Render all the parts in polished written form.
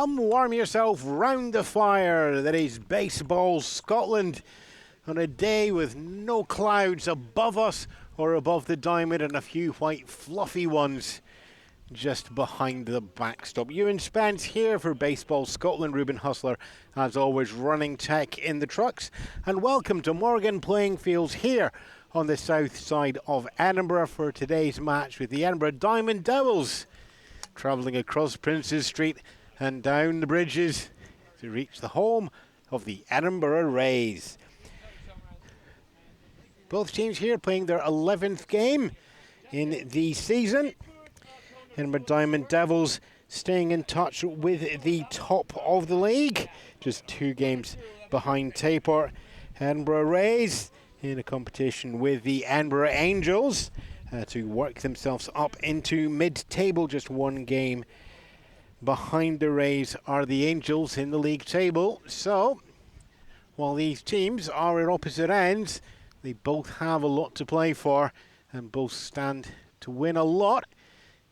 Come warm yourself round the fire that is Baseball Scotland on a day with no clouds above us or above the diamond and a few white fluffy ones just behind the backstop. Ewan Spence here for Baseball Scotland. Reuben Hustler, as always, running tech in the trucks. And welcome to Morgan Playing Fields here on the south side of Edinburgh for today's match with the Edinburgh Diamond Devils, travelling across Princes Street and down the bridges to reach the home of the Edinburgh Rays. Both teams here playing their 11th game in the season. Edinburgh Diamond Devils staying in touch with the top of the league, just 2 games behind Tayport. Edinburgh Rays in a competition with the Edinburgh Angels to work themselves up into mid-table, just 1 game behind the Rays are the Angels in the league table. So, while these teams are at opposite ends, they both have a lot to play for and both stand to win a lot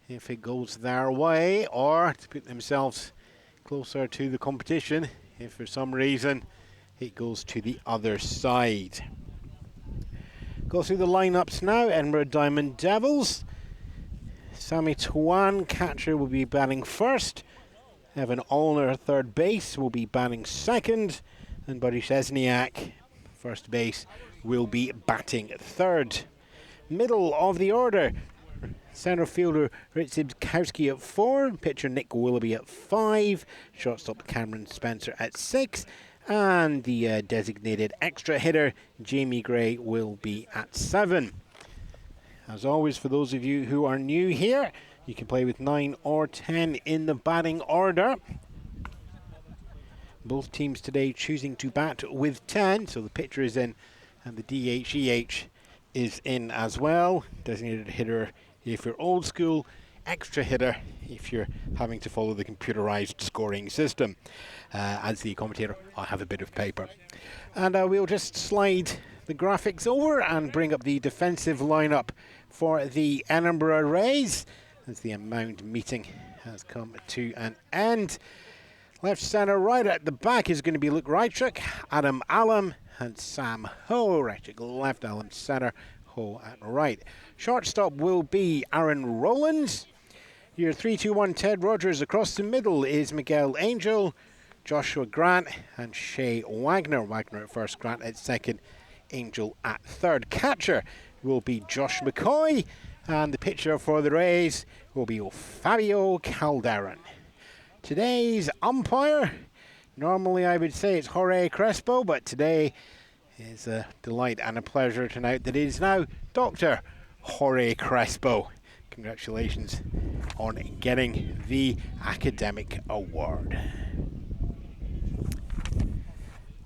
if it goes their way, or to put themselves closer to the competition if for some reason it goes to the other side. Go through the lineups now. Edinburgh Diamond Devils. Sammy Twan, catcher, will be batting first. Evan Allner, third base, will be batting second. And Buddy Szczesniak, first base, will be batting third. Middle of the order, centre fielder Rich Zibkowski at 4, pitcher Nick Willoughby at 5, shortstop Cameron Spencer at 6, and the designated extra hitter Jamie Gray will be at 7. As always, for those of you who are new here, you can play with 9 or 10 in the batting order. Both teams today choosing to bat with 10, so the pitcher is in and the DHEH is in as well. Designated hitter if you're old school, extra hitter if you're having to follow the computerized scoring system. As the commentator, I have a bit of paper. And we'll just slide the graphics over and bring up the defensive lineup for the Edinburgh Rays as the Mound meeting has come to an end. Left centre, right at the back is going to be Luke Rychuk, Adam Allam and Sam Ho. Rychuk left, Allam centre, Ho at right. Shortstop will be Aaron Rowlands. Your 3-2-1 Ted Rogers. Across the middle is Miguel Angel, Joshua Grant and Shea Wagner. Wagner at first, Grant at second, Angel at third. Catcher will be Josh McCoy, and the pitcher for the Rays will be Fabio Calderon. Today's umpire, normally I would say it's Jorge Crespo, but today is a delight and a pleasure to note that it is now Dr. Jorge Crespo. Congratulations on getting the academic award.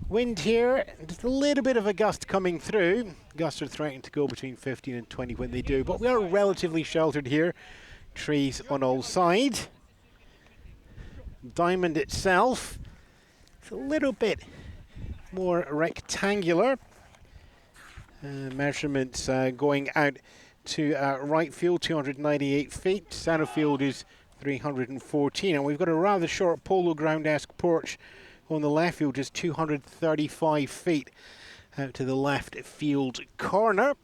Wind here, just a little bit of a gust coming through. Gusts are threatening to go between 15 and 20 when they do, but we are relatively sheltered here. Trees on all sides. Diamond itself, it's a little bit more rectangular. Measurements going out to right field, 298 feet. Center field is 314, and we've got a rather short polo ground-esque porch on the left field, just 235 feet out to the left field corner.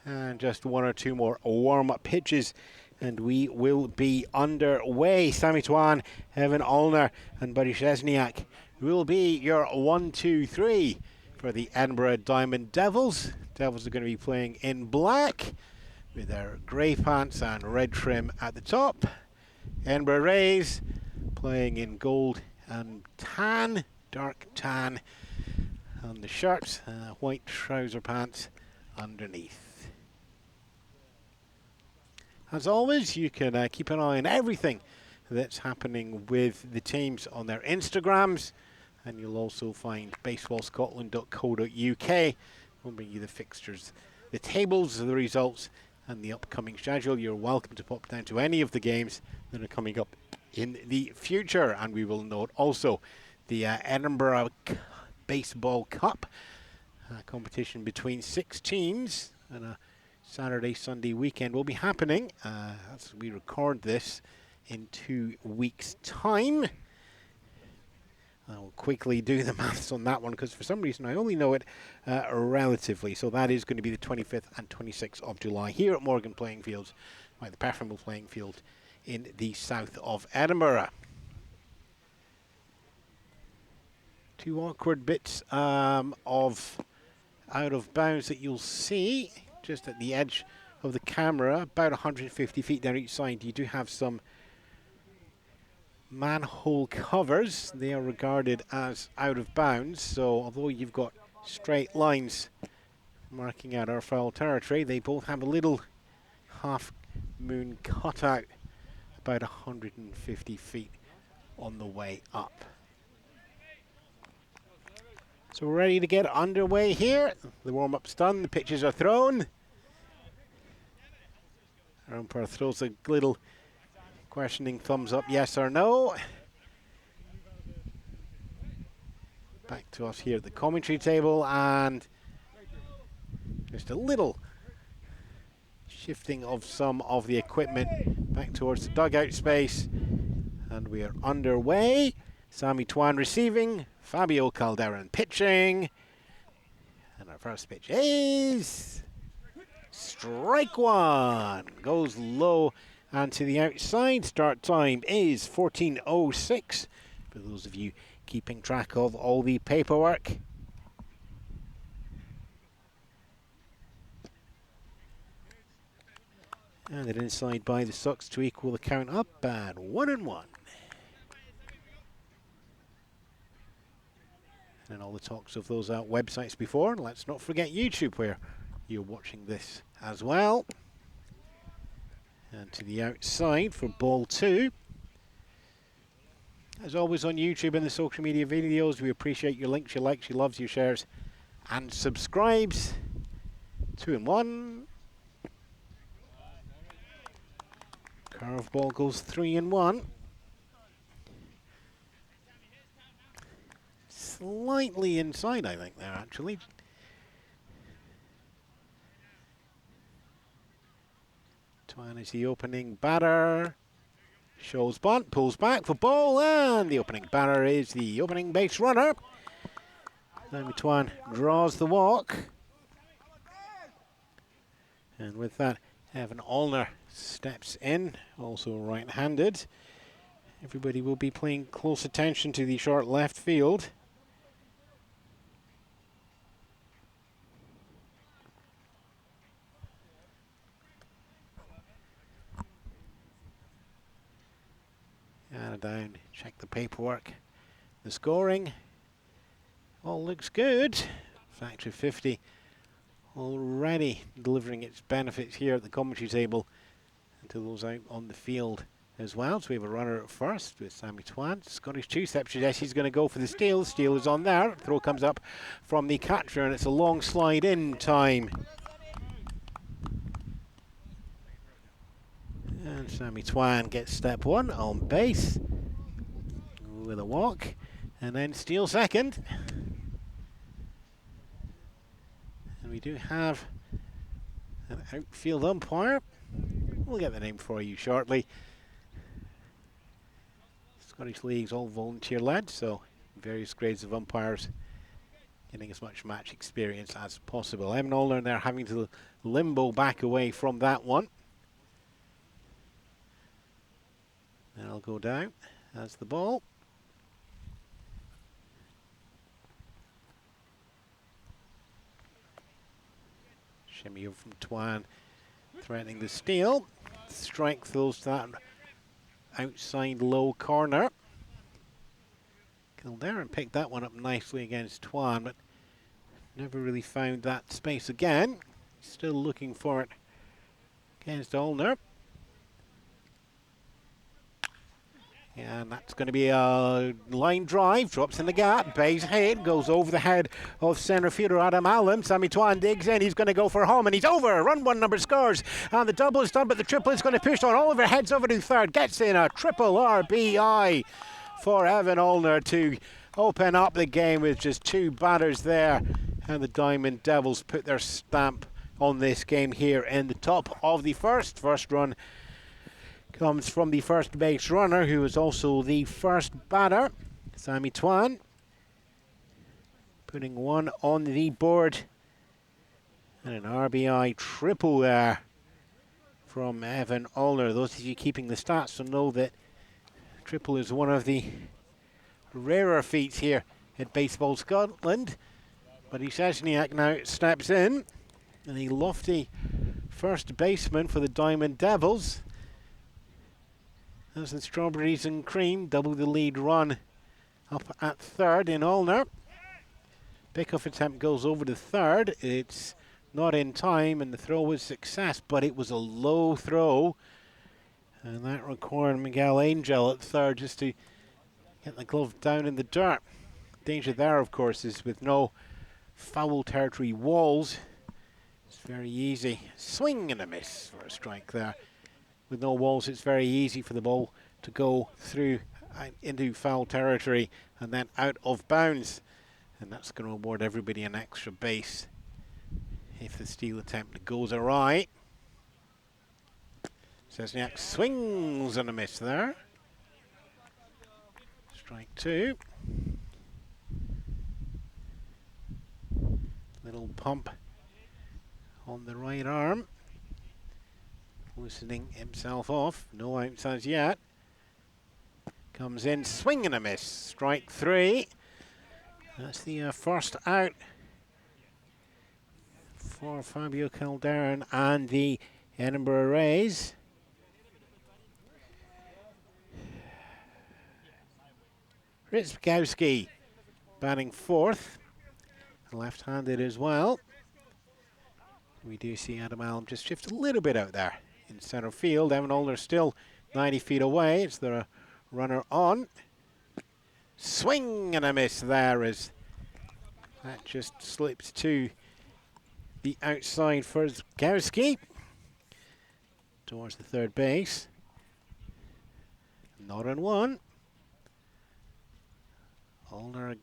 And just 1 or 2 more warm-up pitches and we will be underway. Sammy Twan, Evan Allner and Buddy Szczesniak will be your 1, 2, 3 for the Edinburgh Diamond Devils. Devils are going to be playing in black with their grey pants and red trim at the top. Edinburgh Rays playing in gold and tan, dark tan on the shirts, white trouser pants underneath. As always, you can keep an eye on everything that's happening with the teams on their Instagrams, and you'll also find baseballscotland.co.uk. We'll bring you the fixtures, the tables, the results, and the upcoming schedule. You're welcome to pop down to any of the games that are coming up in the future, and we will note also the Edinburgh Baseball Cup, a competition between 6 teams and a Saturday, Sunday weekend will be happening as we record this in 2 weeks' time. I'll quickly do the maths on that one because for some reason I only know it relatively. So that is going to be the 25th and 26th of July here at Morgan Playing Fields, by the Percival Playing Field in the south of Edinburgh. Two awkward bits of out of bounds that you'll see just at the edge of the camera, about 150 feet down each side. You do have some manhole covers. They are regarded as out of bounds, so although you've got straight lines marking out our foul territory, they both have a little half moon cutout about 150 feet on the way up. So we're ready to get underway here. The warm-up's done, the pitches are thrown. Our umpire throws a little questioning thumbs up, yes or no. Back to us here at the commentary table, and just a little shifting of some of the equipment back towards the dugout space. And we are underway. Sammy Twan receiving, Fabio Calderon pitching. And our first pitch is strike one. Goes low and to the outside. Start time is 14:06. For those of you keeping track of all the paperwork. And it inside by the Sox to equal the count up, and 1-1. And all the talks of those websites before. And let's not forget YouTube, where you're watching this as well. And to the outside for ball two. As always on YouTube and the social media videos, we appreciate your links, your likes, your loves, your shares, and subscribes. 2-1. Curveball goes 3-1. Slightly inside, I think, there, actually. Twan is the opening batter. Shows bunt, pulls back for ball, and the opening batter is the opening base runner. Sammy Twan draws the walk. And with that, Evan Allner steps in, also right-handed. Everybody will be paying close attention to the short left field. And down, check the paperwork. The scoring all looks good. Factor 50 already delivering its benefits here at the commentary table and to those out on the field as well. So we have a runner at first with Sammy Twan. Scottish two-step suggests he's going to go for the steal. Steal is on there. Throw comes up from the catcher, and it's a long slide in time. And Sammy Twan gets step one on base with a walk, and then steal second. And we do have an outfield umpire. We'll get the name for you shortly. Scottish League's all volunteer led, so various grades of umpires getting as much match experience as possible. Evan Allner there having to limbo back away from that one. And I'll go down as the ball. Shimmy over from Twan, threatening the steal. Strike throws that outside low corner. Calderon picked that one up nicely against Twan, but never really found that space again. Still looking for it against Allner. And that's going to be a line drive, drops in the gap, base hit, goes over the head of centre fielder Adam Allen. Sammy Twan digs in, he's going to go for home, and he's over. Run one number scores, and the double is done, but the triple is going to push on. Oliver heads over to third, gets in a triple RBI for Evan Allner to open up the game with just two batters there. And the Diamond Devils put their stamp on this game here in the top of the first. First run comes from the first base runner, who is also the first batter, Sammy Twan, putting one on the board. And an RBI triple there from Evan Ulner. Those of you keeping the stats will know that triple is one of the rarer feats here at Baseball Scotland. But Szczesniak now steps in, and a lofty first baseman for the Diamond Devils. As the Strawberries and Cream double the lead run up at third in Ulner. Pickoff attempt goes over to third. It's not in time, and the throw was success, but it was a low throw. And that required Miguel Angel at third just to get the glove down in the dirt. Danger there, of course, is with no foul territory walls. It's very easy. Swing and a miss for a strike there. With no walls, it's very easy for the ball to go through into foul territory and then out of bounds. And that's going to award everybody an extra base if the steal attempt goes awry. Szczesniak swings and a miss there. Strike two. Little pump on the right arm. Loosening himself off. No outs as yet. Comes in, swing and a miss. Strike three. That's the first out for Fabio Calderon and the Edinburgh Rays. Ritzkowski batting fourth, left-handed as well. We do see Adam Allen just shift a little bit out there in centre field. Evan Ulner still 90 feet away. It's the runner on. Swing and a miss there as that just slips to the outside for Ritzkowski towards the third base. Not on one. Ulner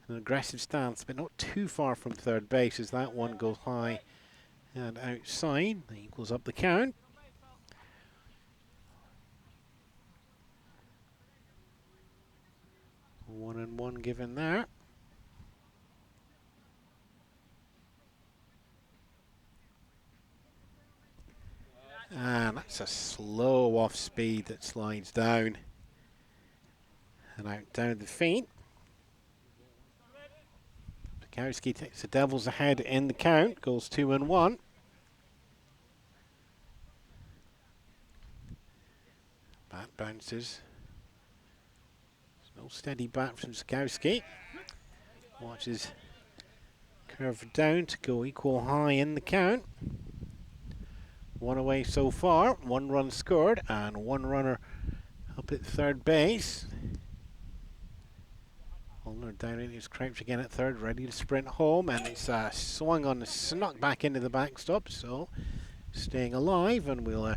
an aggressive stance, but not too far from third base as that one goes high and outside. That equals up the count. One and one given there. And that's a slow off speed that slides down and out down the feet. Ritzkowski takes the Devils ahead in the count, goes 2-1. Bat bounces. There's no steady bat from Ritzkowski. Watches curve down to go equal high in the count. One away so far, one run scored, and one runner up at third base. Ulner down in his crouch again at third, ready to sprint home, and it's swung on, snuck back into the backstop, so staying alive, and we'll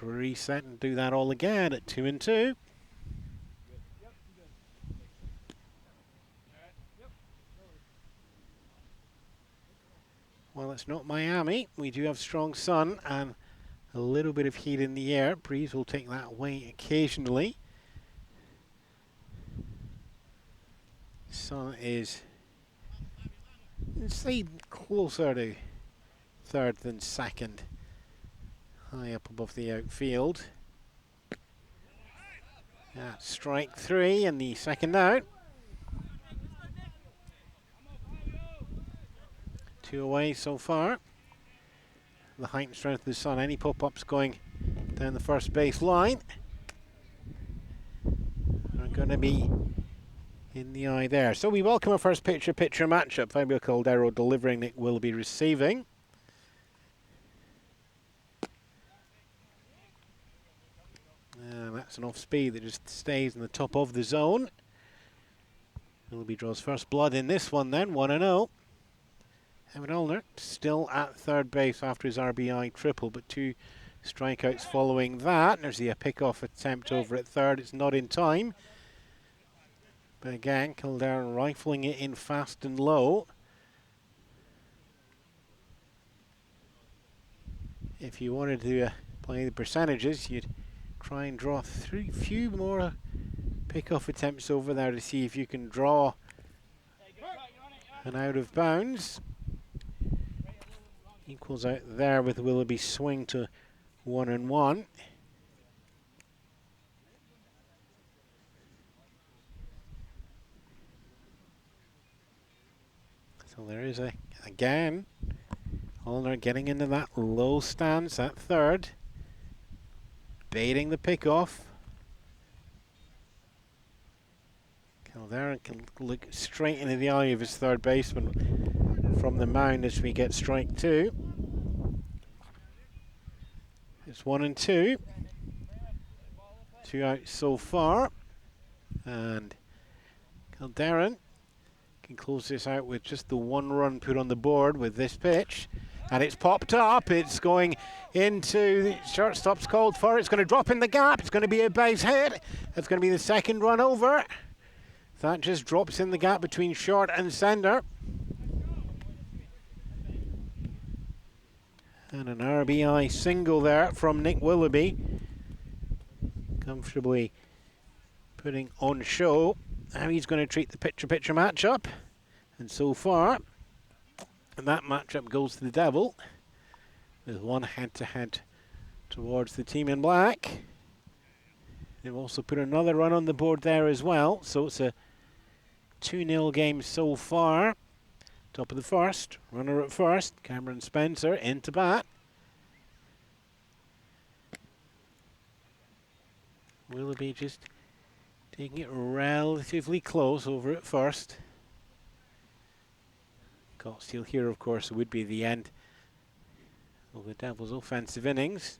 reset and do that all again at 2-2. Well, it's not Miami. We do have strong sun and a little bit of heat in the air. Breeze will take that away occasionally. Sun is, let's say, closer to third than second. High up above the outfield. That's strike three and the second out. Two away so far. The height and strength of the sun. Any pop-ups going down the first base line are going to be in the eye there. So we welcome our first pitcher-pitcher matchup. Fabio Caldero delivering, Nick Willoughby receiving. And that's an off-speed that just stays in the top of the zone. Willoughby draws first blood in this one then, 1-0. Evan Ulner still at third base after his RBI triple, but two strikeouts following that. There's the pick-off attempt over at third. It's not in time. But again, Calderon rifling it in fast and low. if you wanted to play the percentages, you'd try and draw a few more pick-off attempts over there to see if you can draw an out of bounds. Equals out there with Willoughby swing to 1-1. So there is again, Allner getting into that low stance at third, baiting the pick-off. Kildaren can look straight into the eye of his third baseman from the mound as we get strike two. It's 1-2. 2 out so far. And Kildaren can close this out with just the 1 run put on the board with this pitch. And it's popped up. It's going into the shortstop's called for. It's going to drop in the gap. It's going to be a base hit. That's going to be the second run over. That just drops in the gap between short and centre. And an RBI single there from Nick Willoughby. Comfortably putting on show how he's going to treat the pitcher-pitcher matchup. And so far, that matchup goes to the Devil, with one head-to-head towards the team in black. They've also put another run on the board there as well, so it's a 2-0 game so far. Top of the first, runner at first, Cameron Spencer into bat. Willoughby just taking it relatively close over at first. Caught steal here, of course, would be the end of the Devils' offensive innings.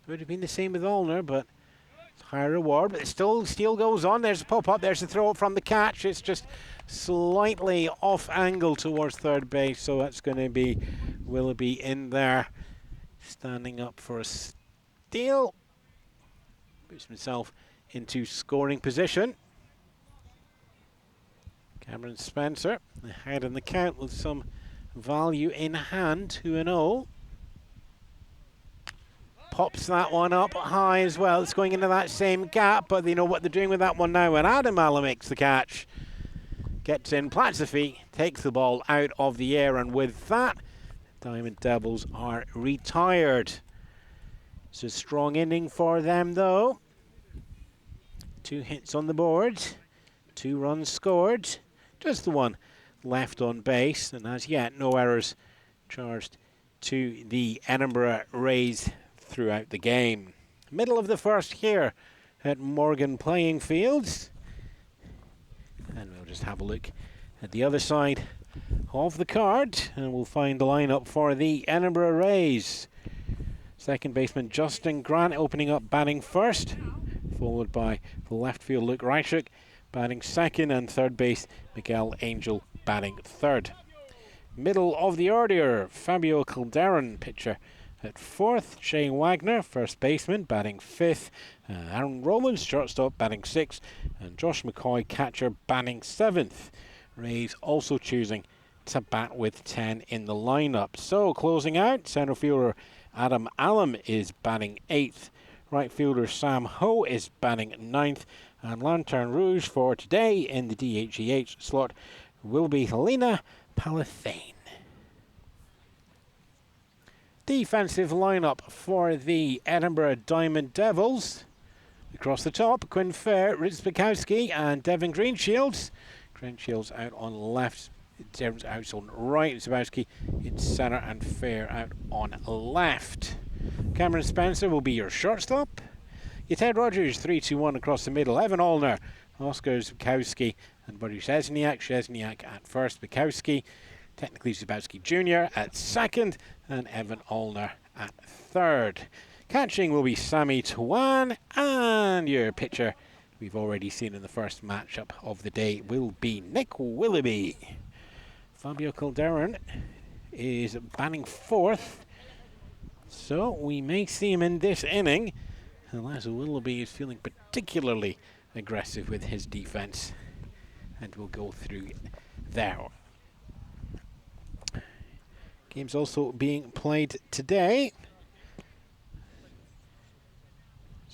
Would have been the same with Allner, but it's higher reward. But still, steal goes on. There's a pop-up. There's a throw from the catch. It's just slightly off angle towards third base, so that's going to be Willoughby in there, standing up for a steal. Puts himself into scoring position. Cameron Spencer ahead in the count with some value in hand, 2-0. Pops that one up high as well. It's going into that same gap, but they know what they're doing with that one now. And Adam Allen makes the catch. Gets in, plants the feet, takes the ball out of the air, and with that, Diamond Devils are retired. It's a strong inning for them, though. 2 hits on the board, 2 runs scored, just the one left on base, and as yet, no errors charged to the Edinburgh Rays throughout the game. Middle of the first here at Morgan Playing Fields. And we'll just have a look at the other side of the card, and we'll find the lineup for the Edinburgh Rays. Second baseman Justin Grant opening up, batting first, followed by the left field Luke Reichert batting second, and third base Miguel Angel batting third. Middle of the order, Fabio Kildaren, pitcher at fourth, Shane Wagner, first baseman, batting fifth, Aaron Rowlands, shortstop, batting sixth, and Josh McCoy, catcher, batting seventh. Rays also choosing to bat with 10 in the lineup. So closing out, centre fielder Adam Allen is batting eighth, right fielder Sam Ho is batting ninth, and Lantern Rouge for today in the DHEH slot will be Helena Palathane. Defensive lineup for the Edinburgh Diamond Devils. Across the top, Quinn Fair, Rich Bukowski, and Devin Greenshields. Greenshields out on left, Devon's out on right, Zabowski in centre, and Fair out on left. Cameron Spencer will be your shortstop. Your Ted Rogers, 3-2-1 across the middle. Evan Allner, Oscar Bukowski, and Buddy Szczesniak. Szczesniak at first, Bukowski, technically Zabowski Jr. at second, and Evan Allner at third. Catching will be Sammy Tuan, and your pitcher we've already seen in the first matchup of the day will be Nick Willoughby. Fabio Kildaren is batting fourth, so we may see him in this inning, unless Willoughby is feeling particularly aggressive with his defense, and we'll go through there. Game's also being played today.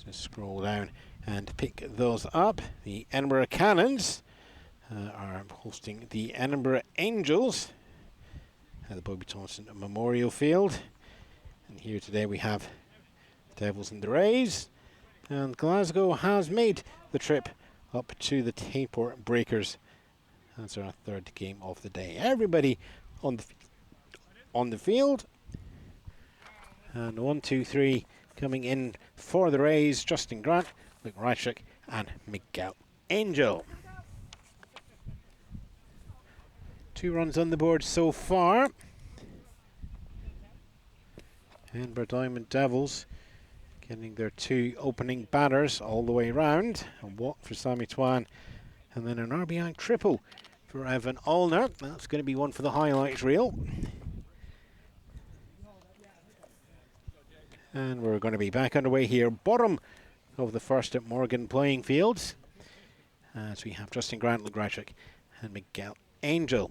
Just scroll down and pick those up. The Edinburgh Cannons are hosting the Edinburgh Angels at the Bobby Thompson Memorial Field. And here today we have the Devils and the Rays. And Glasgow has made the trip up to the Taper Breakers. That's our third game of the day. Everybody on the field. And 1, 2, 3 coming in for the Rays. Justin Grant, Luke Reichert and Miguel Angel. 2 runs on the board so far. Edinburgh Diamond Devils getting their 2 opening batters all the way round. A walk for Sammy Twan and then an RBI triple for Evan Allner. That's going to be one for the highlights reel. And we're going to be back underway here, bottom of the first at Morgan Playing Fields, as we have Justin Grant, Luke Reichert and Miguel Angel.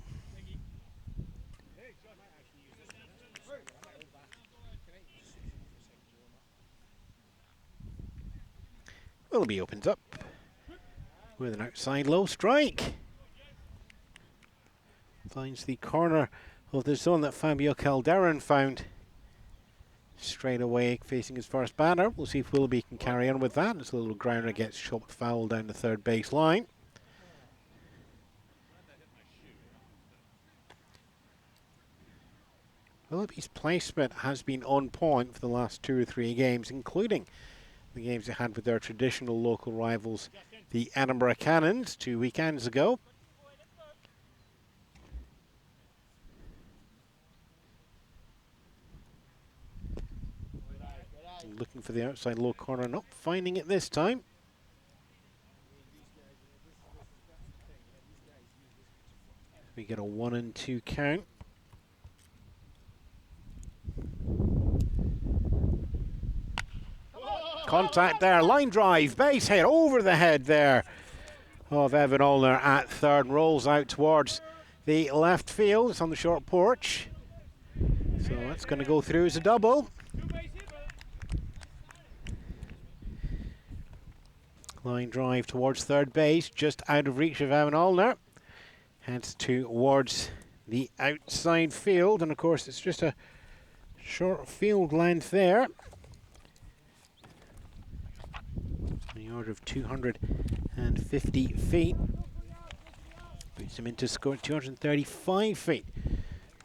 Willoughby opens up with an outside low strike. Finds the corner of the zone that Fabio Calderon found. Straight away facing his first batter. We'll see if Willoughby can carry on with that. This little grounder gets chopped foul down the third base line. Willoughby's placement has been on point for the last 2 or 3 games, including the games they had with their traditional local rivals, the Edinburgh Cannons, 2 weekends ago. Looking for the outside low corner, not finding it this time. We get a 1-2 count. Contact there, line drive, base hit over the head there of Evan Allner at third, and rolls out towards the left field. It's on the short porch, so that's going to go through as a double. Line drive towards third base, just out of reach of Evan Allner. Heads towards the outside field, and of course it's just a short field length there. In the order of 250 feet. Puts him into score 235 feet.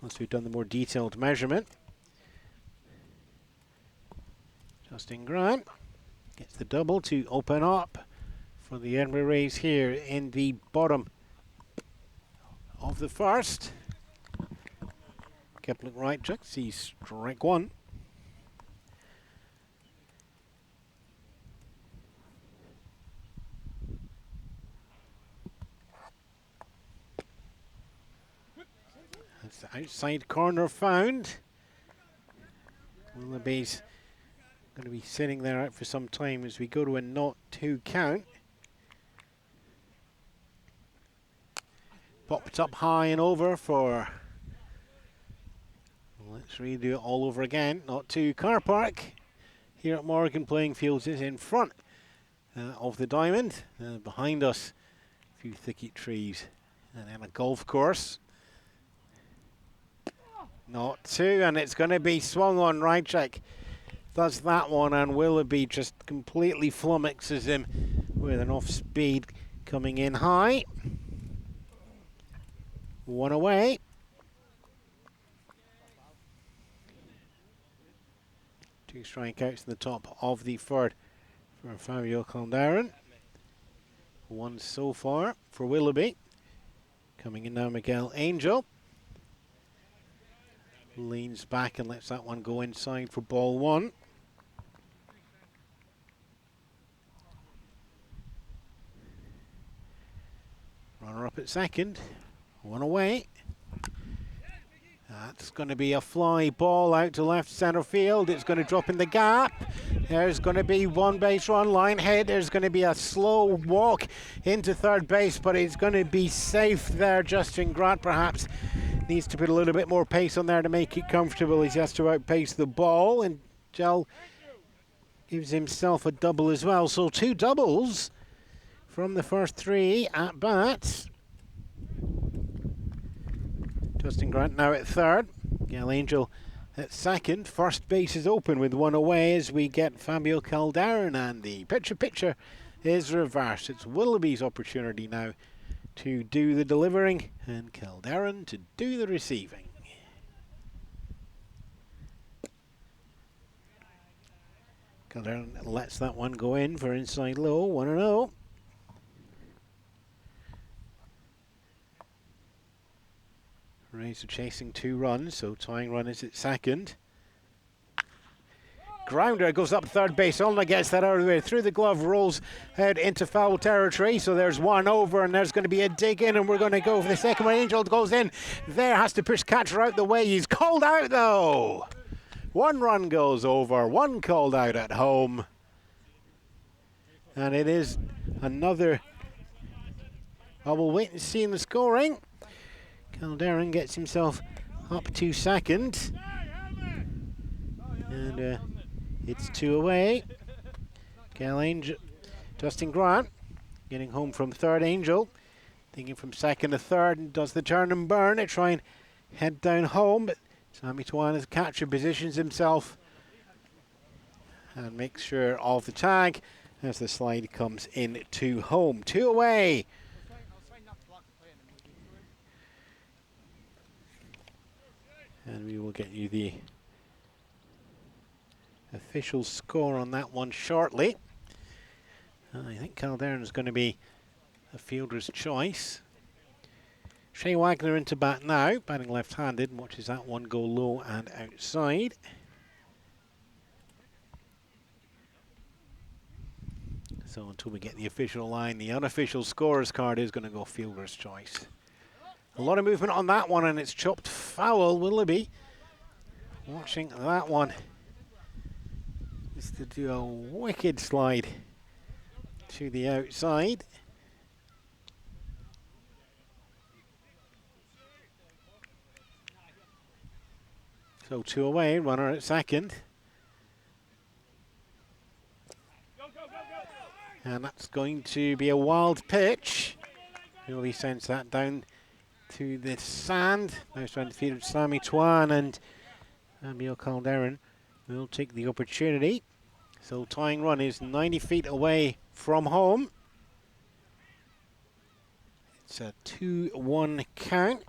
Once we've done the more detailed measurement. Justin Grant gets the double to open up for the Edinburgh Rays here in the bottom of the first. Kept looking right, Jack sees strike 1. That's the outside corner found. Willoughby's going to be sitting there out for some time as we go to a 0-2 count. Popped up high and over for, let's redo it all over again, 0-2 car park here at Morgan Playing Fields is in front of the diamond. Behind us, a few thicket trees and then a golf course. 0-2, and it's going to be swung on. Reichert does that one, and Willoughby just completely flummoxes him with an off speed coming in high. 1 away. Two strikeouts in the top of the third for Fabio Calderon. 1 so far for Willoughby. Coming in now, Miguel Angel. Leans back and lets that one go inside for ball 1. Runner up at second. 1 away. That's going to be a fly ball out to left centre field. It's going to drop in the gap. There's going to be one base run, line hit. There's going to be a slow walk into third base, but it's going to be safe there. Justin Grant perhaps needs to put a little bit more pace on there to make it comfortable. He has to outpace the ball, and Gel gives himself a double as well. So 2 doubles from the first 3 at bats. Justin Grant now at third. Gael Angel at second. First base is open with 1 away as we get Fabio Calderon, and the picture is reversed. It's Willoughby's opportunity now to do the delivering and Calderon to do the receiving. Calderon lets that one go in for inside low, 1-0. Rays are chasing 2 runs, so tying run is at second. Grounder goes up third base, Olna gets that out of the way, through the glove, rolls out into foul territory, so there's 1 over, and there's going to be a dig in, and we're going to go for the second one. Angel goes in, there, has to push catcher out the way, he's called out though! 1 run goes over, 1 called out at home. And it is another, I will wait and see in the scoring. Calderon gets himself up to second. And it's 2 away. Gael Angel, Justin Grant getting home from third. Angel thinking from second to third and does the turn and burn to try and head down home. But Sammy Tuana's catcher positions himself and makes sure of the tag as the slide comes in to home. 2 away. And we will get you the official score on that one shortly. I think Calderon is going to be a fielder's choice. Shea Wagner into bat now, batting left-handed, and watches that one go low and outside. So until we get the official line, the unofficial scorer's card is going to go fielder's choice. A lot of movement on that one, and it's chopped foul. Willoughby watching that one is to do a wicked slide to the outside. So 2 away, runner at second. And that's going to be a wild pitch. Willoughby sends that down to the sand. Now he's trying to feed it to Sammy Tuan, and Fabio Calderon will take the opportunity. So tying run is 90 feet away from home. It's a 2-1 count.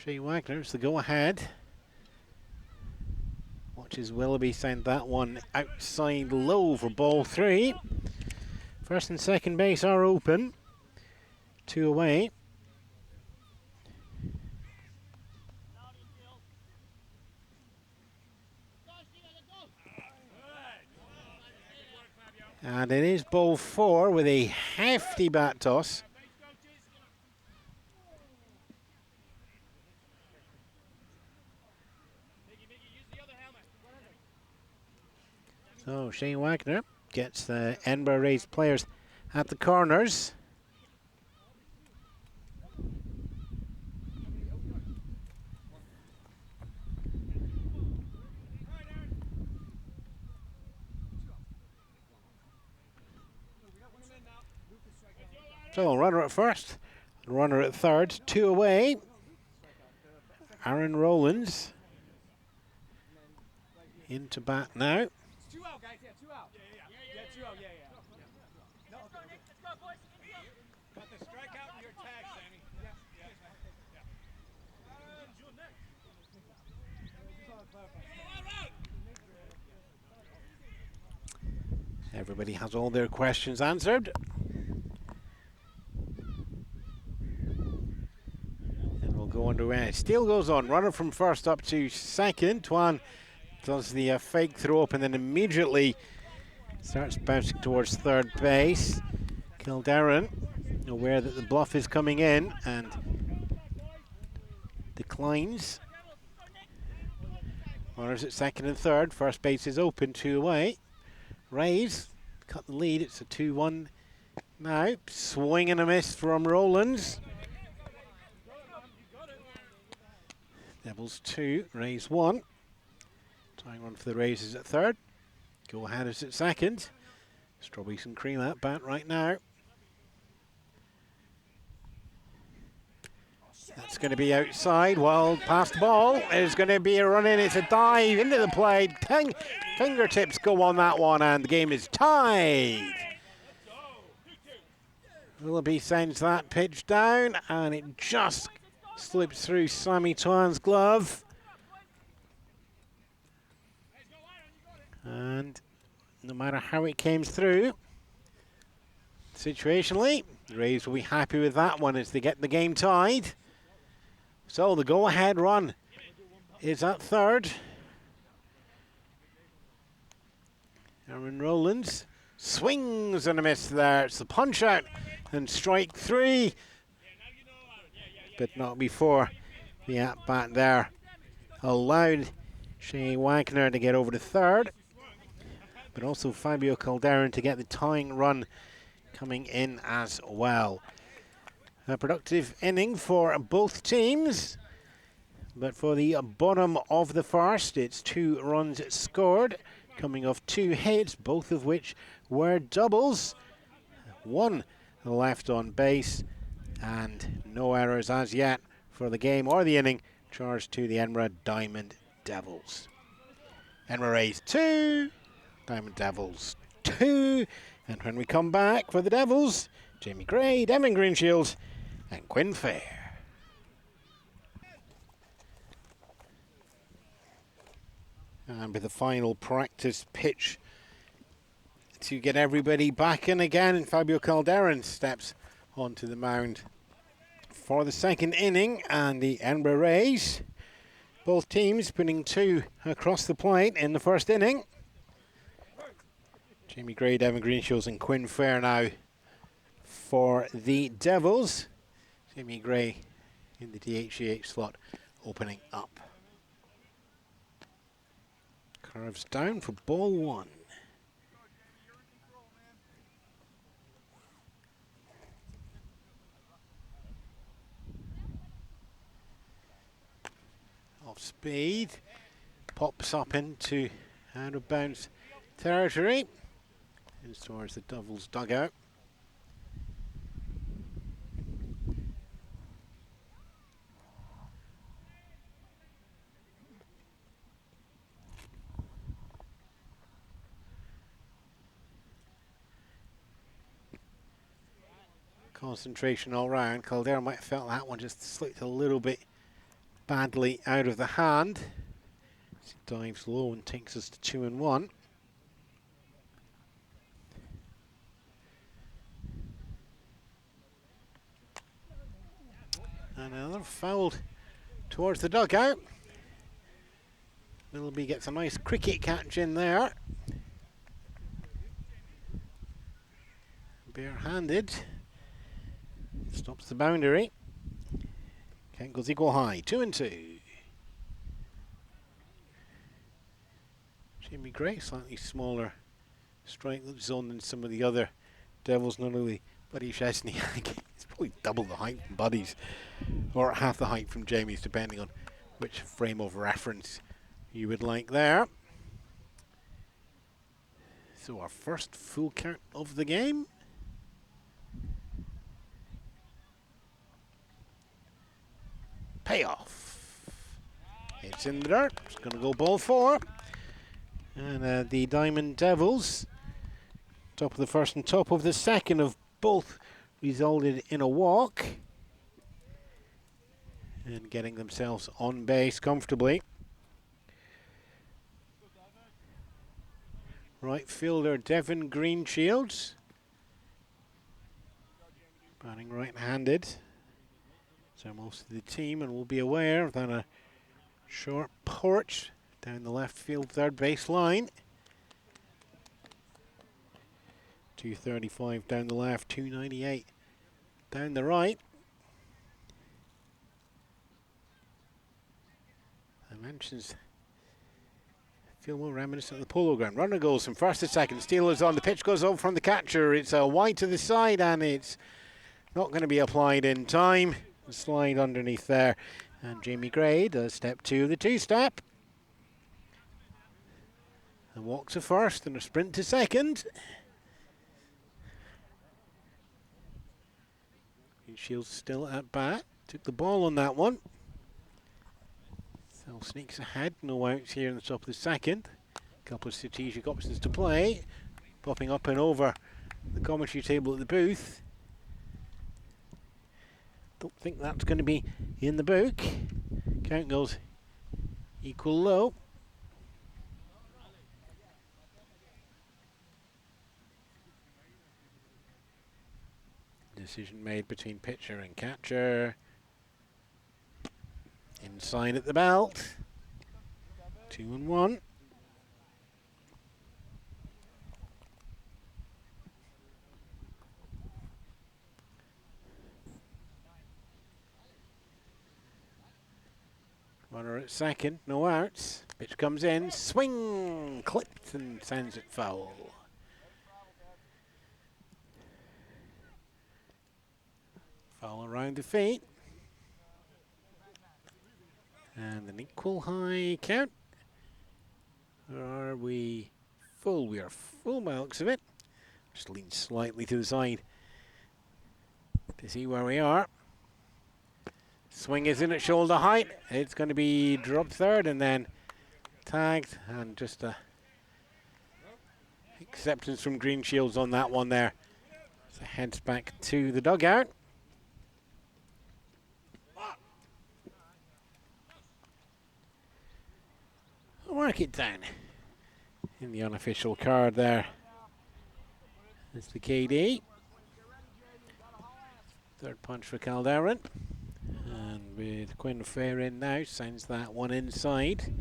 Shea Wagner's the go-ahead. Watches Willoughby send that one outside low for ball 3. First and second base are open. 2 away. And it is ball 4 with a hefty bat toss. So Shane Wagner gets the Edinburgh Rays players at the corners. So runner at first, runner at third, 2 away. Aaron Rowlands into bat now. Everybody has all their questions answered. And we'll go underway. Steele goes on, runner from first up to second. Tuan does the fake throw up and then immediately starts bouncing towards third base. Calderon, aware that the bluff is coming in, and lines. Runners at second and third. First base is open, 2 away. Rays cut the lead. It's a 2-1 now. Swing and a miss from Rowlands. Devils 2, Rays 1. Tying run for the Rays is at third. Go ahead is at second. Strawberries and cream at bat right now. That's going to be outside. Well, past the ball. There's going to be a run in. It's a dive into the plate. Fingertips go on that one, and the game is tied. Willoughby sends that pitch down, and it just slips through Sammy Twan's glove. And no matter how it came through, situationally, the Rays will be happy with that one as they get the game tied. So the go-ahead run is at third. Aaron Rowlands swings and a miss there. It's the punch out and strike 3. But not before the at-bat there allowed Shea Wagner to get over to third. But also Fabio Calderon to get the tying run coming in as well. A productive inning for both teams. But for the bottom of the first, it's 2 runs scored, coming off 2 hits, both of which were doubles. 1 left on base, and no errors as yet for the game or the inning charged to the Edinburgh Diamond Devils. Edinburgh Rays 2, Diamond Devils 2, and when we come back for the Devils, Jamie Gray, Devin Greenshield, and Quinn Fair. And with the final practice pitch to get everybody back in again, and Fabio Calderon steps onto the mound for the second inning, and the Edinburgh Rays, both teams putting 2 across the plate in the first inning. Jamie Gray, Devin Greenshields, and Quinn Fair now for the Devils. Jamie Gray in the DHEH slot opening up. Curves down for ball 1. Off speed, pops up into out of bounds territory. Heads towards the Devils dugout. Concentration all round. Calderon might have felt that one just slipped a little bit badly out of the hand. He dives low and takes us to 2-1. And another fouled towards the dugout. Willoughby gets a nice cricket catch in there. Barehanded. Stops the boundary. Count goes equal high. 2-2. Jamie Gray, slightly smaller strike zone than some of the other Devils, not only Buddy Chesniak. It's probably double the height from Buddy's, or half the height from Jamie's, depending on which frame of reference you would like there. So our first full count of the game. Payoff. It's in the dirt. It's going to go ball 4. And the Diamond Devils, top of the first and top of the second, have both resulted in a walk. And getting themselves on base comfortably. Right fielder Devin Greenshields, batting right-handed. So most of the team, and will be aware that a short porch down the left field third base line. 235 down the left, 298 down the right. Dimensions feel more reminiscent of the polo ground. Runner goes from first to second. Steelers on. The pitch goes over from the catcher. It's a wide to the side, and it's not going to be applied in time. The slide underneath there. And Jamie Gray does step two of the two-step. A walk to first and a sprint to second. Shields still at bat. Took the ball on that one. So sneaks ahead. No outs here in the top of the second. A couple of strategic options to play. Popping up and over the commentary table at the booth. Don't think that's going to be in the book. Count goes equal low. Decision made between pitcher and catcher. Inside at the belt. 2-1. Runner at second, no outs. Pitch comes in, swing, clipped and sends it foul. Foul around the feet. And an equal high count. Are we full? We are full by the looks of it. Just lean slightly to the side to see where we are. Swing is in at shoulder height. It's going to be dropped third and then tagged, and just a acceptance from Green Shields on that one there. So heads back to the dugout. Mark it down in the unofficial card there. That's the KD. Third punch for Calderon. And with Quinn Fair in now, sends that one inside.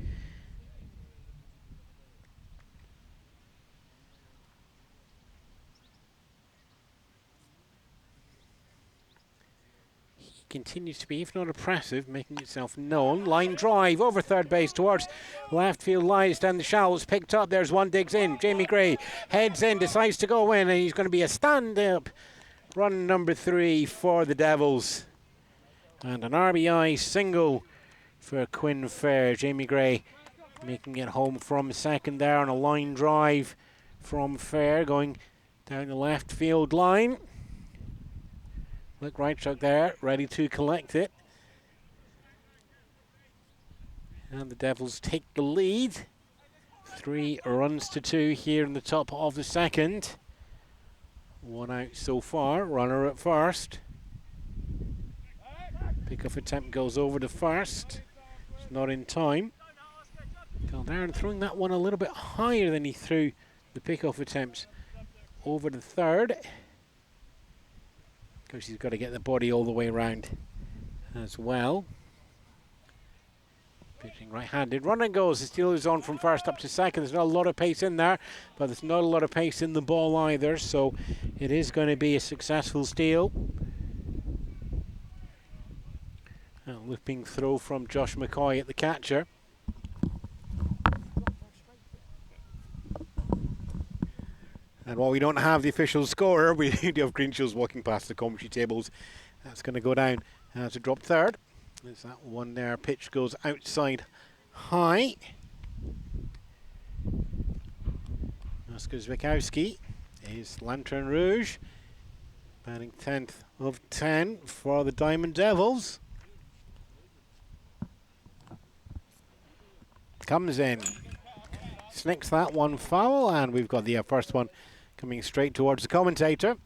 Continues to be, if not oppressive, making itself known. Line drive over third base towards left field lies down the shallows. Picked up, there's one, digs in. Jamie Gray heads in, decides to go in, and he's going to be a stand-up run number 3 for the Devils. And an RBI single for Quinn Fair. Jamie Gray making it home from second there on a line drive from Fair, going down the left field line. Look, right truck there, ready to collect it. And the Devils take the lead. 3 runs to 2 here in the top of the second. 1 out so far, runner at first. Pick-off attempt goes over to first. It's not in time. Calderon throwing that one a little bit higher than he threw the pick-off attempts over to third. Because he's got to get the body all the way around as well. Pitching right-handed. Runner goes. The Steelers on from first up to second. There's not a lot of pace in there, but there's not a lot of pace in the ball either, so it is going to be a successful steal. A looping throw from Josh McCoy at the catcher. And while we don't have the official scorer, we do have Green Shields walking past the commentary tables. That's going to go down to drop third. There's that one there. Pitch goes outside high. Oskar Zwickowski is Lantern Rouge. Batting 10th of 10 for the Diamond Devils. Comes in. Snicks that one foul, and we've got the first one coming straight towards the commentator.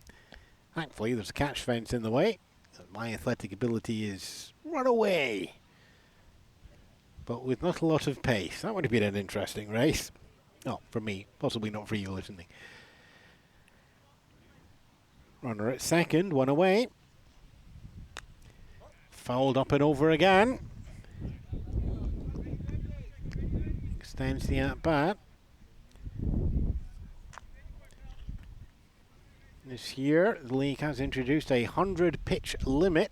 Thankfully, there's a catch fence in the way. My athletic ability is run away, but with not a lot of pace. That would have been an interesting race. Oh, for me, possibly not for you listening. Runner at second, 1 away. Fouled up and over again. Extends the at-bat. This year, the league has introduced a 100 pitch limit.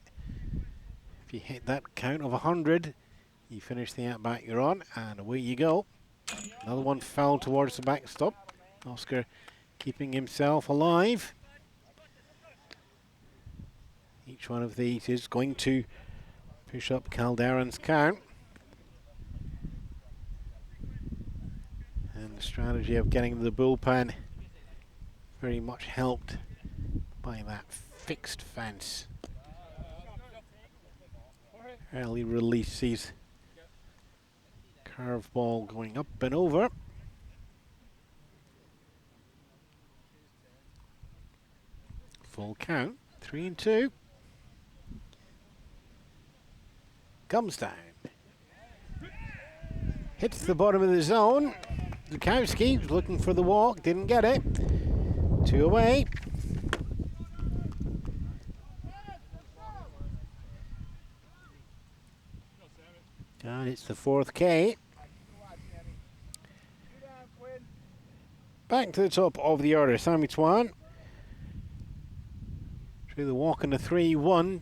If you hit that count of 100, You finish the at-bat you're on, and away you go. Another one foul towards the backstop. Oscar keeping himself alive. Each one of these is going to push up Calderon's count. And the strategy of getting the bullpen very much helped by that fixed fence. Early releases. Curveball going up and over. Full count, 3-2. Comes down. Hits the bottom of the zone. Zukowski was looking for the walk, didn't get it. 2 away. And it's the 4th K. Back to the top of the order, Sammy Twan. Through the walk and the 3-1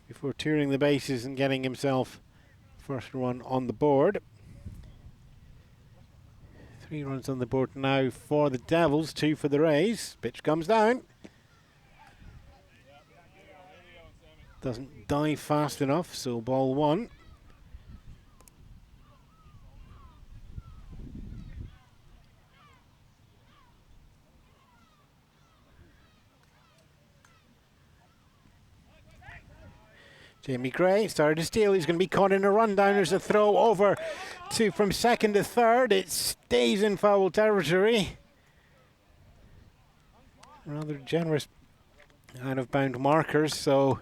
before touring the bases and getting himself first run on the board. 3 runs on the board now for the Devils, 2 for the Rays. Pitch comes down. Doesn't dive fast enough, so ball 1. Jamie Gray started to steal. He's going to be caught in a rundown. There's a throw over to from second to third. It stays in foul territory. Rather generous out of bound markers, so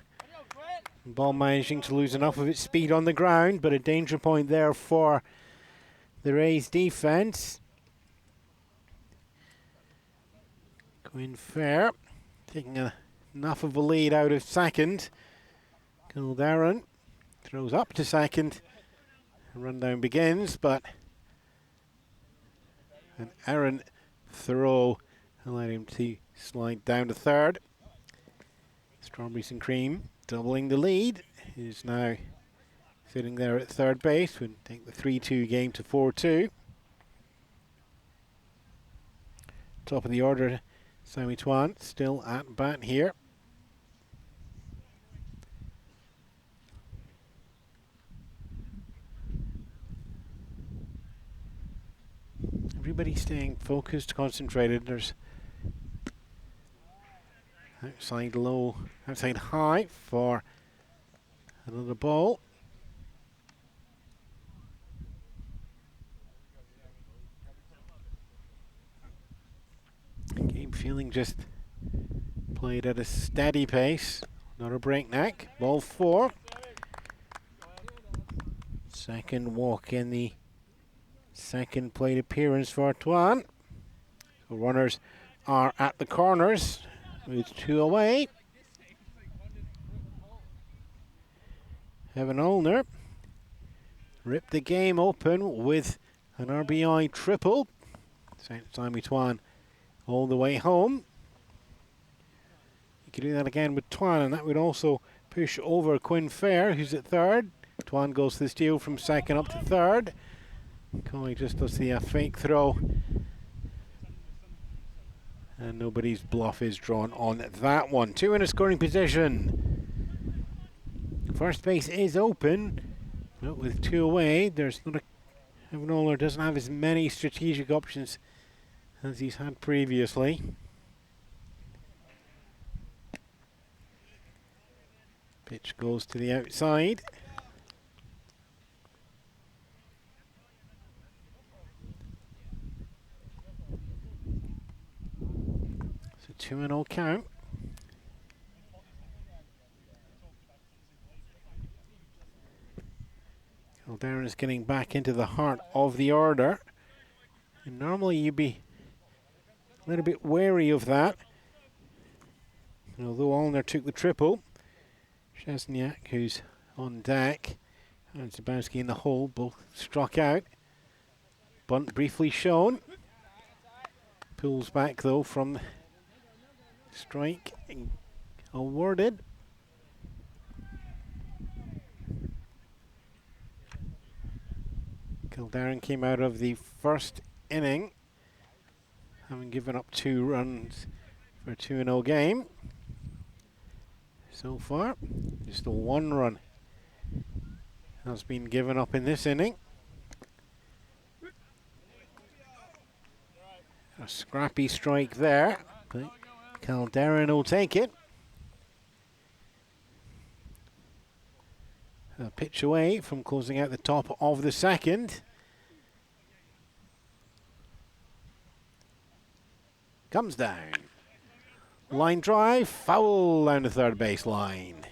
ball managing to lose enough of its speed on the ground, but a danger point there for the Rays defense. Quinn Fair taking enough of a lead out of second. Calderon throws up to second. Rundown begins, but an errant throw allowed him to slide down to third. Strawberries and Cream doubling the lead. Is now sitting there at third base. Would take the 3-2 game to 4-2. Top of the order, Sammy Twan still at bat here. Everybody staying focused, concentrated. There's outside low, outside high for another ball. Game feeling just played at a steady pace, not a breakneck. Ball 4. Second walk in the second plate appearance for Twan. So runners are at the corners with 2 away. Evan Olner ripped the game open with an RBI triple. Sent Sammy Twan all the way home. You could do that again with Twan, and that would also push over Quinn Fair, who's at third. Twan goes to the steal from second up to third. Coley just does the fake throw, and nobody's bluff is drawn on that one. 2 in a scoring position. First base is open, but with 2 away, there's not a Evan Oler doesn't have as many strategic options as he's had previously. Pitch goes to the outside. So 2-0 count. Calderon is getting back into the heart of the order. And normally you'd be a little bit wary of that. And although Allner took the triple, Chesniak, who's on deck, and Zabowski in the hole, both struck out. Bunt briefly shown. Pulls back though from strike awarded. Kildaren came out of the first inning, having given up 2 runs for a 2-0 game. So far, just the 1 run has been given up in this inning. A scrappy strike there, but Kildaren will take it. A pitch away from closing out the top of the second. Comes down. Line drive, foul down the third base line.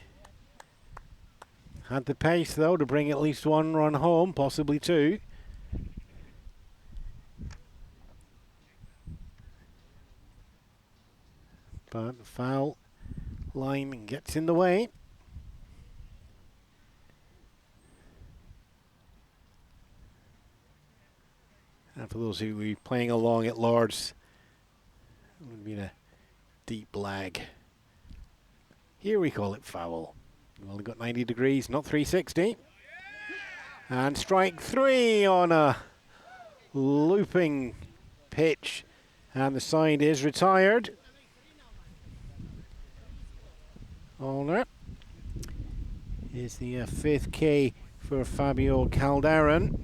Had the pace though to bring at least 1 run home, possibly 2. But foul line gets in the way. And for those who were playing along at Lord's, it would be a deep lag. Here we call it foul. We've only got 90 degrees, not 360. And strike 3 on a looping pitch. And the side is retired. Allner is the 5th K for Fabio Kildaren.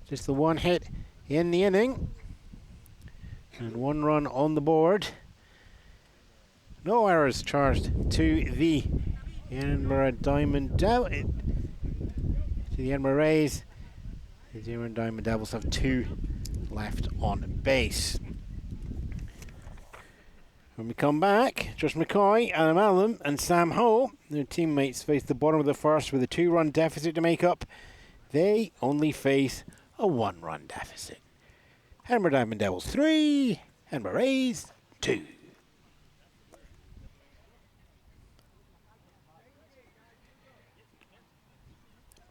Just the 1 hit in the inning. And 1 run on the board. No errors charged to the Edinburgh Diamond Devils. To the Edinburgh Rays. The Edinburgh Diamond Devils have 2 left on base. When we come back, Josh McCoy, Adam Allen and Sam Ho, their teammates, face the bottom of the first with a 2-run deficit to make up. They only face a 1-run deficit. Edinburgh Diamond Devils 3, Edinburgh Rays 2.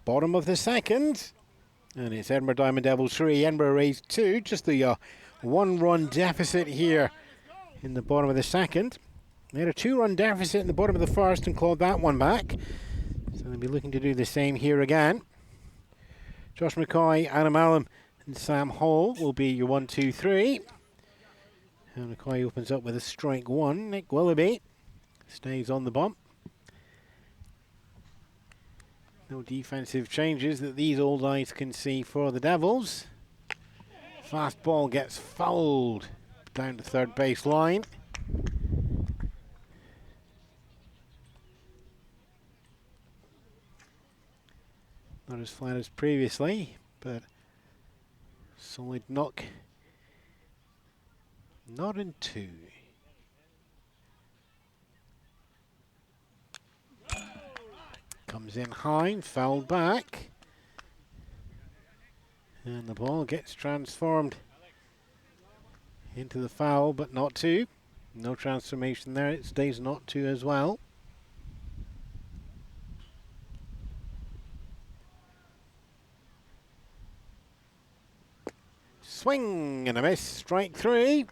Bottom of the second, and it's Edinburgh Diamond Devils 3, Edinburgh Rays 2. Just the 1-run deficit here in the bottom of the second. They had a 2-run deficit in the bottom of the first and clawed that one back. So they'll be looking to do the same here again. Josh McCoy, Adam Allen and Sam Hall will be your 1, 2, 3. And McCoy opens up with a strike 1. Nick Willoughby stays on the bump. No defensive changes that these old eyes can see for the Devils. Fastball gets fouled down the third base line. Not as flat as previously, but solid knock. Not in 2. Comes in high, fouled back. And the ball gets transformed into the foul, but not 2. No transformation there, it stays not 2 as well. Swing and a miss, strike 3.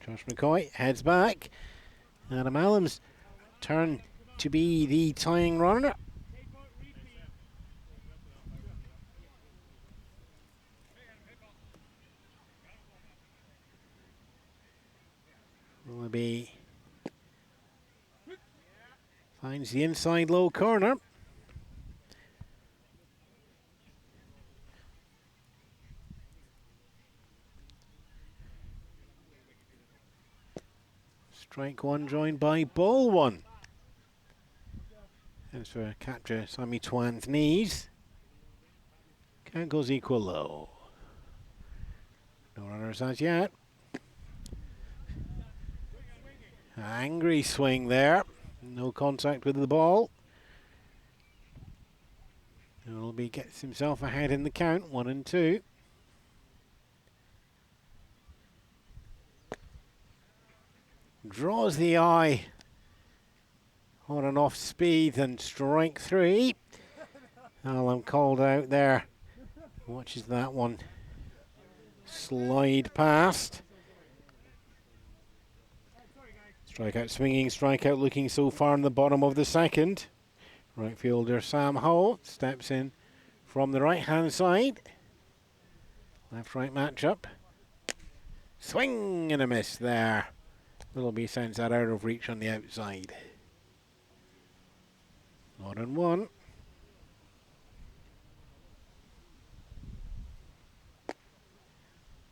Josh McCoy heads back. Adam Allen's turn to be the tying runner. Willoughby finds the inside low corner. Strike 1 joined by ball 1. As for capture Sammy Twan's knees. Count goes equal low. No runners as yet. Angry swing there. No contact with the ball. Willoughby gets himself ahead in the count, 1 and 2. Draws the eye on and off speed and strike 3. Allen called out there. Watches that one slide past. Strikeout swinging, strikeout looking so far in the bottom of the second. Right fielder Sam Holt steps in from the right-hand side. Left-right matchup. Swing and a miss there. Willoughby sends that out of reach on the outside. 0-1.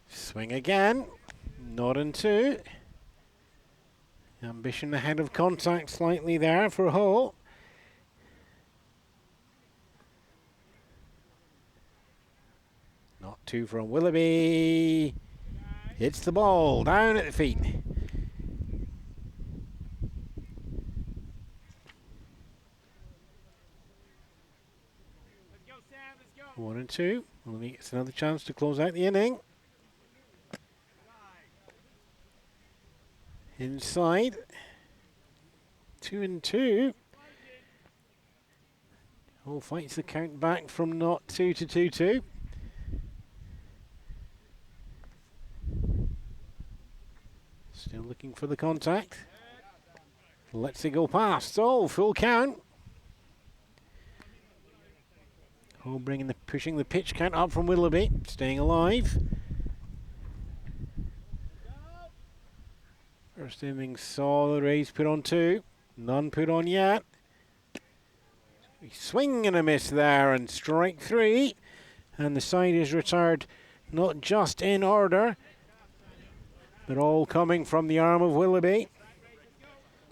Swing again. 0-2. Ambition ahead of contact slightly there for Holt. Not two from Willoughby. Hits the ball down at the feet. Let's go, Sam, let's go. 1-2. Willoughby gets another chance to close out the inning. Inside. 2-2. Holt fights the count back from 0-2 to 2-2. Still looking for the contact. Lets it go past. Oh, full count. Oh, pushing the pitch count up from Willoughby. Staying alive. First innings saw the Rays put on 2. None put on yet. Swing and a miss there, and strike 3. And the side is retired not just in order, but all coming from the arm of Willoughby.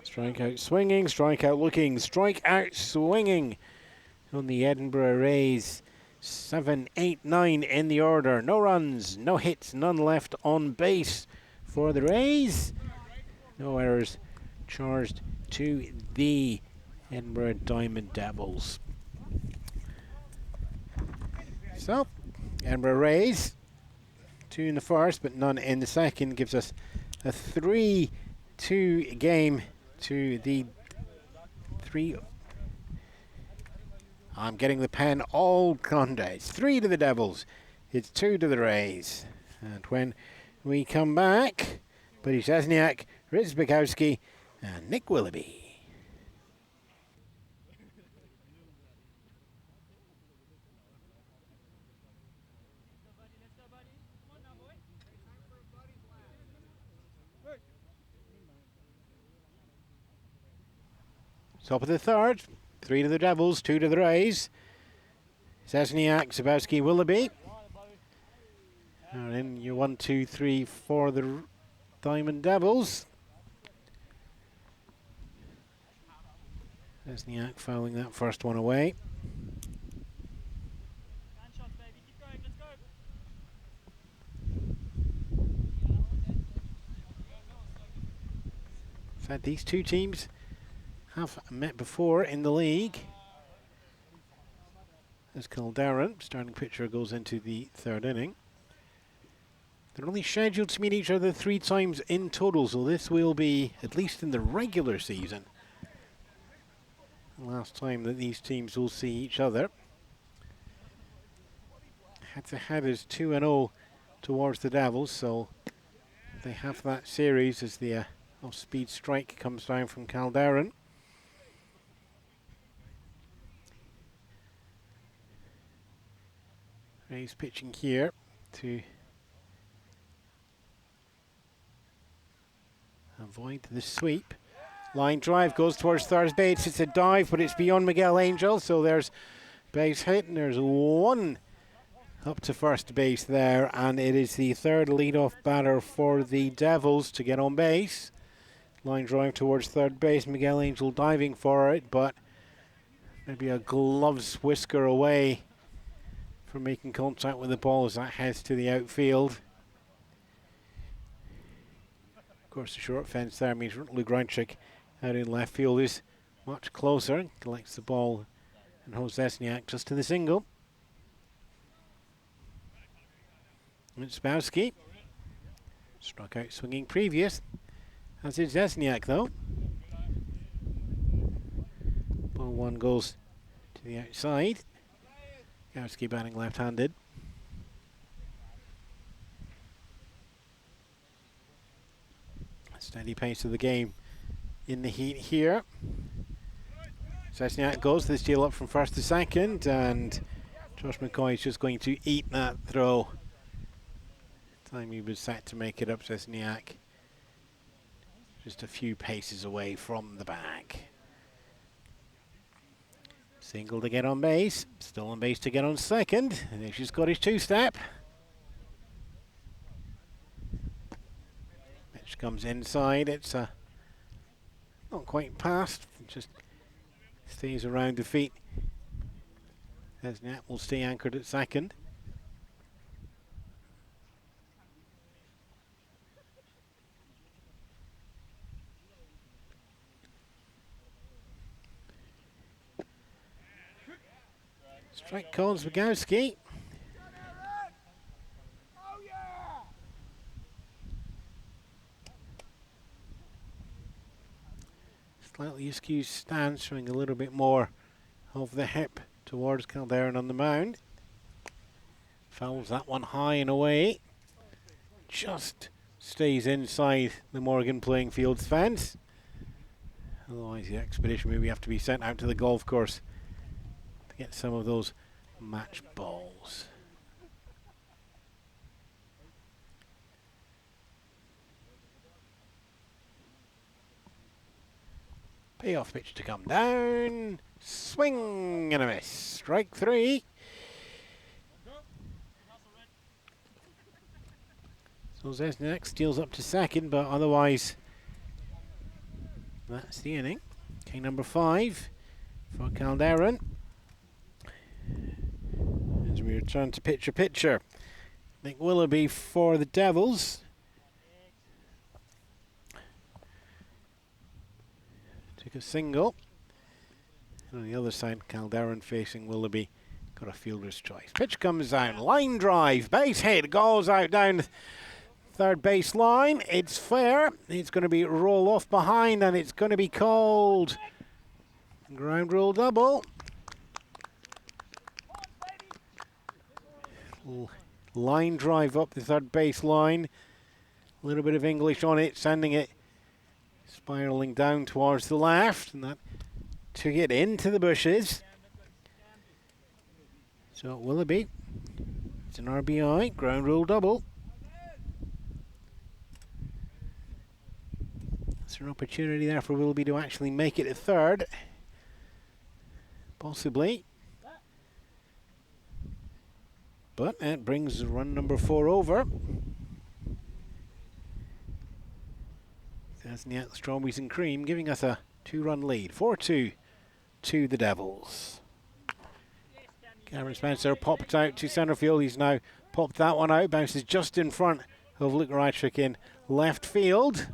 Strikeout swinging, strikeout looking, strikeout swinging on the Edinburgh Rays. 7, 8, 9 in the order. No runs, no hits, none left on base for the Rays. No errors charged to the Edinburgh Diamond Devils. So, Edinburgh Rays, 2 in the first, but none in the second, gives us a 3-2 game to the 3. I'm getting the pen all Condays. 3 to the Devils. It's 2 to the Rays. And when we come back, Buddy Szczesniak, Ritz Bukowski, and Nick Willoughby. Top of the third, 3 to the Devils, 2 to the Rays. Szczesniak, Zabowski, Willoughby. And in your 1, 2, 3 for the Diamond Devils. Szczesniak fouling that first one away. In fact, these two teams have met before in the league. As Calderon, starting pitcher, goes into the third inning. They're only scheduled to meet each other 3 times in total, so this will be, at least in the regular season, the last time that these teams will see each other. Head-to-head is 2-0 towards the Devils, so they have that series as the off-speed strike comes down from Calderon. Rays pitching here to avoid the sweep. Line drive goes towards third base. It's a dive, but it's beyond Miguel Angel, so there's base hit, and there's 1 up to first base there, and it is the third leadoff batter for the Devils to get on base. Line drive towards third base. Miguel Angel diving for it, but maybe a glove's whisker away from making contact with the ball as that heads to the outfield. Of course, the short fence there means Luke Groundchick out in left field is much closer. Collects the ball and holds Szczesniak just to the single. It's Bowski. Struck out swinging previous, as did Szczesniak though. Ball 1 goes to the outside. Bowski batting left-handed. Steady pace of the game in the heat here. Sesniak goes the steal up from first to second, and Josh McCoy is just going to eat that throw. Time he was set to make it up, Sesniak. Just a few paces away from the bag. Single to get on base, still on base to get on second, and there's your Scottish two-step. Pitch comes inside, it's not quite past, just stays around the feet. Sesniak will stay anchored at second. Strike calls Wagowski. Slightly askew stance, showing a little bit more of the hip towards Calderon on the mound. Fouls that one high and away. Just stays inside the Morgan playing field's fence. Otherwise the expedition maybe have to be sent out to the golf course to get some of those match balls. Payoff pitch to come down. Swing and a miss. Strike three. So Sesniak steals up to second, but otherwise that's the inning. King number 5 for Calderon. As we return to pitcher. Nick Willoughby for the Devils. Took a single. And on the other side, Calderon facing Willoughby. Got a fielder's choice. Pitch comes down. Line drive. Base hit. Goes out down third base line. It's fair. It's going to be roll off behind, and it's going to be called ground rule double. Line drive up the third base line. A little bit of English on it, sending it spiraling down towards the left, and that took it into the bushes. So Willoughby, it's an RBI, ground rule double. There's an opportunity there for Willoughby to actually make it a third. Possibly. But it brings run number 4 over. Sesniak, Strawberries and Cream giving us a 2-run lead. 4-2 to the Devils. Cameron Spencer popped out to centre field. He's now popped that one out. Bounces just in front of Luke Rytrick in left field.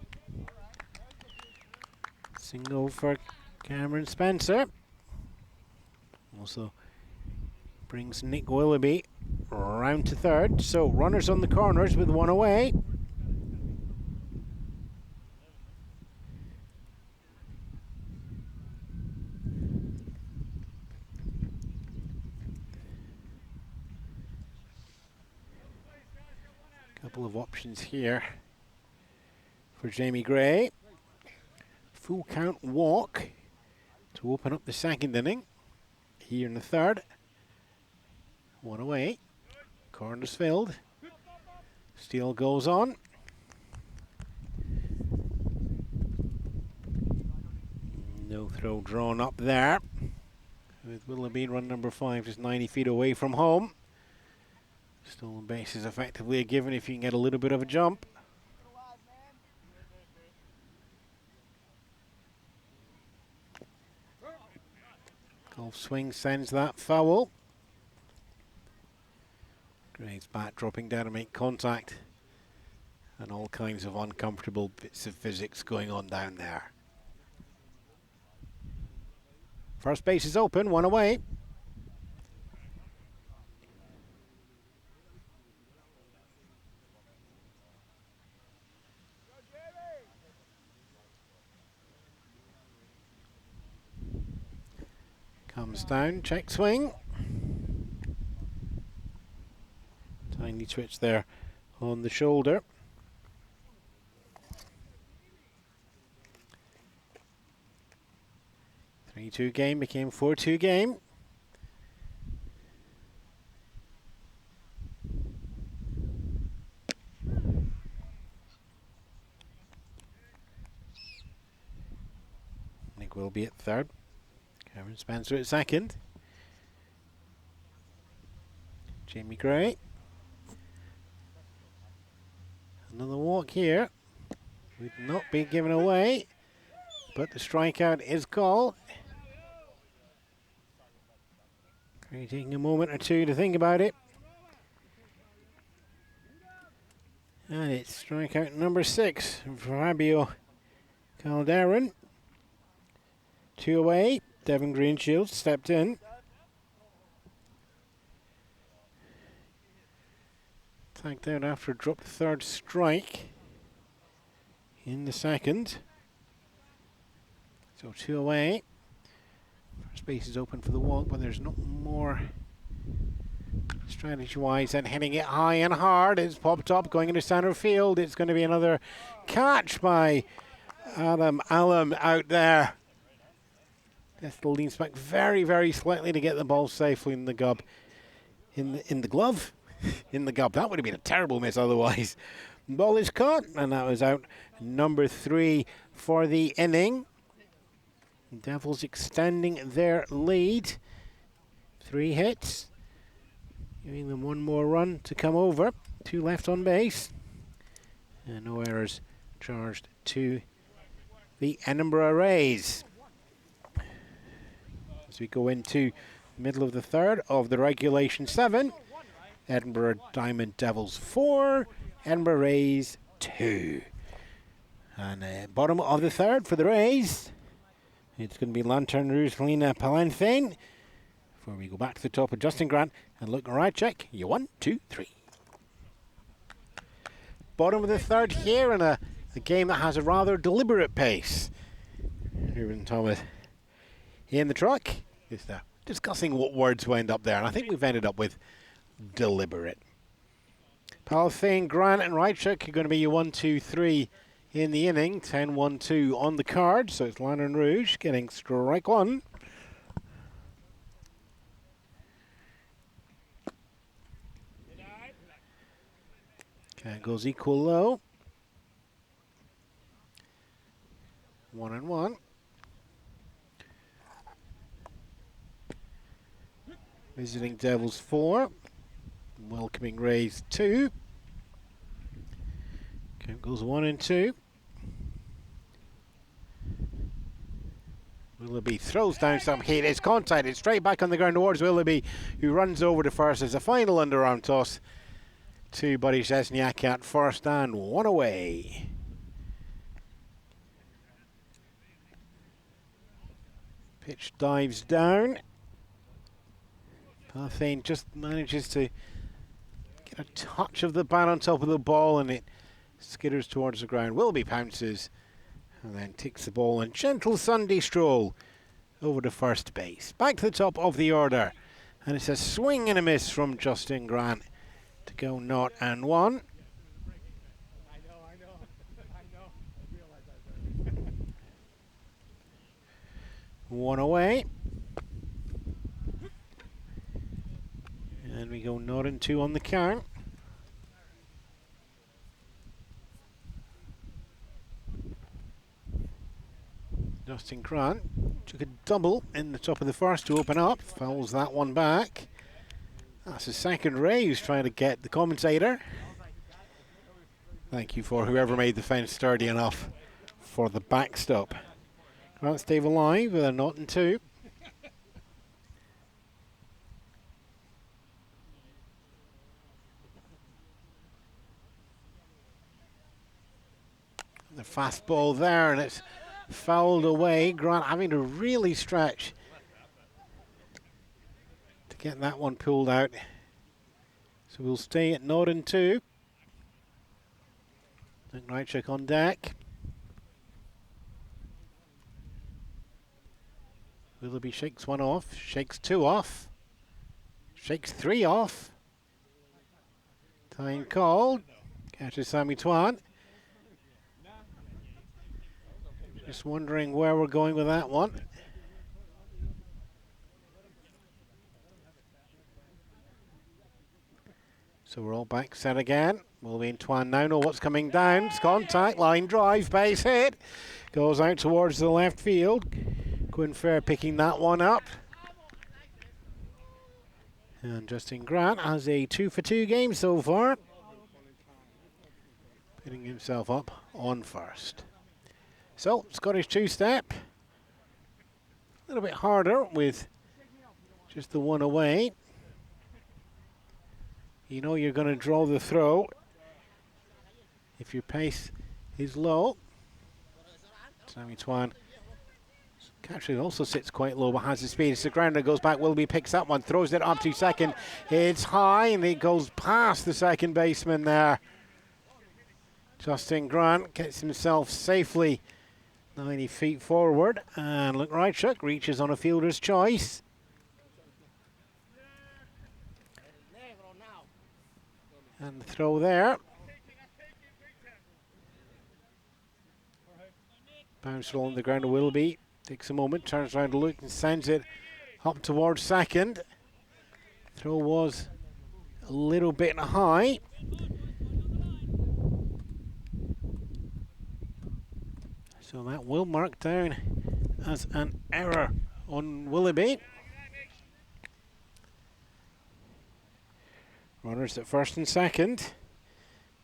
Single for Cameron Spencer. Also brings Nick Willoughby round to third. So runners on the corners with one away. Couple of options here for Jamie Gray. Full count walk to open up the second inning. Here in the third. One away. Corners filled. Steele goes on. No throw drawn up there. With Willoughby, run number 5, just 90 feet away from home. Stolen base is effectively a given if you can get a little bit of a jump. Golf swing sends that foul. Gray's bat dropping down to make contact. And all kinds of uncomfortable bits of physics going on down there. First base is open, one away. Comes down, check swing. Tiny twitch there on the shoulder. 3-2 game became 4-2 game. Nick will be at third. Cameron Spencer at second. Jamie Gray. Another walk here. Would not be given away, but the strikeout is called. Gray taking a moment or two to think about it. And it's strikeout number 6 from Fabio Calderon. 2 away. Devin Greenshields stepped in. Tagged out after a dropped third strike in the second. So 2 away. First base is open for the walk, but there's not more strategy-wise than hitting it high and hard. It's popped up, going into center field. It's going to be another catch by Adam Allam out there. Just leans back very, very slightly to get the ball safely in the glove. In the glove? In the glove. That would have been a terrible miss otherwise. The ball is caught, and that was out number 3 for the inning. Devils extending their lead. 3 hits. Giving them 1 more run to come over. 2 left on base. And no errors charged to the Edinburgh Rays. As we go into the middle of the third of the regulation 7, Edinburgh Diamond Devils 4, Edinburgh Rays 2. And bottom of the third for the Rays, it's going to be Lantern Rouge Helena Palanthane. Before we go back to the top of Justin Grant and look right check, you 1, 2, 3. Bottom of the third here in a game that has a rather deliberate pace. Reuben Thomas in the truck, just discussing what words went up there, and I think we've ended up with deliberate. Palanthane, Grant and Rychuk are going to be your 1, 2, 3 in the inning. 10-1-2 on the card, so it's Lantern Rouge getting strike 1. Count goes equal low. 1-1. Visiting Devils 4. Welcoming Rays 2. Count goes 1-2. Willoughby throws down some heat. It's contact. It's straight back on the ground towards Willoughby, who runs over to first as a final underarm toss to Buddy Szczesniak at first, and 1 away. Pitch dives down. Palanthane just manages to get a touch of the bat on top of the ball, and it skitters towards the ground. Willoughby pounces and then takes the ball in gentle Sunday stroll over to first base. Back to the top of the order, and it's a swing and a miss from Justin Grant to go 0-1. One away. And we go 0-2 on the count. Justin Grant took a double in the top of the first to open up, fouls that one back. That's the second Ray who's trying to get the commentator. Thank you for whoever made the fence sturdy enough for the backstop. Grant stayed alive with a 0-2. The fastball there, and it's fouled away. Grant having to really stretch to get that one pulled out. So we'll stay at 0-2. Rychuk on deck. Willoughby shakes 1 off, shakes 2 off, shakes 3 off. Time called. Catches Sammy Twan. Just wondering where we're going with that one. So we're all back set again. Willoughby and Twan now know what's coming down. It's contact, line drive, base hit. Goes out towards the left field. Quinn Fair picking that one up. And Justin Grant has a 2-for-2 game so far. Putting himself up on first. So, Scottish two-step. A little bit harder with just the one away. You know you're going to draw the throw if your pace is low. Sammy Twan actually also sits quite low but has the speed. It's the grounder, goes back. Willoughby picks that one, throws it up to second. It's high and it goes past the second baseman there. Justin Grant gets himself safely 90 feet forward. And look, Rychuk reaches on a fielder's choice. And the throw there. Bounce along the ground to Willoughby. Takes a moment, turns around to look and sends it up towards second. Throw was a little bit high. So that will mark down as an error on Willoughby. Runners at first and second.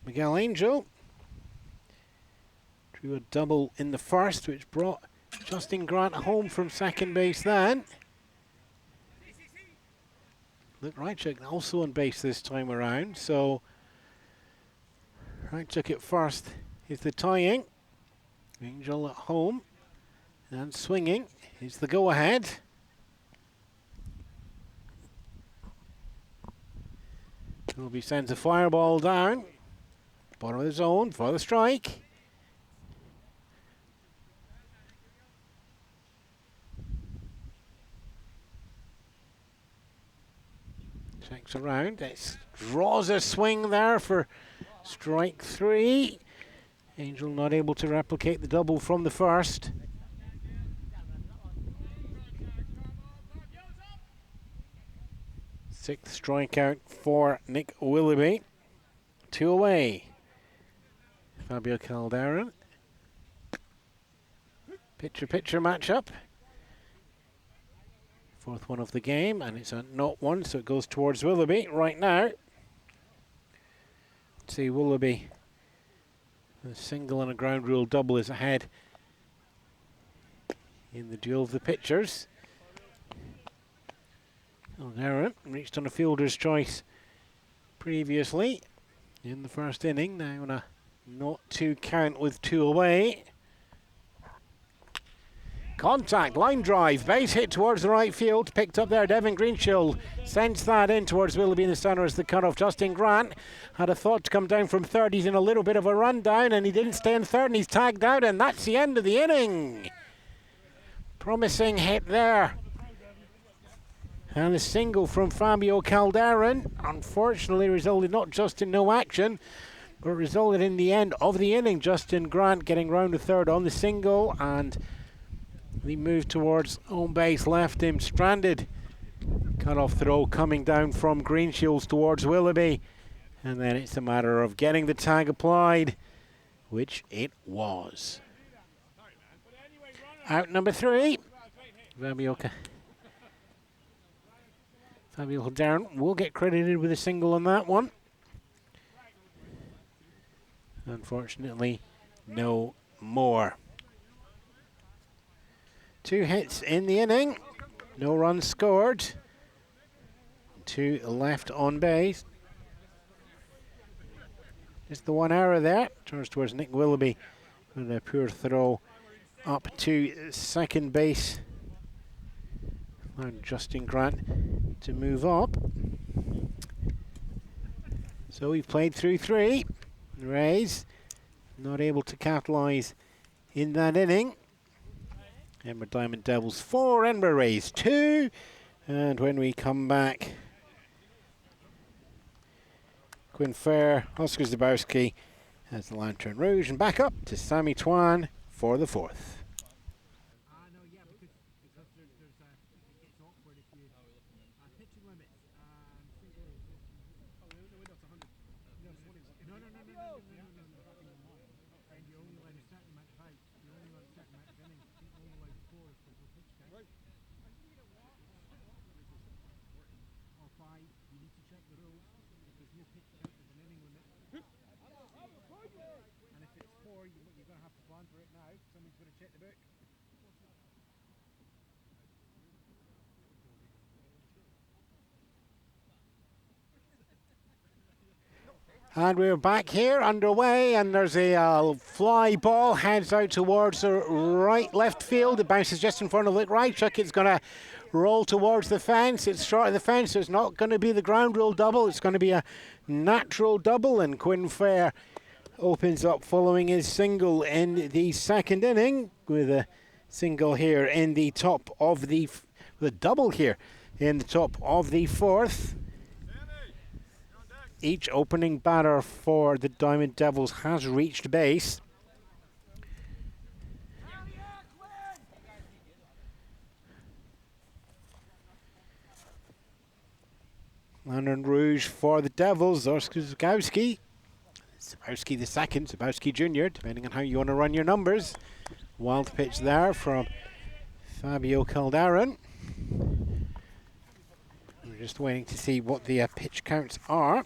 Miguel Angel drew a double in the first, which brought Justin Grant home from second base then. Luke Rychuk also on base this time around, so Rychuk at first is the tying. Angel at home and swinging is the go-ahead. Willoughby sends a fireball down. Bottom of the zone for the strike. Checks around. It draws a swing there for strike three. Angel not able to replicate the double from the first. Sixth strikeout for Nick Willoughby. 2 away. Fabio Calderon. Pitcher matchup. Fourth one of the game, and it's a not one, so it goes towards Willoughby right now. Let's see, Willoughby, a single and a ground rule double is ahead in the duel of the pitchers. Calderon reached on a fielder's choice previously in the first inning, now on a not two count with 2 away. Contact, line drive, base hit towards the right field, picked up there. Devin Greenshield sends that in towards Willoughby in the centre as the cutoff. Justin Grant had a thought to come down from third. He's in a little bit of a rundown and he didn't stay in third and he's tagged out, and that's the end of the inning. Promising hit there. And a single from Fabio Calderon unfortunately resulted not just in no action, but resulted in the end of the inning. Justin Grant getting round to third on the single, and the move towards home base left him stranded. Cut-off throw coming down from Greenshields towards Willoughby, and then it's a matter of getting the tag applied, which it was. Out number 3. Fabio Calderon will get credited with a single on that one. Unfortunately, no more. 2 hits in the inning, no runs scored. 2 left on base. Just the 1 error there. Turns towards Nick Willoughby with a poor throw up to second base. And Justin Grant to move up. So we've played through 3. The Rays not able to capitalise in that inning. Edinburgh Diamond Devils 4, Edinburgh Rays 2. And when we come back, Quinn Fair, Oscar Zabowski has the Lantern Rouge, and back up to Sammy Twan for the 4th. And we're back here, underway, and there's a fly ball, heads out towards the right left field. It bounces just in front of Lick Rychuk. It's going to roll towards the fence. It's short of the fence, so it's not going to be the ground rule double. It's going to be a natural double, and Quinn Fair opens up following his single in the second inning with a single here in the top of the double here in the top of the fourth. Each opening batter for the Diamond Devils has reached base. Lantern Rouge for the Devils, Zabowski. Zabowski the second, Zabowski Jr., depending on how you want to run your numbers. Wild pitch there from Fabio Calderon. We're just waiting to see what the pitch counts are.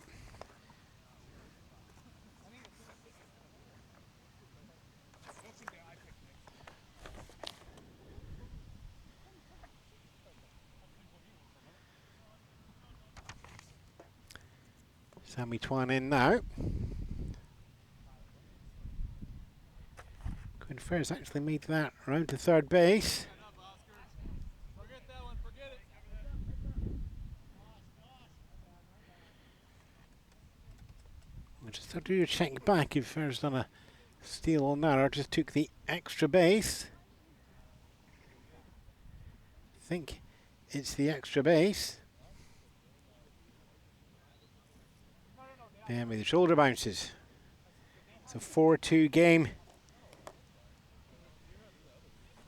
Sammy Twan in now. Quinn Fair's actually made that around to third base. I'll just have to do a check back if Fair's done a steal on that or just took the extra base. I think it's the extra base. And with the shoulder bounces. It's a 4-2 game.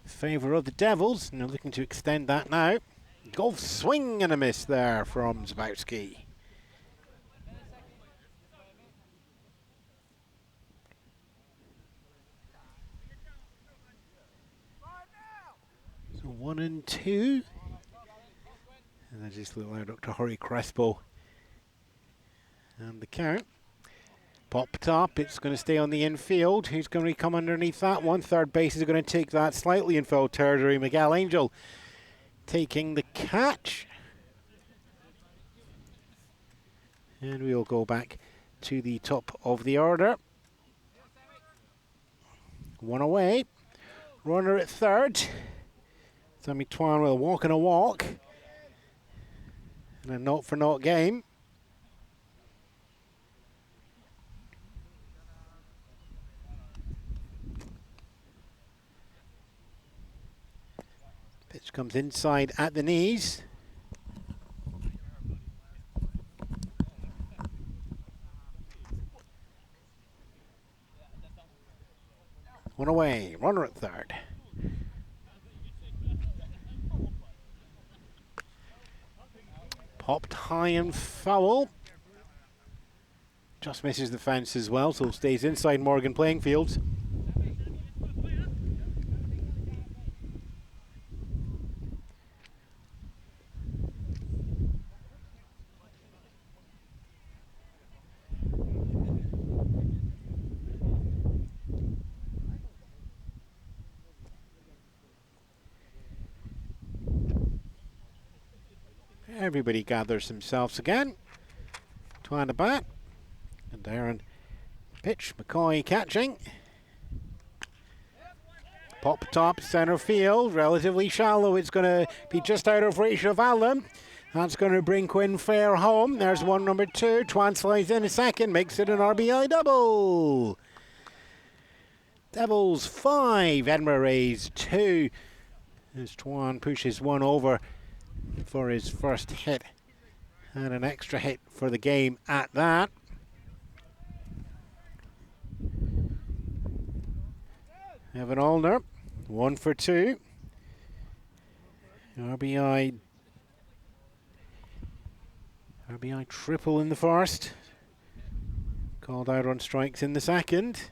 Favour of the Devils, and they're looking to extend that now. Golf swing and a miss there from Zabowski. So 1-2. And I just look like Dr. Jorge Crespo. And the count. Popped up, it's going to stay on the infield. Who's going to come underneath that one? Third base is going to take that slightly in foul territory. Miguel Angel taking the catch. And we'll go back to the top of the order. One away. Runner at third. Sammy Twan with a walk and a walk. And a not-for-naught game. Pitch comes inside at the knees. One away, runner at third. Popped high and foul. Just misses the fence as well, so stays inside Morgan playing fields. Everybody gathers themselves again. Twan to bat. And Darren pitch. McCoy catching. Pop top centre field. Relatively shallow. It's going to be just out of reach of Allen. That's going to bring Quinn Fair home. There's one, number two. Twan slides in a second. Makes it an RBI double. Devils 5. Edinburgh Rays 2. As Twan pushes one over for his first hit, and an extra hit for the game at that. Evan Allner, 1 for 2. RBI triple in the first. Called out on strikes in the second.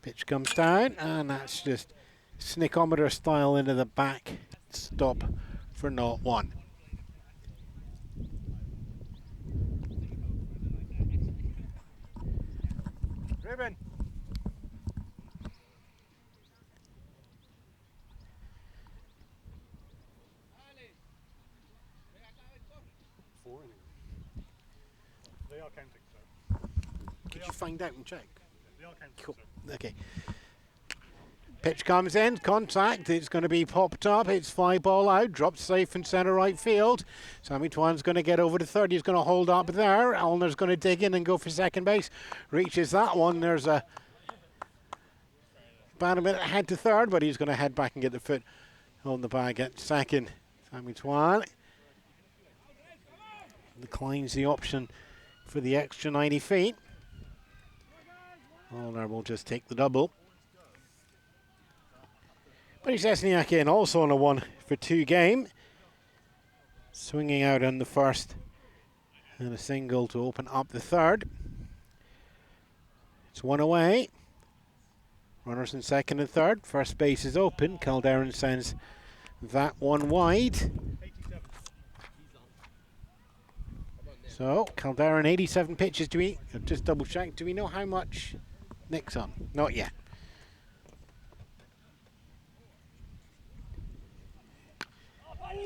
Pitch comes down, and that's just snickometer style into the back. Stop for 0-1. Reuben. They are counting, sir. Could you find out and check? They are counting, Cool. sir. Okay. Pitch comes in, contact, it's going to be popped up, it's fly ball out, drops safe in centre right field. Sammy Twan's going to get over to third, he's going to hold up there. Allner's going to dig in and go for second base. Reaches that one, there's a about a minute ahead to third, but he's going to head back and get the foot on the bag at second. Sammy Twan declines the option for the extra 90 feet. Allner will just take the double. But he's Esniak in, also on a 1-for-2 game. Swinging out on the first and a single to open up the third. It's one away. Runners in second and third. First base is open. Calderon sends that one wide. So Calderon 87 pitches. Do we just double check? Do we know how much Nick's on? Not yet.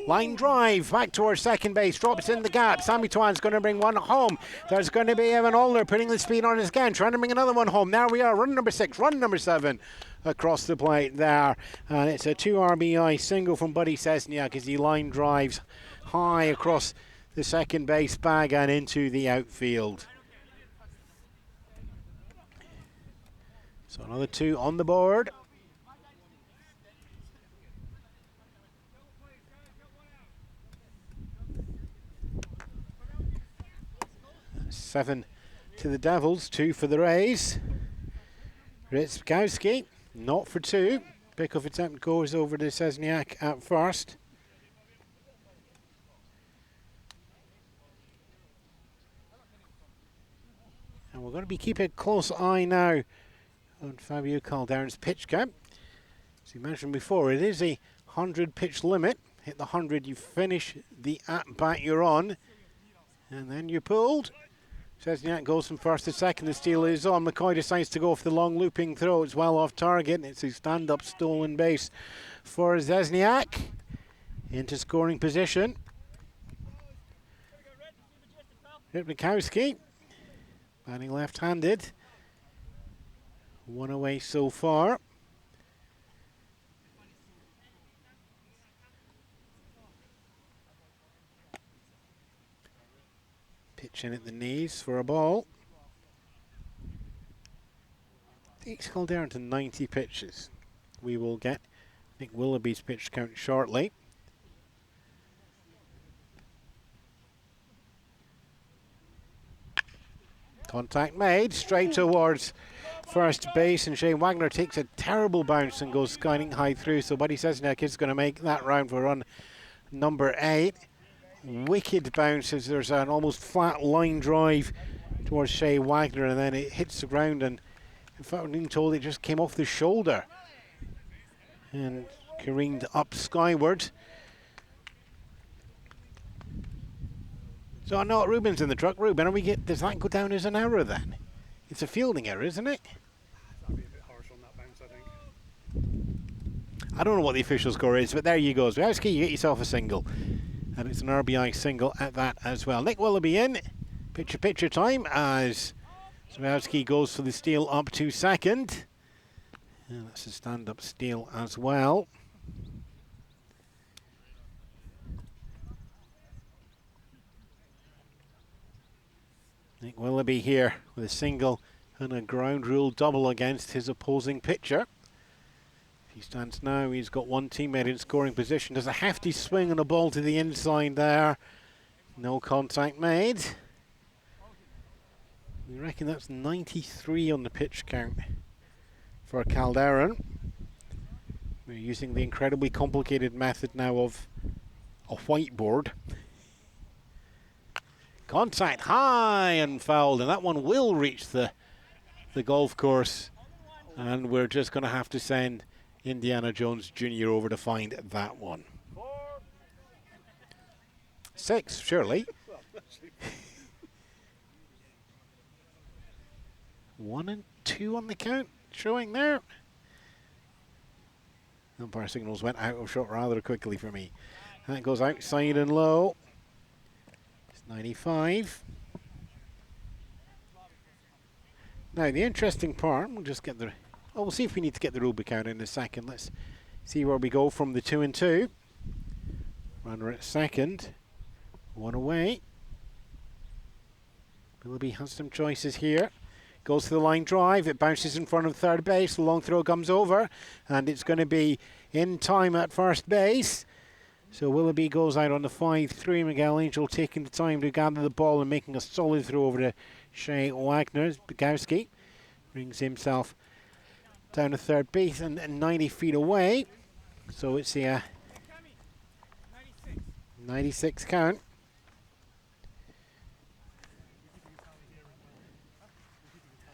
Line drive back towards second base, drops in the gap. Sammy Twan's going to bring one home. There's going to be Ewan Allner putting the speed on his again, trying to bring another one home. There we are, run number 6, run number 7 across the plate there. And it's a 2 RBI single from Buddy Cesniak as he line drives high across the second base bag and into the outfield. So another 2 on the board. 7 to the Devils, 2 for the Rays. Ritzkowski, not for 2. Pickoff attempt goes over to Cesniak at first. And we're going to be keeping a close eye now on Fabio Calderon's pitch count. As you mentioned before, it is a 100 pitch limit. Hit the 100, you finish the at-bat you're on, and then you're pulled. Cesniak goes from first to second. The steal is on. McCoy decides to go for the long looping throw. It's well off target. It's a stand-up stolen base for Cesniak. Into scoring position. Ripnikowski, batting left-handed. 1 away so far. Pitch in at the knees for a ball. Takes Calderon to 90 pitches. We will get Nick Willoughby's pitch count shortly. Contact made, straight towards first base, and Shane Wagner takes a terrible bounce and goes skying high through. So Buddy Cesniak is going to make that round for run number 8. Wicked bounce as there's an almost flat line drive towards Shea Wagner, and then it hits the ground, and in fact I'm being told it just came off the shoulder and careened up skyward. So no, Reuben's in the truck. Reuben, does that go down as an error then? It's a fielding error, isn't it? That'd be a bit harsh on that bounce, I think. I don't know what the official score is, but there you go. Zwiewski, you get yourself a single. And it's an RBI single at that as well. Nick Willoughby in. Picture time as Zwiewski goes for the steal up to second. And that's a stand-up steal as well. Nick Willoughby here with a single and a ground rule double against his opposing pitcher. He stands now, he's got one teammate in scoring position. There's a hefty swing and a ball to the inside there. No contact made. We reckon that's 93 on the pitch count for Calderon. We're using the incredibly complicated method now of a whiteboard. Contact high and fouled, and that one will reach the golf course And we're just going to have to send Indiana Jones Jr. over to find that one. 6, surely. 1 and 2 on the count, showing there. Umpire signals went out of shot rather quickly for me. That goes outside and low. It's 95. Now the interesting part, we'll just get the... Oh, we'll see if we need to get the rule book out in a second. Let's see where we go from the 2 and 2. Runner at second. 1 away. Willoughby has some choices here. Goes to the line drive. It bounces in front of third base. The long throw comes over. And it's going to be in time at first base. So Willoughby goes out on the 5-3. Miguel Angel taking the time to gather the ball and making a solid throw over to Shea Wagner. Bogowski brings himself down to third base and 90 feet away. So it's a 96 count.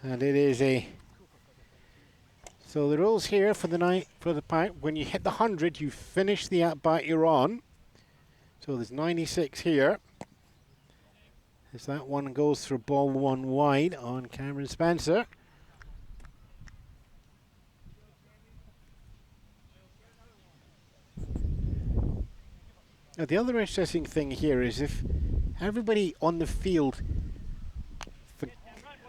And it is a... So the rules here for the pipe, when you hit the 100, you finish the at-bat you're on. So there's 96 here. As that one goes for ball 1 wide on Cameron Spencer. Now the other interesting thing here is if everybody on the field,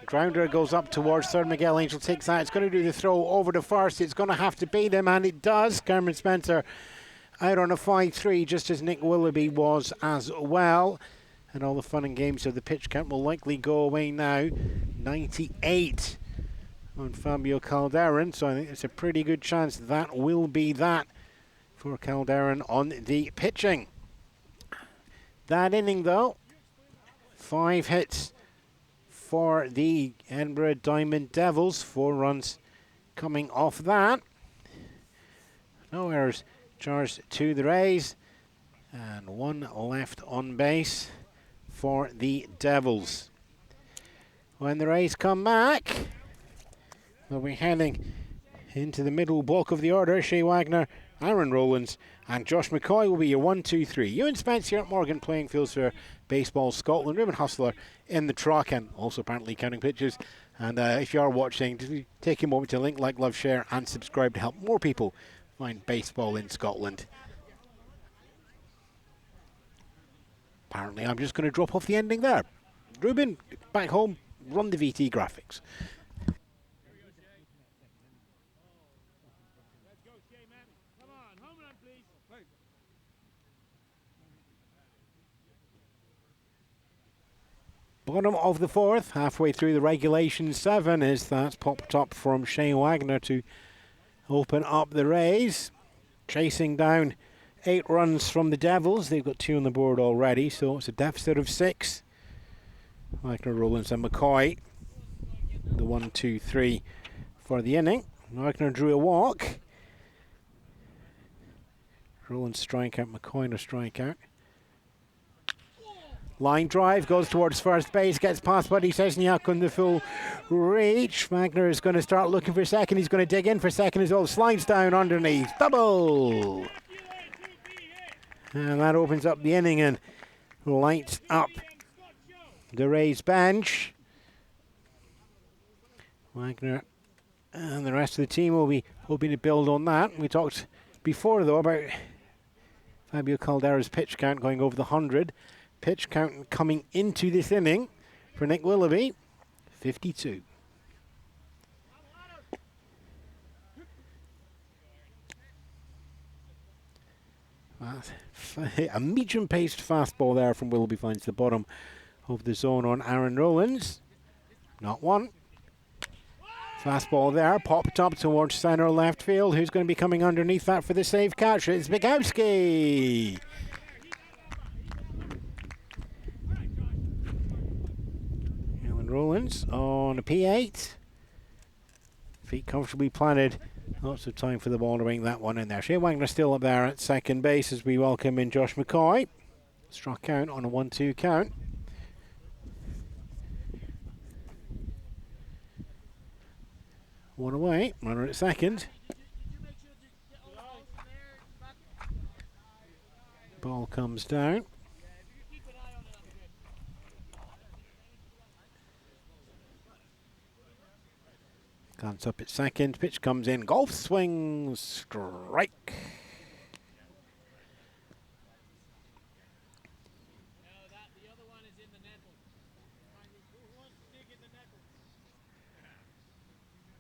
grounder goes up towards third, Miguel Angel takes that, it's going to do the throw over to first, it's going to have to beat him, and it does. Cameron Spencer out on a 5-3, just as Nick Willoughby was as well. And all the fun and games of the pitch count will likely go away now. 98 on Fabio Calderon, so I think it's a pretty good chance that will be that for Calderon on the pitching. That inning though, 5 hits for the Edinburgh Diamond Devils, 4 runs coming off that. No errors charged to the Rays, and 1 left on base for the Devils. When the Rays come back, they'll be heading into the middle block of the order. Shea Wagner, Aaron Rowlands, and Josh McCoy will be your 1, 2, 3. Ewan Spence here at Morgan playing fields for Baseball Scotland. Reuben Hustler in the truck and also apparently counting pitches. And if you are watching, take a moment to link, like, love, share, and subscribe to help more people find baseball in Scotland. Apparently, I'm just going to drop off the ending there. Reuben, back home, run the VT graphics. Bottom of the 4th, halfway through the regulation 7, as that's popped up from Shea Wagner to open up the Rays. Chasing down 8 runs from the Devils. They've got 2 on the board already, so it's a deficit of 6. Wagner, Rowlands and McCoy, the 1, 2, 3 for the inning. Wagner drew a walk. Rowlands strikeout, McCoy a strikeout. Line drive, goes towards first base, gets past Buddy Sesniak on the full reach. Wagner is going to start looking for second. He's going to dig in for second as well. Slides down underneath. Double! And that opens up the inning and lights up the Rays bench. Wagner and the rest of the team will be hoping to build on that. We talked before, though, about Fabio Calderon's pitch count going over the 100. Pitch count coming into this inning for Nick Willoughby, 52. A medium-paced fastball there from Willoughby finds the bottom of the zone on Aaron Rowlands. Not one. Fastball there, popped up towards center left field. Who's going to be coming underneath that for the safe catch? It's Bogowski. Rowlands on a P8. Feet comfortably planted. Lots of time for the ball to bring that one in there. Shea Wagner still up there at second base as we welcome in Josh McCoy. Struck out on a 1-2 count. One away, runner at second. Ball comes down. Glance up at second, pitch comes in, golf swing, strike.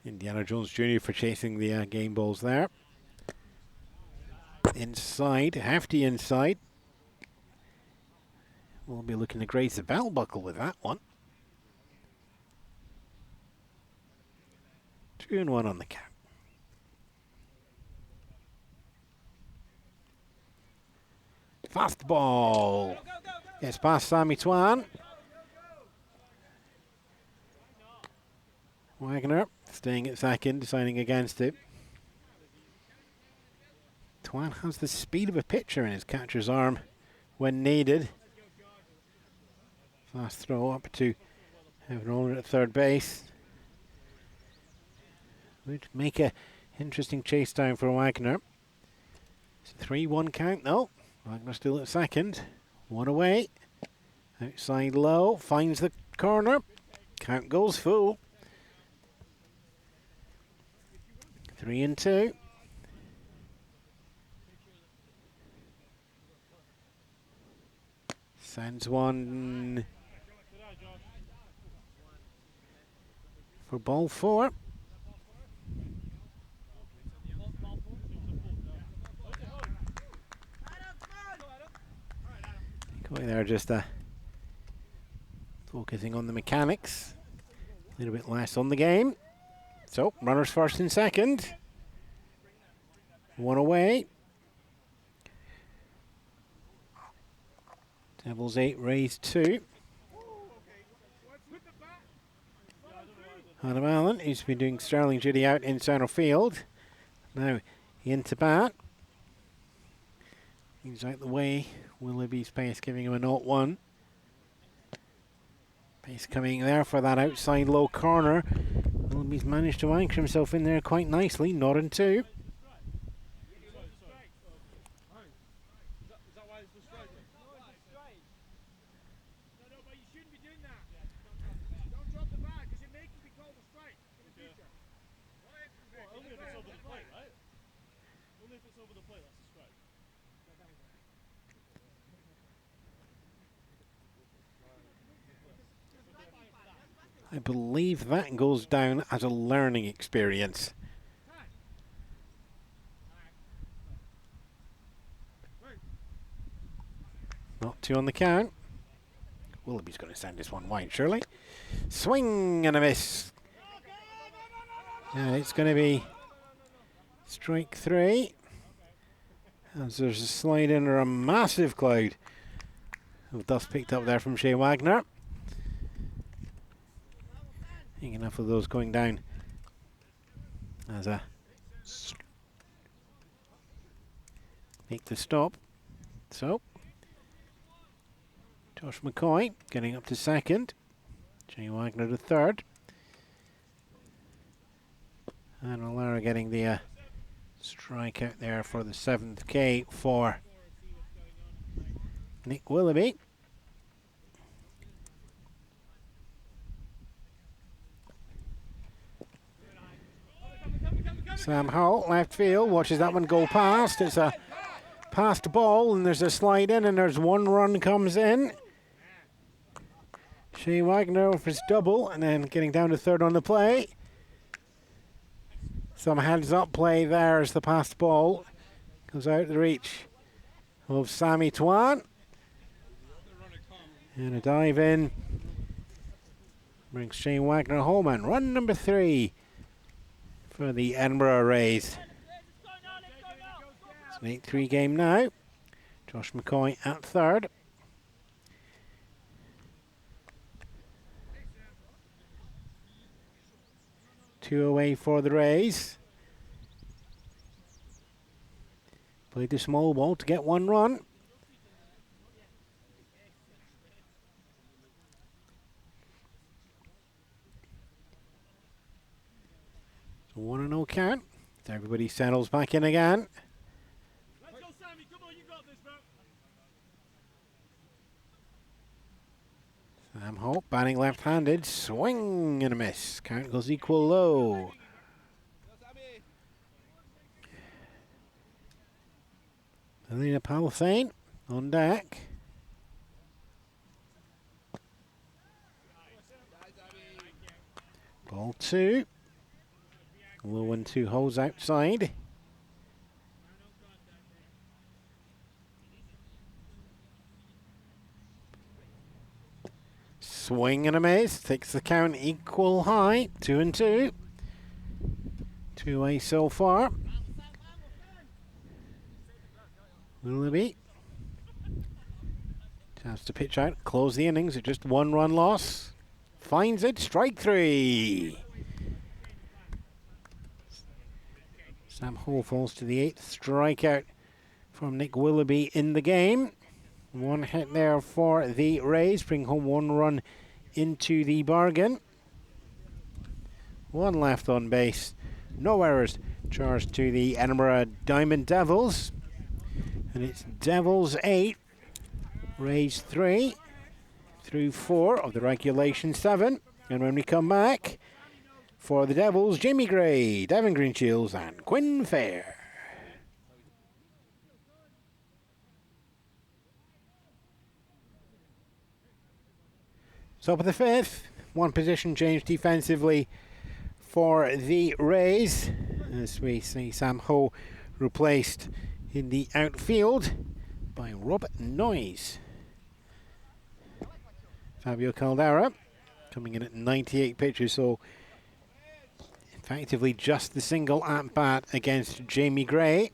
Indiana Jones Jr. for chasing the game balls there. Inside, hefty inside. We'll be looking to graze the bell buckle with that one. 2-1 on the count. Fastball. Gets past Sammy Twan. Wagner staying at second, deciding against it. Twan has the speed of a pitcher in his catcher's arm when needed. Fast throw up to Evan Roller at third base. Would make a interesting chase down for Wagner. It's a 3-1 count though. Wagner still at second. One away. Outside low. Finds the corner. Count goes full. 3-2. Sends one for ball 4. Going there, just focusing on the mechanics. A little bit less on the game. So, runners first and second. One away. Devils 8, Rays 2. Adam Allen, who's been doing sterling duty out in centre field. Now into bat. He's out the way. Willoughby's pace giving him a 0-1. Pace coming there for that outside low corner. Willoughby's managed to anchor himself in there quite nicely. 0-2. I believe that goes down as a learning experience. Not 2 on the count. Willoughby's going to send this one wide, surely. Swing and a miss. And it's going to be strike 3. As there's a slide in or a massive cloud of dust picked up there from Shea Wagner. I think enough of those going down as a make the stop. So Josh McCoy getting up to second. Shea Wagner to third. And O'Lara getting the strike out there for the 7th K for Nick Willoughby. Sam Hull, left field, watches that one go past. It's a passed ball, and there's a slide in, and there's one run comes in. Shea Wagner for his double, and then getting down to third on the play. Some heads-up play there as the passed ball goes out of the reach of Sammy Twan. And a dive in brings Shea Wagner home, and run number 3 for the Edinburgh Rays. It's an 8-3 game now. Josh McCoy at third. Two away for the Rays. Played the small ball to get one run. So 1-0 count. Everybody settles back in again. Let's go, Sammy. Come on, you got this, bro. Sam Holt batting left-handed, swing and a miss. Count goes equal low. Alina Palthane on deck. Ball 2. Low and 2 holes outside. Swing and a miss. Takes the count equal high. 2-2. 2-way so far. Willoughby. Chance to pitch out. Close the innings at just 1 run loss. Finds it. Strike 3. Sam Hall falls to the 8th strikeout from Nick Willoughby in the game. 1 hit there for the Rays. Bring home 1 run into the bargain. 1 left on base. No errors charged to the Edinburgh Diamond Devils. And it's Devils 8, Rays 3 through 4 of the regulation 7. And when we come back, for the Devils, Jamie Gray, Devin Greenshields and Quinn Fair. So up at the 5th, 1 position change defensively for the Rays, as we see Sam Ho replaced in the outfield by Rob Noyes. Fabio Caldera coming in at 98 pitches, so effectively just the single at-bat against Jamie Gray.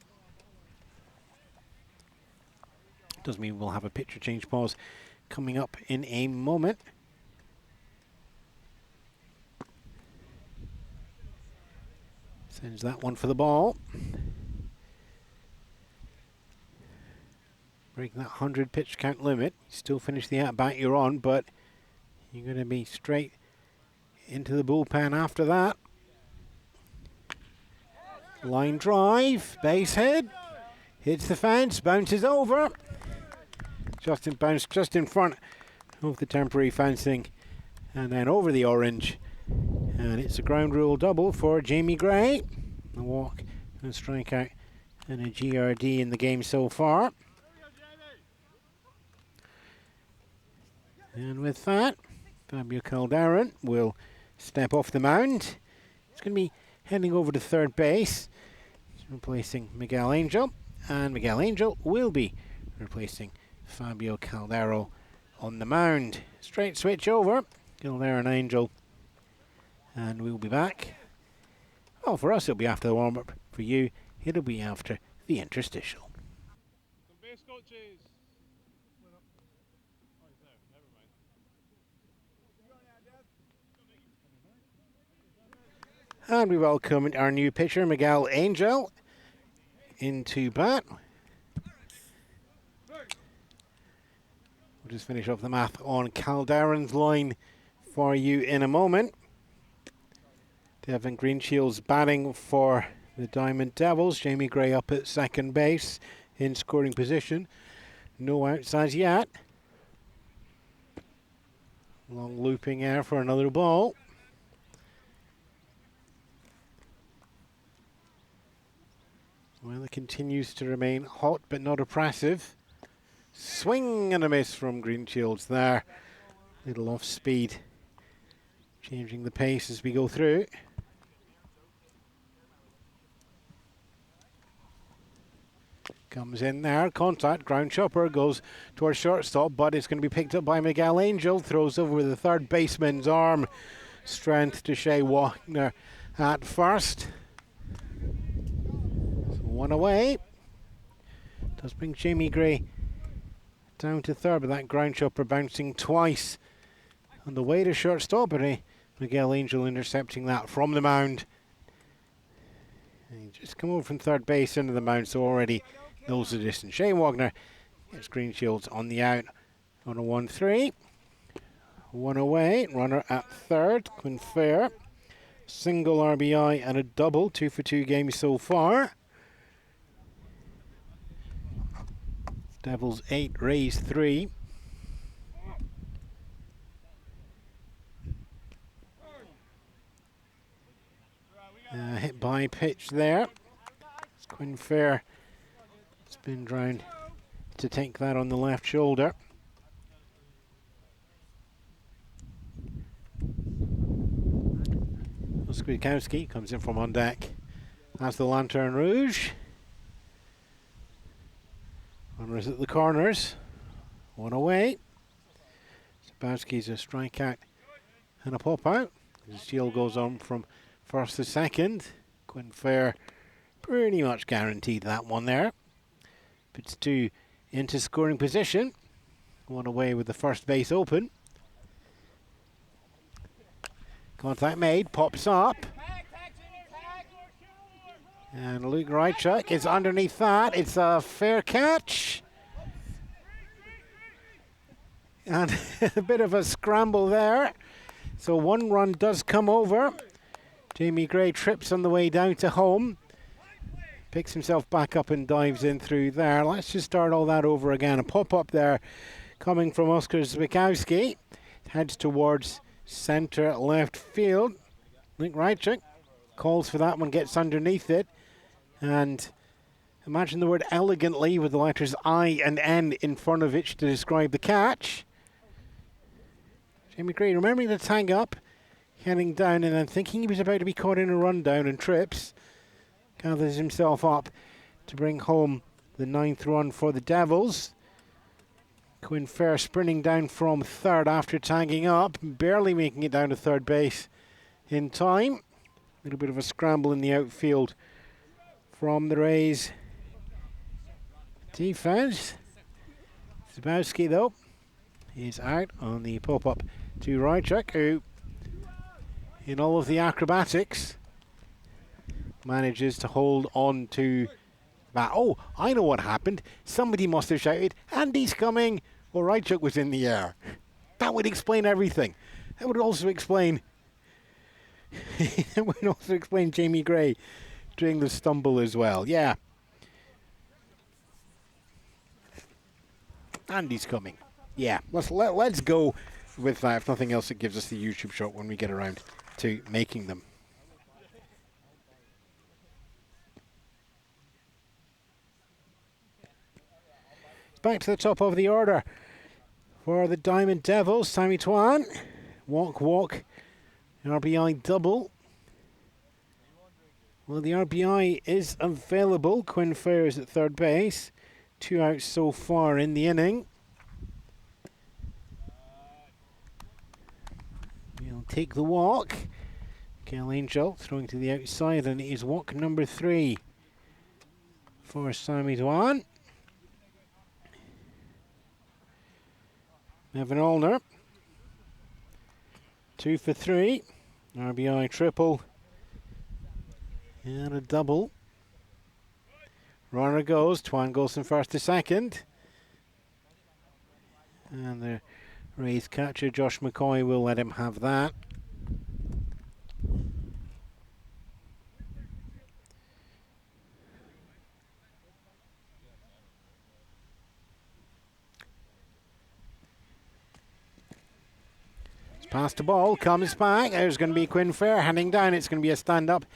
Does mean we'll have a pitcher change pause coming up in a moment. Sends that one for the ball. Breaking that 100 pitch count limit. Still finish the at-bat you're on, but you're going to be straight into the bullpen after that. Line drive, base hit, hits the fence, bounces over. Just in front of the temporary fencing, and then over the orange. And it's a ground rule double for Jamie Gray. A walk and a strikeout and a GRD in the game so far. And with that, Fabio Caldera will step off the mound. He's going to be heading over to third base, replacing Miguel Angel. And Miguel Angel will be replacing Fabio Caldera on the mound. Straight switch over, Caldera and Angel. And we'll be back. Oh, for us it'll be after the warm-up. For you, it'll be after the interstitial. Some base coaches. And we welcome our new pitcher, Miguel Angel, into bat. We'll just finish off the math on Caldera's line for you in a moment. Devin Greenshields batting for the Diamond Devils. Jamie Gray up at second base in scoring position. No outs as yet. Long looping air for another ball. Weather continues to remain hot but not oppressive. Swing and a miss from Greenshields there. Little off speed. Changing the pace as we go through. Comes in there, contact, ground chopper, goes towards shortstop, but it's going to be picked up by Miguel Angel. Throws over the third baseman's arm. Strength to Shea Wagner at first. So 1 away. Does bring Jamie Gray down to third, but that ground chopper bouncing twice on the way to shortstop. But Miguel Angel intercepting that from the mound. And he just come over from third base into the mound, so already knows the distance. Shea Wagner gets Greenshields on the out on a 1-3. 1 away, runner at third, Quinn Fair. single RBI and a double, 2 for 2 games so far. Devils 8, Rays 3. Hit by pitch there. Quinn Fair spinned round to take that on the left shoulder. Skwiatkowski comes in from on deck. That's the Lantern Rouge. Runners at the corners. One away. Zabowski's a strikeout and a pop out. The steal goes on from first to second. Quinn Fair pretty much guaranteed that one there. Puts two into scoring position. One away with the first base open. Contact made, pops up. And Luke Rychuk is underneath that. It's a fair catch. And a bit of a scramble there. So one run does come over. Jamie Gray trips on the way down to home. Picks himself back up and dives in through there. Let's just start all that over again. A pop-up there coming from Oskar Zwiatkowski. Heads towards centre left field. Luke Rychuk calls for that one, gets underneath it. And imagine the word elegantly with the letters I and N in front of it to describe the catch. Jamie Gray remembering to tag up, heading down and then thinking he was about to be caught in a rundown and trips. Gathers himself up to bring home the 9th run for the Devils. Quinn Fair sprinting down from third after tagging up, barely making it down to third base in time. A little bit of a scramble in the outfield from the Rays defense. Zabowski, though, is out on the pop-up to Rychuk, who, in all of the acrobatics, manages to hold on to that. Oh, I know what happened. Somebody must have shouted, Andy's coming. Well, Rychuk was in the air. That would explain everything. That would also explain Jamie Gray doing the stumble as well. Yeah. Andy's coming. Yeah, let's go with that. If nothing else, it gives us the YouTube shot when we get around to making them. Back to the top of the order for the Diamond Devils. Sammy Twan, walk, RBI double. Well, the RBI is available. Quinn Fair is at third base. 2 outs so far in the inning. We'll take the walk. Kel Angel throwing to the outside, and it is walk number 3 for Sammy Twan. Evan Allner, 2 for 3, RBI triple, and a double. Runner goes, Twan goes from first to second. And the Rays catcher, Josh McCoy, will let him have that. Past the ball, comes back. There's going to be Quinn Fair handing down. It's going to be a stand-up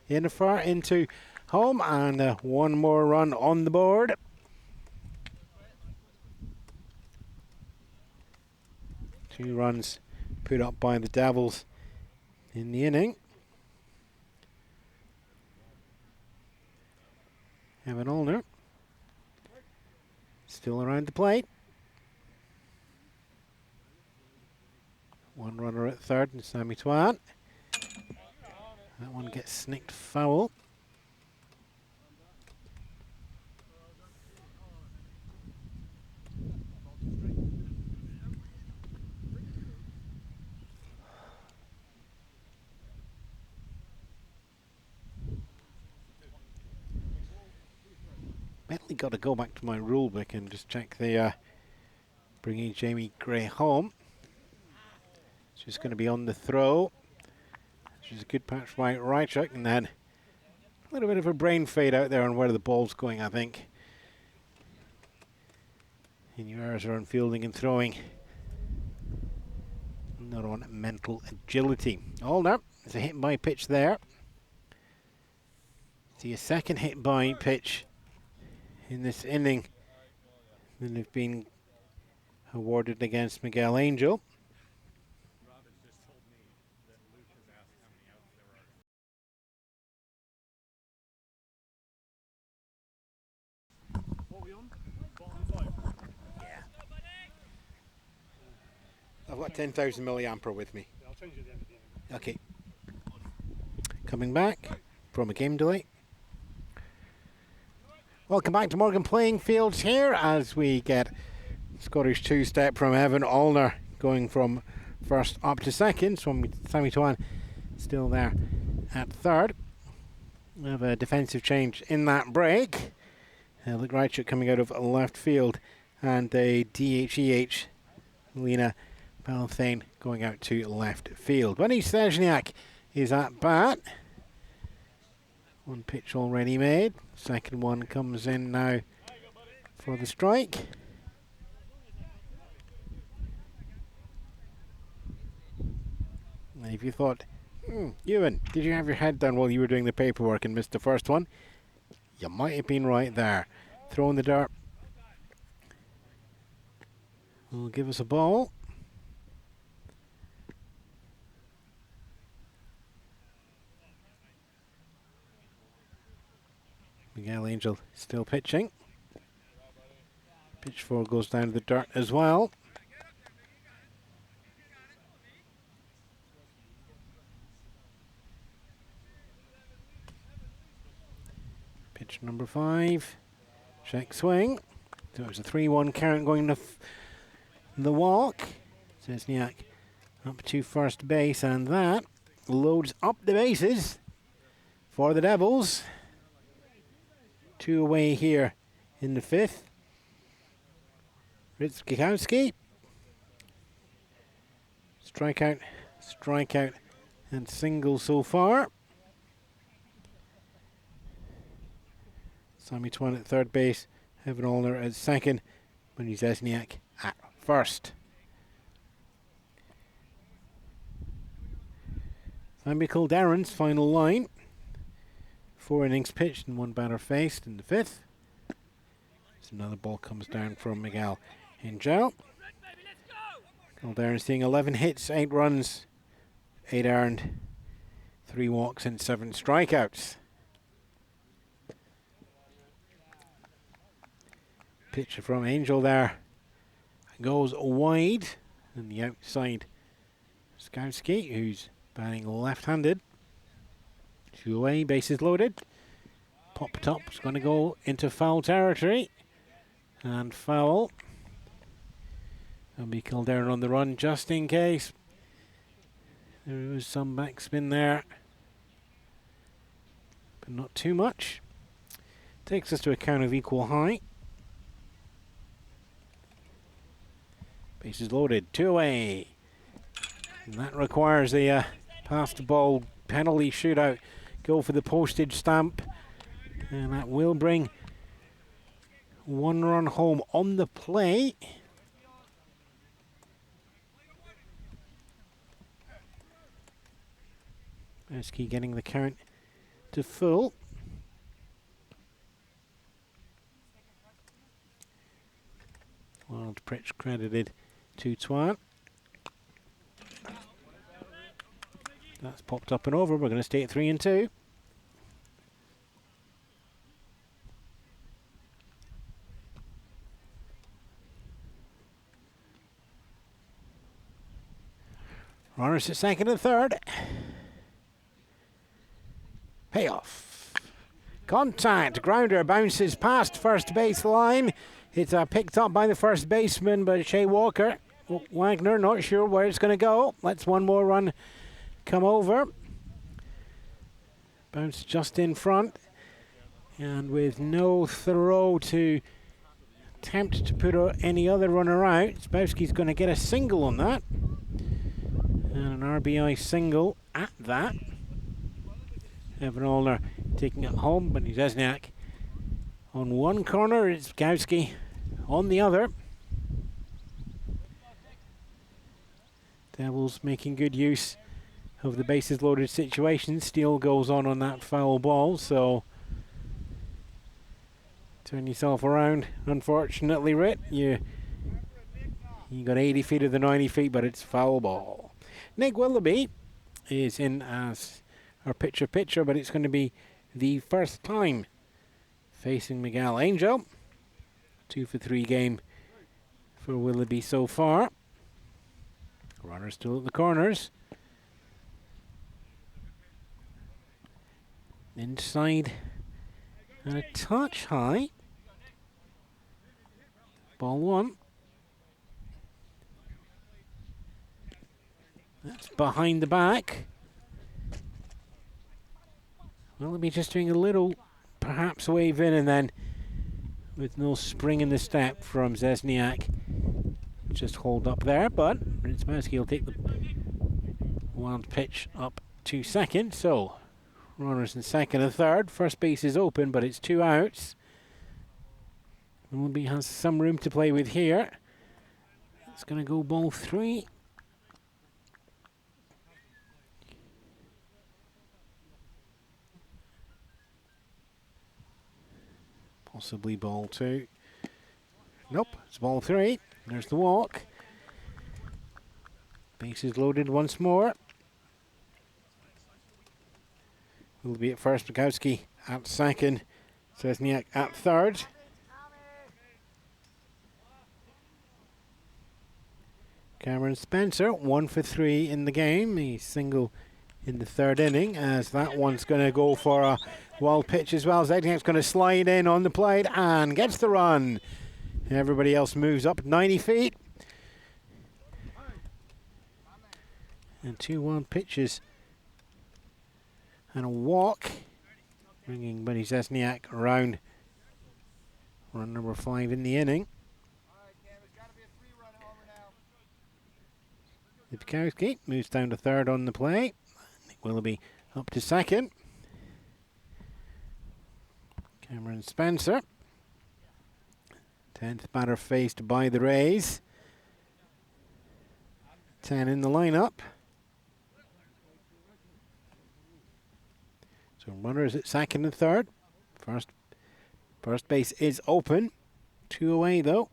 in far into home, and one more run on the board. Two runs put up by the Devils in the inning. Evan Allner still around the plate. One runner at third, and Sammy Twan. That one gets snicked foul. Bentley got to go back to my rule book and just check the bringing Jamie Gray home. It's just going to be on the throw. which is a good patch by Rychuk, and then a little bit of a brain fade out there on where the ball's going, I think. And your errors are on fielding and throwing, not on mental agility. Oh no, there's a hit by pitch there. See a second hit by pitch in this inning than have been awarded against Miguel Angel. What are we on? Bottom 5? Yeah. I've got 10,000 milliampere with me. Yeah, I'll change it at the end of the inning. Okay. Coming back from a game delay. Welcome back to Morgan Playing Fields here as we get Scottish two-step from Evan Allner going from first up to second. So Sammy Tuan still there at third. We have a defensive change in that break. Luke Rychuk coming out of left field, and a DHEH, Lena Balthane, going out to left field. Benny Stezniak is at bat. One pitch already made. Second one comes in now for the strike. And if you thought, Ewan, did you have your head down while you were doing the paperwork and missed the first one? You might have been right there. Throwing the dart will give us a ball. Miguel Angel still pitching. Pitch 4 goes down to the dirt as well. Pitch number 5. Check swing. So it was a 3-1 count going to the walk. Stezniak up to first base, and that loads up the bases for the Devils. 2 away here in the 5th. Ritzkowski. Strikeout, strikeout, and single so far. Sammy Tuan at third base, Evan Allner at second, Benny Stezniak at first. Sammy Kildarren's final line. 4 innings pitched and 1 batter faced in the 5th. So another ball comes down from Miguel Angel. Kildarren seeing 11 hits, 8 runs, 8 earned, 3 walks and 7 strikeouts. Pitch from Angel there goes wide, and the outside Skowski, who's batting left-handed. 2 away, bases loaded. Pop top's going to go into foul territory, and foul. There'll be Kildarren on the run just in case. There was some backspin there, but not too much. Takes us to a count of equal height. Bases loaded, 2 away. And that requires a pass the ball penalty shootout. Go for the postage stamp. And that will bring 1 run home on the plate. Bersky getting the count to full. Wild pitch credited to Tuan. That's popped up and over. We're going to stay at 3-2. Runners at second and third. Payoff. Contact. Grounder bounces past first base line. It's picked up by the first baseman, but Shea Walker. Wagner not sure where it's going to go. Let's one more run come over. Bounce just in front. And with no throw to attempt to put any other runner out, Spowski's going to get a single on that. And an RBI single at that. Evan Olner taking it home, but he's Esniak on one corner, it's Gowski on the other. Devils making good use of the bases loaded situation. Steele goes on that foul ball, so turn yourself around. Unfortunately, Rit, you got 80 feet of the 90 feet, but it's foul ball. Nick Willoughby is in as our pitcher, but it's going to be the first time facing Miguel Angel. 2 for 3 game for Willoughby so far. Runner still at the corners. Inside and a touch high. Ball 1. That's behind the back. Willoughby just doing a little perhaps wave in, and then with no spring in the step from Zesniak. Just hold up there, but Ritzmansky will take the wild pitch up to second. So runners in second and third. First base is open, but it's 2 outs. Willoughby has some room to play with here. It's going to go ball 3. Possibly ball 2. Nope, it's ball 3. There's the walk. Bases loaded once more. Willoughby at first, Bukowski at second, Zesniak at third. Cameron Spencer, 1 for 3 in the game. He's single in the third inning, as that one's going to go for a wild pitch as well. Zesniak's going to slide in on the plate and gets the run. Everybody else moves up 90 feet. And 2 wild pitches and a walk, bringing Buddy Zesniak around. Run number 5 in the inning. Bukowski moves down to third on the play. Nick Willoughby up to second. Cameron Spencer, 10th batter faced by the Rays. 10 in the lineup. So runners at second and third. First base is open. 2 away though.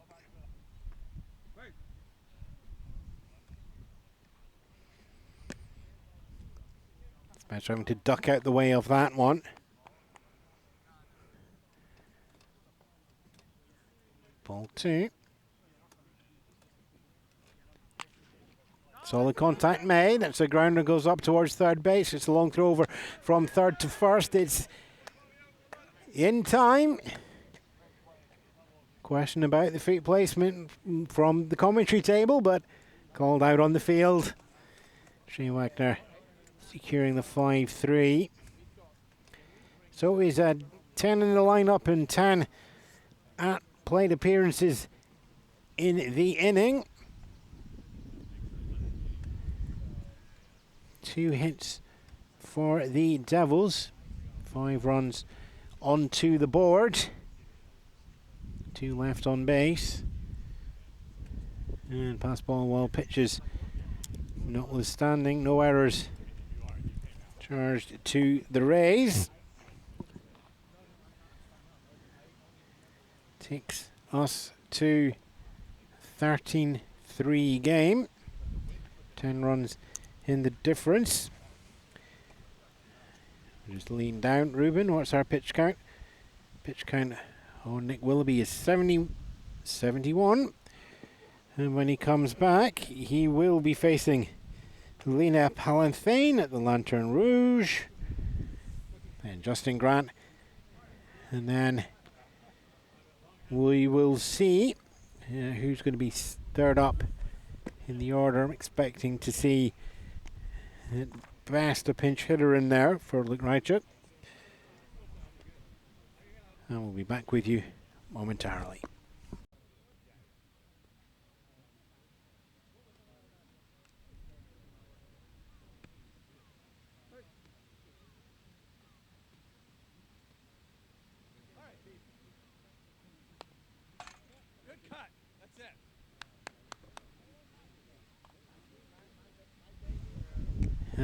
Spencer having to duck out the way of that one. Ball 2. Solid contact made. That's a grounder, goes up towards third base. It's a long throw over from third to first. It's in time. Question about the feet placement from the commentary table, but called out on the field. Shane Wagner securing the 5-3. So he's at 10 in the lineup and 10 at plate appearances in the inning. 2 hits for the Devils. 5 runs onto the board. 2 left on base. And pass ball, wild pitches notwithstanding. No errors charged to the Rays. Takes us to 13-3 game. 10 runs in the difference. Just lean down. Reuben, what's our pitch count? Pitch count on Nick Willoughby is 71. And when he comes back, he will be facing Lena Palanthane at the Lantern Rouge. And Justin Grant. And then we will see who's going to be third up in the order. I'm expecting to see at best a pinch hitter in there for Luke Reichert. And we'll be back with you momentarily.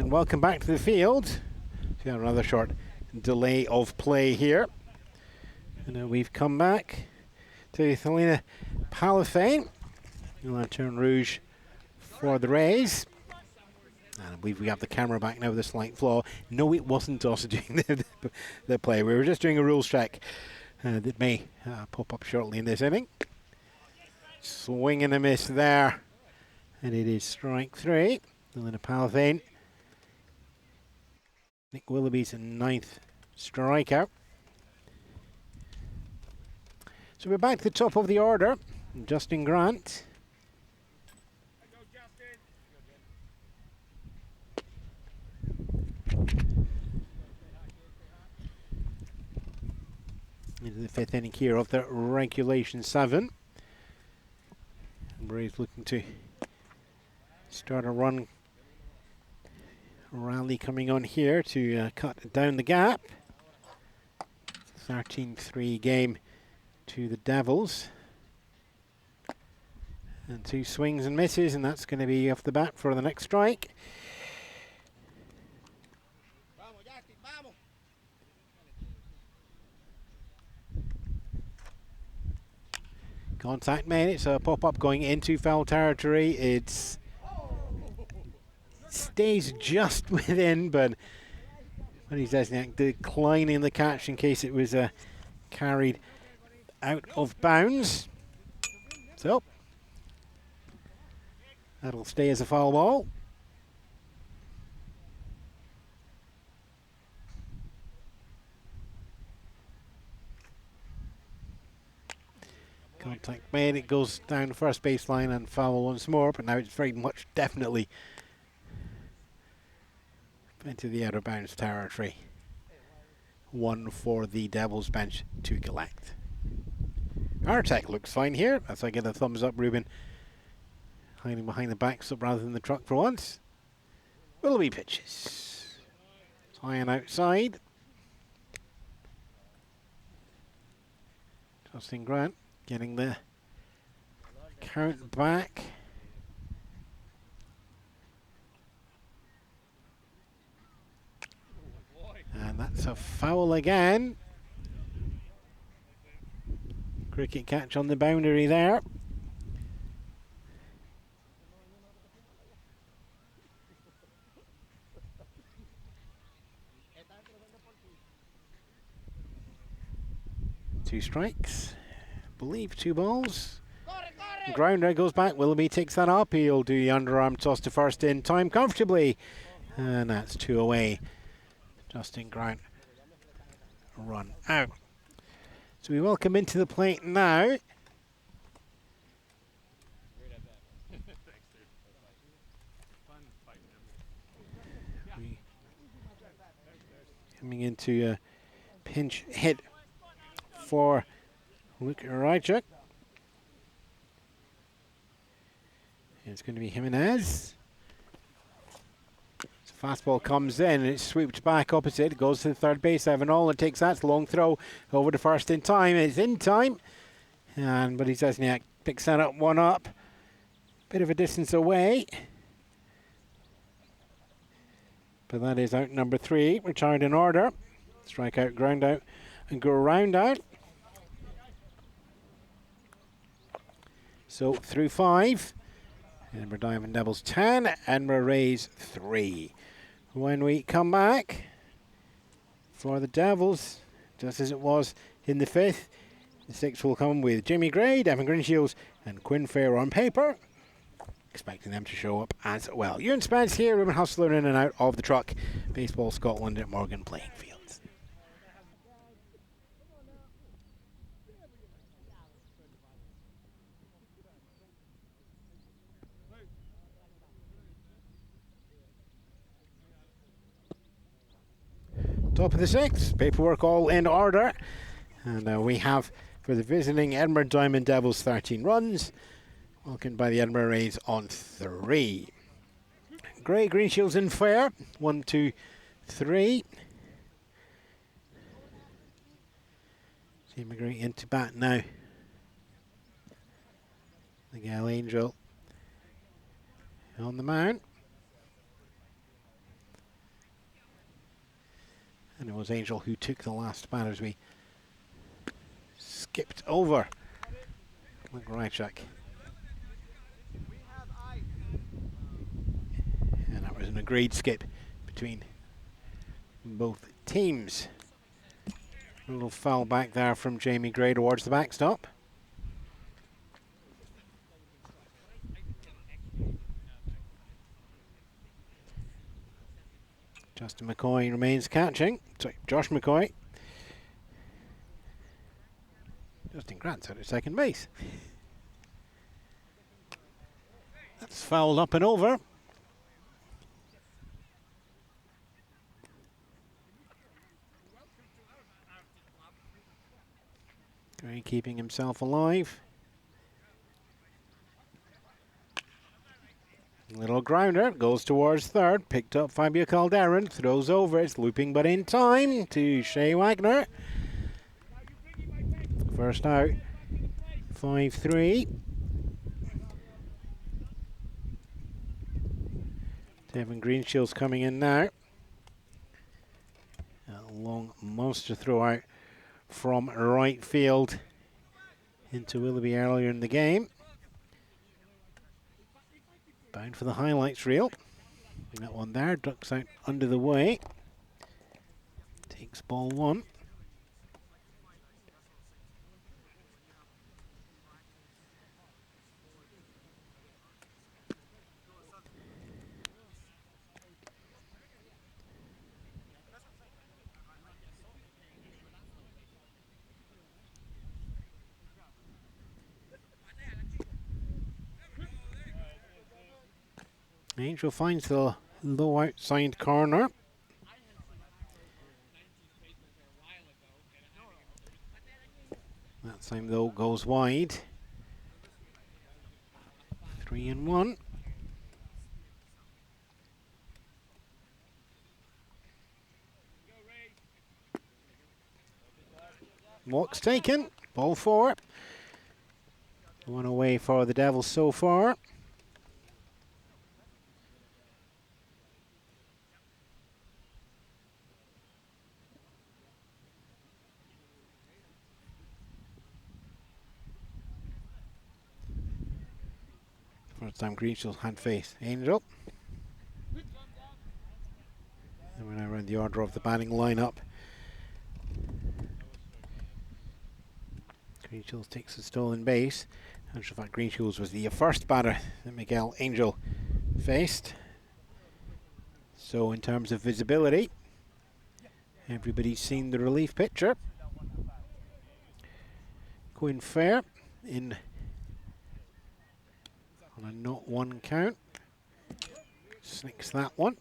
And welcome back to the field. We have another short delay of play here. And we've come back to Thelina Palafane, Lanterne Rouge for the Rays. And we have the camera back now with a slight flaw. No, it wasn't us doing the play. We were just doing a rules check that may pop up shortly in this inning. Swing and a miss there. And it is strike 3. Thelina Palafane. Nick Willoughby's 9th strikeout. So we're back to the top of the order. Justin Grant. Into the 5th inning here of the regulation 7. Rays looking to start a run rally coming on here to cut down the gap. 13-3 game to the Devils. And 2 swings and misses, and that's going to be off the bat for the next strike. Contact made. It's a pop-up going into foul territory. It stays just within, but he's declining the catch in case it was carried out of bounds. So that'll stay as a foul ball. Contact made, it goes down the first baseline and foul once more, but now it's very much definitely into the out of bounds territory. 1 for the Devils bench to collect. Artek looks fine here. As I get a thumbs up, Reuben hiding behind the backstop rather than the truck for once. Willoughby pitches. It's high and outside. Justin Grant getting the count back. And that's a foul again. Cricket catch on the boundary there. Two strikes. Believe 2 balls. Grounder goes back. Willoughby takes that up. He'll do the underarm toss to first in time comfortably. And that's 2 away. Justin Grant run out. So we welcome into the plate now. Coming into a pinch hit for Luke Rychuk. It's going to be Jimenez. So fastball comes in and it's swooped back opposite. It goes to the third base. 7-all. It takes that long throw over to first in time. It's in time. But he says, yeah, picks that up, 1 up. Bit of a distance away. But that is out number 3. Retired in order. Strike out, ground out, and go round out. So through 5, Edinburgh Diamond Devils 10, Edinburgh Rays 3. When we come back for the Devils, just as it was in the 5th, the 6th will come with Jamie Gray, Devin Greenshields, and Quinn Fair on paper. Expecting them to show up as well. Ewan Spence here, Reuben Hustler in and out of the truck. Baseball Scotland at Morgan playing fields. Top of the 6th, paperwork all in order. And we have, for the visiting Edinburgh Diamond Devils, 13 runs. Welcomed by the Edinburgh Rays on 3. Gray, Greenshields and Fair, 1, 2, 3. See McGree into bat now. The Gal Angel on the mound. And it was Angel who took the last bat as we skipped over McRychuk. And that was an agreed skip between both teams. A little foul back there from Jamie Gray towards the backstop. Justin McCoy remains catching. Sorry, Josh McCoy. Justin Grant's out at second base. That's fouled up and over. Gray keeping himself alive. Little grounder, goes towards third, picked up Fabio Calderon, throws over, it's looping but in time to Shea Wagner. First out, 5-3. Devin Greenshield's coming in now. A long monster throw out from right field into Willoughby earlier in the game. Bound for the highlights reel. That one there, ducks out under the way. Takes ball one. Angel finds the low outside corner. That time though goes wide. 3-1. Walks taken. Ball four. One away for the Devils so far. First time Greenshields had faced Angel. And we're now around the order of the batting lineup. Greenshields takes the stolen base. And in fact, Greenshields was the first batter that Miguel Angel faced. So in terms of visibility, everybody's seen the relief pitcher. Quinn Fair in on a not one count. Snicks that one.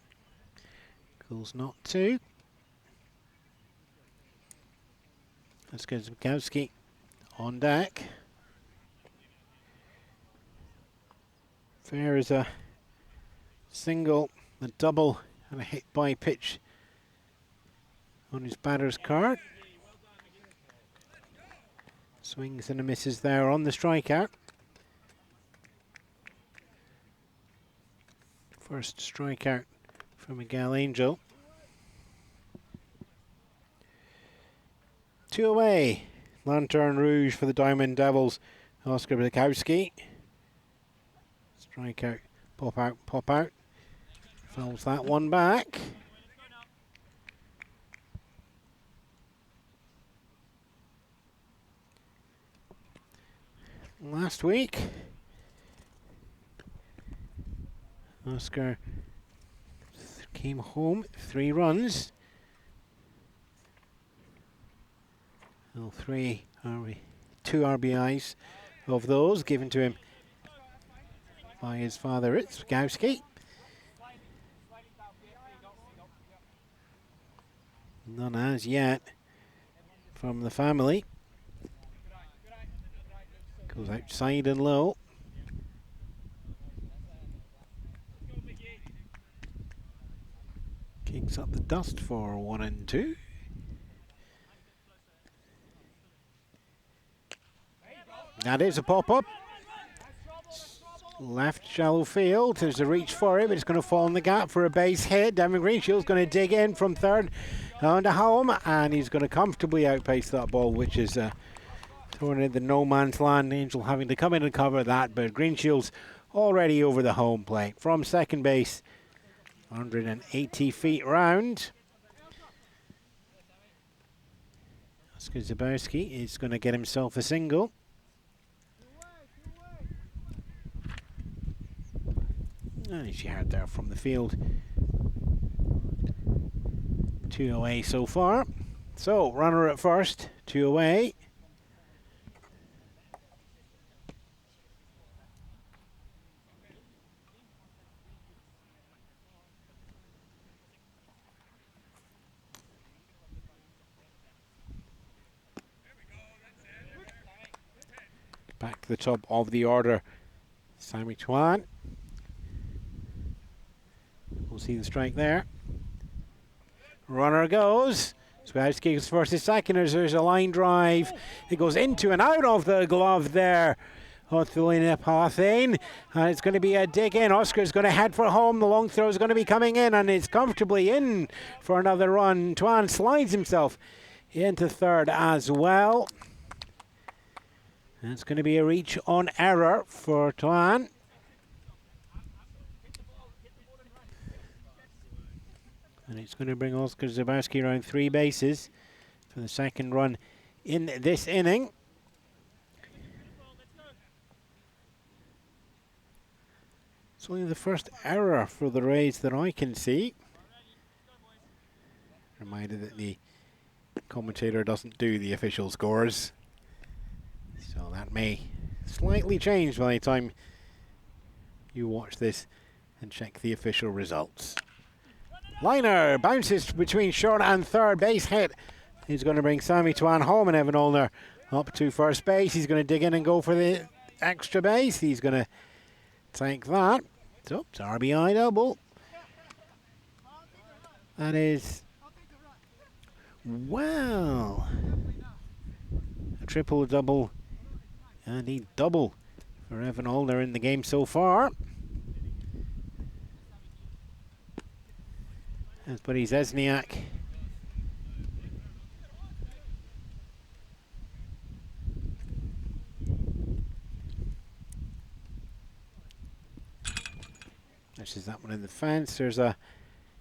Goes not two. Let's go to Bukowski on deck. Fair is a single, a double, and a hit by pitch on his batter's card. Swings and a misses there on the strikeout. First strikeout from Miguel Angel. 2 away. Lantern Rouge for the Diamond Devils. Oscar Bukowski. Strikeout, pop out, pop out. Fouls that one back. Last week, Oscar came home 3 runs. Well, 2 RBIs of those given to him by his father, it's Bukowski. None as yet from the family. Goes outside and low. Kicks up the dust for 1 and 2. That is a pop-up. Left shallow field. There's a reach for it, but it's going to fall in the gap for a base hit. Devin Greenshield's going to dig in from third on to home, and he's going to comfortably outpace that ball, which is thrown in the no man's land. Angel having to come in and cover that, but Greenshield's already over the home plate from second base, 180 feet round. Oscar Zabowski is going to get himself a single. And as you heard there from the field, 2 away so far. So, runner at first, 2 away. Back to the top of the order, Sammy Tuan. We'll see the strike there. Runner goes. Zabowski goes first to second. There's a line drive. It goes into and out of the glove there. Othulina Pathane. And it's going to be a dig in. Oscar's going to head for home. The long throw is going to be coming in, and it's comfortably in for another run. Tuan slides himself into third as well. And it's going to be a reach on error for Tuan. And it's going to bring Oscar Zabowski around 3 bases for the second run in this inning. It's only the first error for the Rays that I can see. Reminder that the commentator doesn't do the official scores, so that may slightly change by the time you watch this and check the official results. Liner bounces between short and third, base hit. He's going to bring Sammy Tuan home, and Evan Olner up to first base. He's going to dig in and go for the extra base. He's going to take that. So it's RBI double. That is, well, a triple, double, and a double for Evan Olner in the game so far. His buddy Zesniak this is that one in the fence. There's a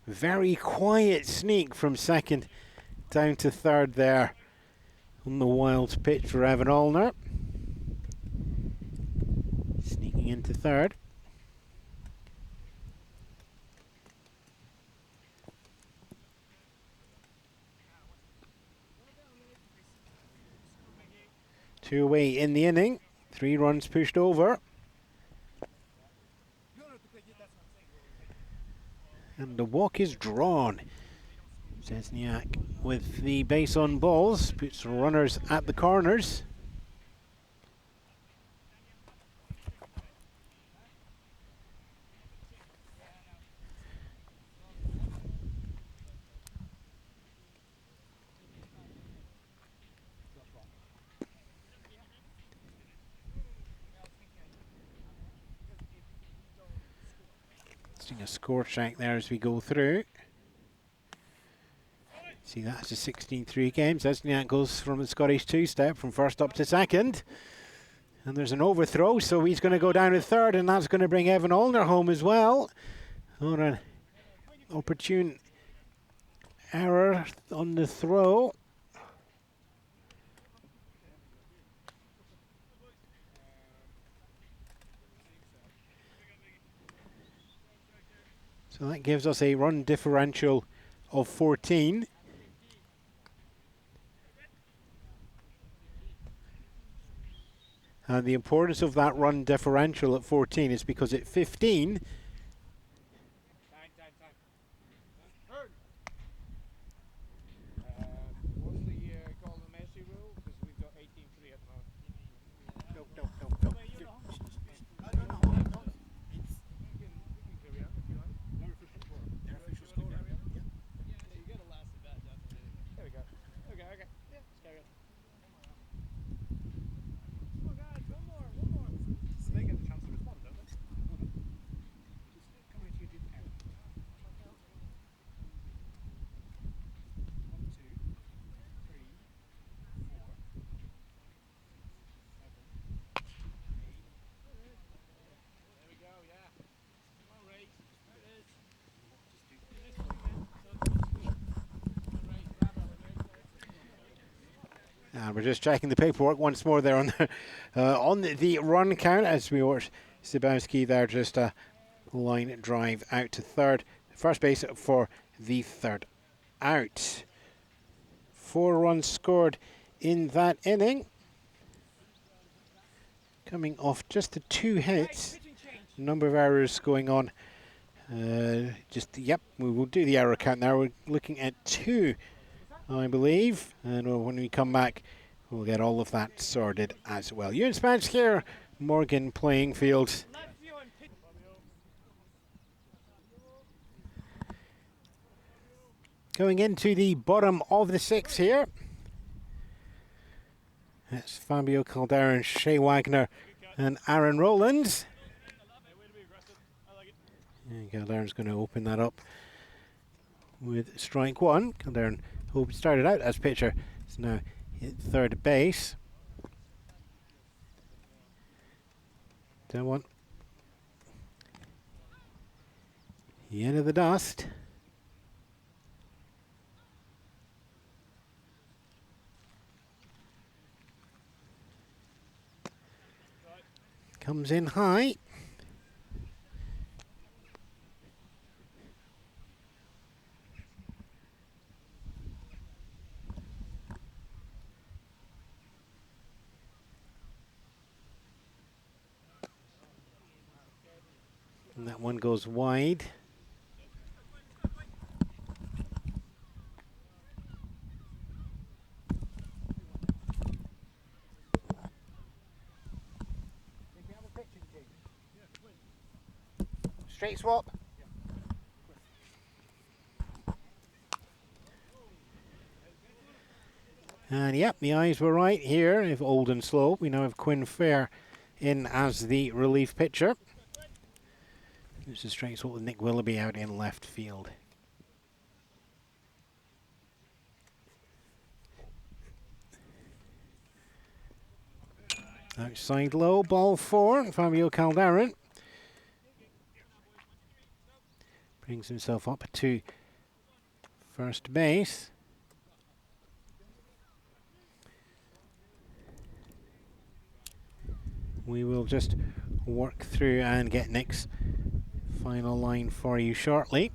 very quiet sneak from second down to third there on the wild pitch for Evan Olner. Sneaking into third. Two away in the inning, 3 runs pushed over. And the walk is drawn. Zesniak with the base on balls, puts runners at the corners. A score check there as we go through. See, that's a 16-3 game. Zesniak goes from the Scottish two-step from first up to second. And there's an overthrow, so he's going to go down to third, and that's going to bring Evan Olner home as well. On an opportune error on the throw. So that gives us a run differential of 14. And the importance of that run differential at 14 is because at 15, what's the golden mercy rule? Because we've got 18-3 at the moment. no. And we're just checking the paperwork once more there on the run count as we watch Sabowski there, just a line drive out to third. First base for the third out. 4 runs scored in that inning. Coming off just the 2 hits. Number of errors going on. Yep, we will do the error count now. We're looking at 2, I believe. And when we come back, we'll get all of that sorted as well. Ewan Spence here, Morgan playing field. Going into the bottom of the 6th here. That's Fabio Calderon, Shea Wagner, and Aaron Rowlands. And Calderon's going to open that up with strike 1. Calderon, who started out as pitcher, is now at third base. That one. The end of the dust. Comes in high. And that one goes wide. Straight swap. And yep, the eyes were right here. If old and slow, we now have Quinn Fair in as the relief pitcher. It's a straight swap with Nick Willoughby out in left field. Outside low, ball 4, Fabio Calderon. Brings himself up to first base. We will just work through and get Nick's final line for you shortly.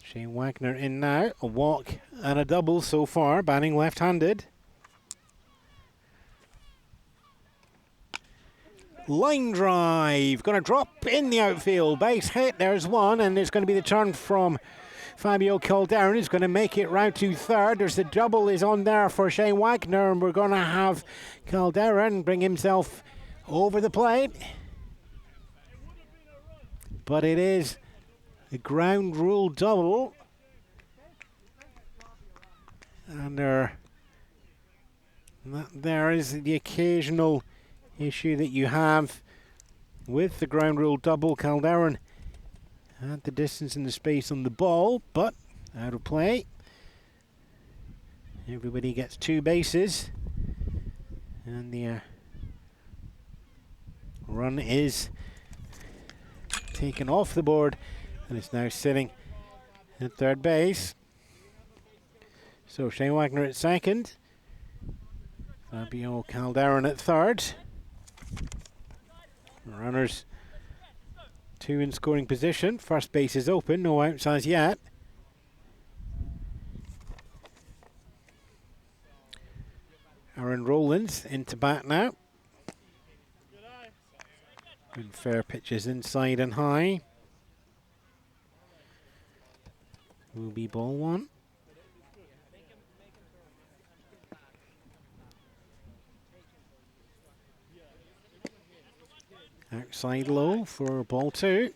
Shea Wagner in now, a walk and a double so far, batting left-handed. Line drive, going to drop in the outfield, base hit, there's one, and it's going to be the turn from Fabio Calderon. He's going to make it round to third. There's the double is on there for Shea Wagner, and we're going to have Calderon bring himself over the plate. But it is a ground rule double. And there is the occasional issue that you have with the ground rule double. Calderon had the distance and the space on the ball, but out of play. Everybody gets 2 bases. And the run is taken off the board, and it's now sitting at third base. So Shea Wagner at second, Fabio Calderon at third. Runners 2 in scoring position. First base is open, no outs as yet. Aaron Rowlands into bat now. And fair pitches inside and high. Will be ball 1. Outside low for ball 2.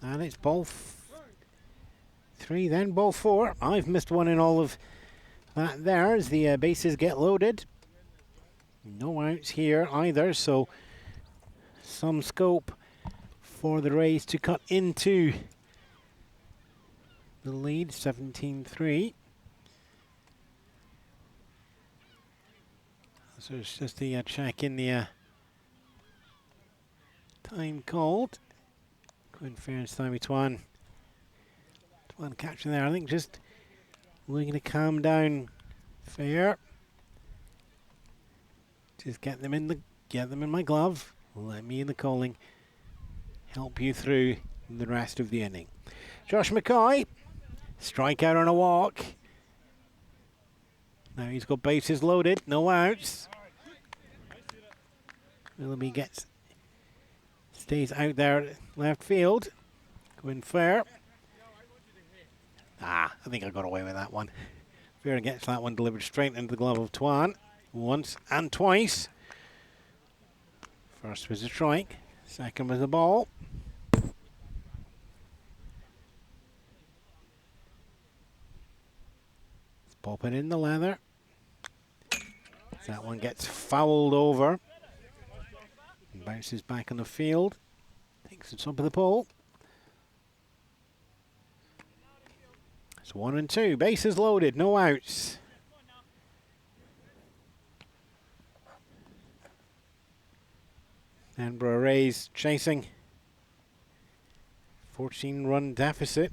And it's ball 3, then ball 4. I've missed one in all of that there as the bases get loaded. No outs here either, so some scope for the Rays to cut into the lead, 17-3. So it's just the check in the time called. Quinn Fair and Stymie Twan. Twan catching there. I think just looking to calm down Fair. Just get them in my glove. Let me in the calling. Help you through the rest of the inning. Josh McCoy, strike out on a walk. Now he's got bases loaded, no outs. Willoughby stays out there at left field. Quinn Fair. I think I got away with that one. Fair gets that one delivered straight into the glove of Twan. Once and twice. First was a strike, second was a ball. Let's pop it in the leather. That one gets fouled over. And bounces back on the field. Takes the top of the pole. It's 1 and 2. Bases loaded, no outs. Edinburgh Rays chasing 14-run deficit.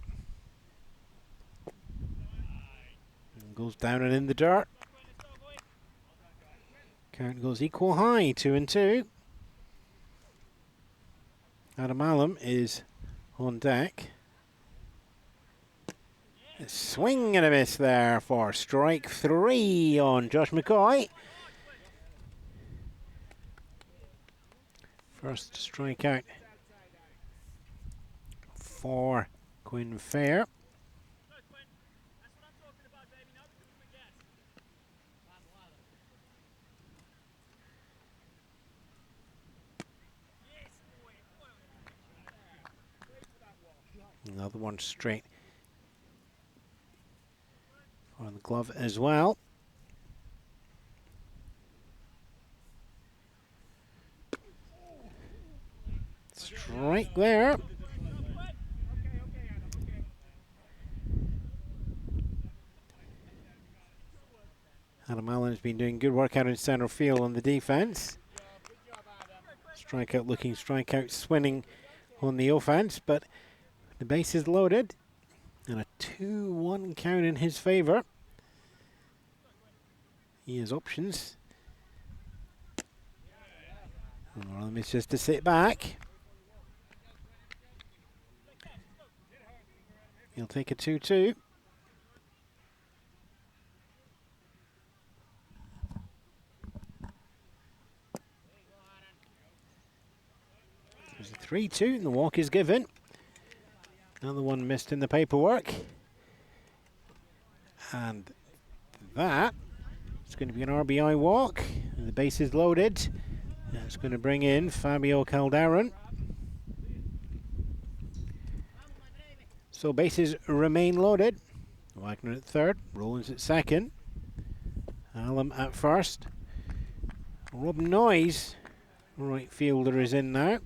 And goes down and in the dirt. Count goes equal high, 2 and 2. Adam Allen is on deck. A swing and a miss there for strike 3 on Josh McCoy. First strikeout for Quinn Fair. Another one straight for the glove as well. Strike there. Adam Allen has been doing good work out in center field on the defense. Strikeout looking, strikeout swinging on the offense, but the base is loaded and a 2-1 count in his favor. He has options. One of them is just to sit back. He'll take a 2-2. There's a 3-2 and the walk is given. Another one missed in the paperwork. And that is going to be an RBI walk. And the base is loaded. That's going to bring in Fabio Calderon. So bases remain loaded. Wagner at third, Rollins at second. Allen at first. Rob Noyes, right fielder, is in now.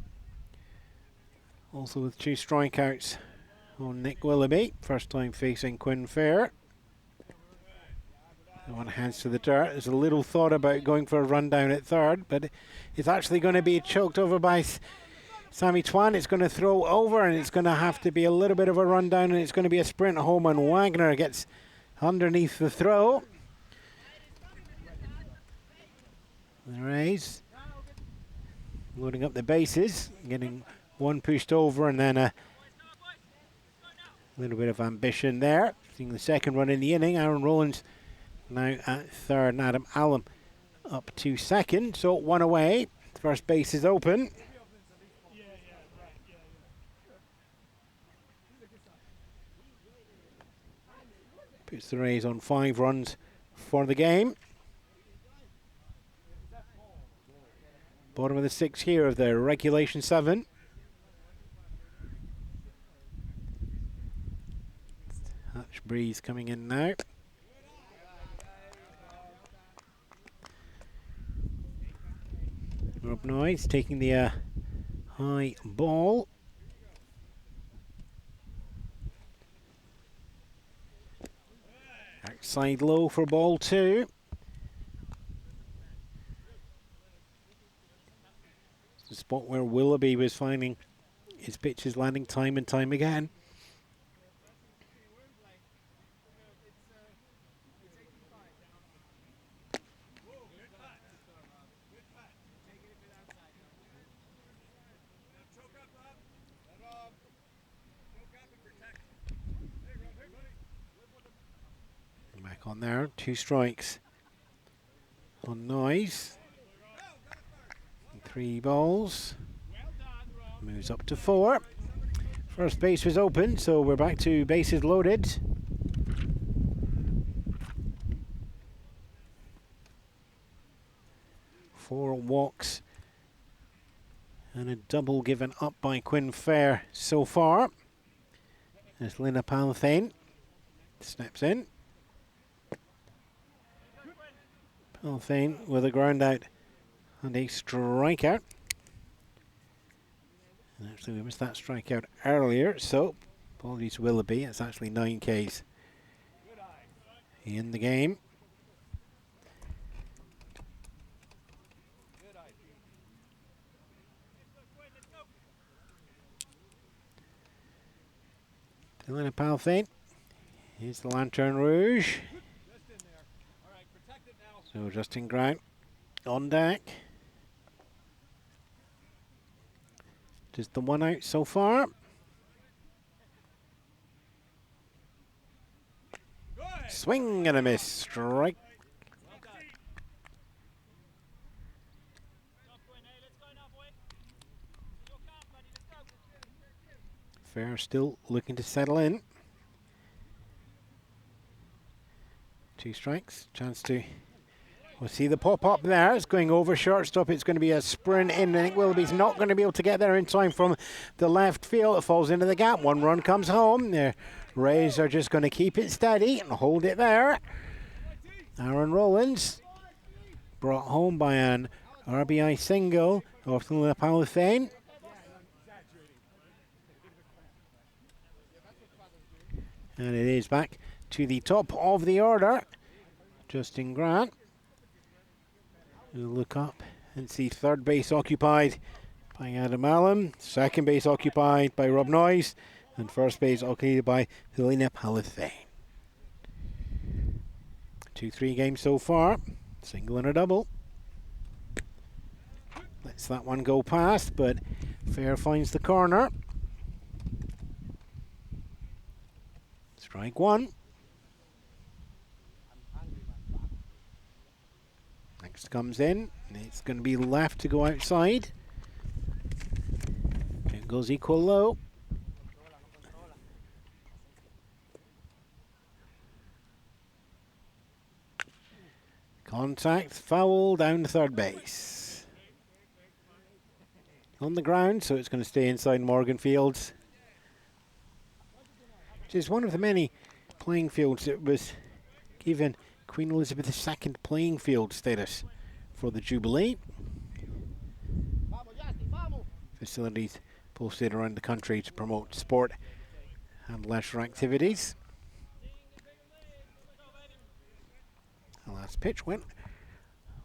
Also with 2 strikeouts on Nick Willoughby. First time facing Quinn Fair. One hands to the dirt. There's a little thought about going for a run down at third, but it's actually going to be choked over by Stymie Twan. It's going to throw over, and it's going to have to be a little bit of a run down, and it's going to be a sprint home, and Wagner gets underneath the throw. The Rays loading up the bases, getting one pushed over, and then a little bit of ambition there. Seeing the second run in the inning. Aaron Rollins now at third, and Adam Allen up to second. So 1 away. First base is open. Puts the Rays on 5 runs for the game. Bottom of the 6th here of the regulation 7. Hutch breeze coming in now. Rob Noyes taking the high ball. Outside low for ball 2. spot where Willoughby was finding his pitches landing time and time again. Back on there, 2 strikes on Noise. 3 balls. Moves up to 4. First base was open, so we're back to bases loaded. Four walks and a double given up by Quinn Fair so far. As Lina Palthane snaps in. Palthane with a ground out and a strikeout. And actually we missed that strikeout earlier, so apologies to Willoughby. It's actually 9 Ks in the game. Lina Palthane. Here's the Lantern Rouge. So Justin Grant on deck. Just the 1 out so far. Swing and a miss. Strike. Fair still looking to settle in. 2 strikes. Chance to... We'll see the pop up there. It's going over shortstop. It's going to be a sprint in. I think Willoughby's not going to be able to get there in time from the left field. It falls into the gap. 1 run comes home. The Rays are just going to keep it steady and hold it there. Aaron Rowlands brought home by an RBI single off Lina Palthane. And it is back to the top of the order. Justin Grant. We'll look up and see third base occupied by Adam Allen, second base occupied by Rob Noyes, and first base occupied by Lina Palthane. 2-3 games so far, single and a double. Lets that one go past, but Fair finds the corner. Strike 1. Next comes in, and it's going to be left to go outside. It goes equal low. Contact, foul down to third base. On the ground, so it's going to stay inside Morgan Fields. Which is one of the many playing fields that was given Queen Elizabeth II playing field status for the Jubilee. Facilities posted around the country to promote sport and leisure activities. The last pitch went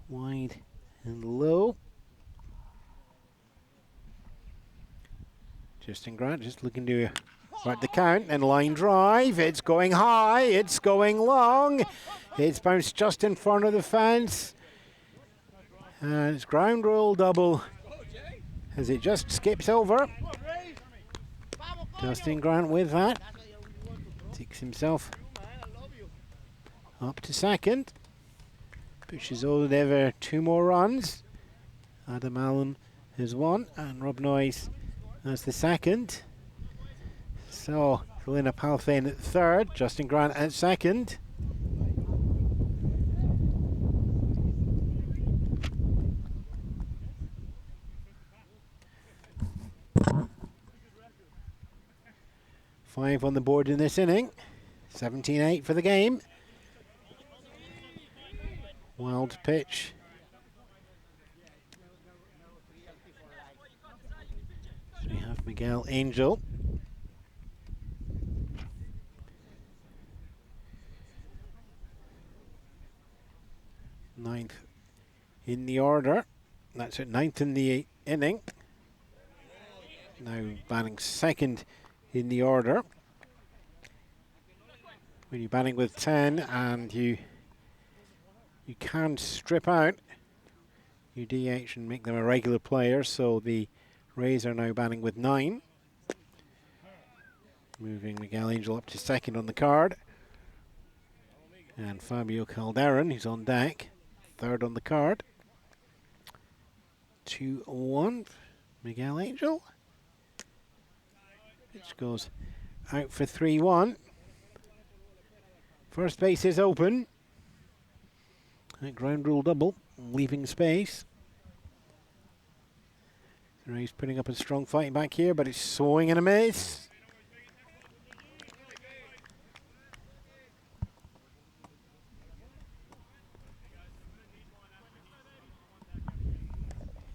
wide and low. Justin Grant just looking to right the count and line drive. It's going high, it's going long. It's bounced just in front of the fence. And it's ground rule double as it just skips over. Justin Grant with that. Takes himself up to second. Pushes over there 2 more runs. Adam Allen has 1 and Rob Noyes as the second. So Lina Palthane at third, Justin Grant at second. Five on the board in this inning. 17-8 for the game. Wild pitch. So we have Miguel Angel. Ninth in the order. That's at 9th in the inning. now batting second in the order. When you're batting with 10 and you can strip out your DH and make them a regular player, so the Rays are now batting with 9. Moving Miguel Angel up to second on the card. And Fabio Calderon, who's on deck, third on the card. 2-1, Miguel Angel. Pitch goes out for 3-1. First base is open. That ground rule double, leaving space. The Rays putting up a strong fight back here, but it's swing and a miss.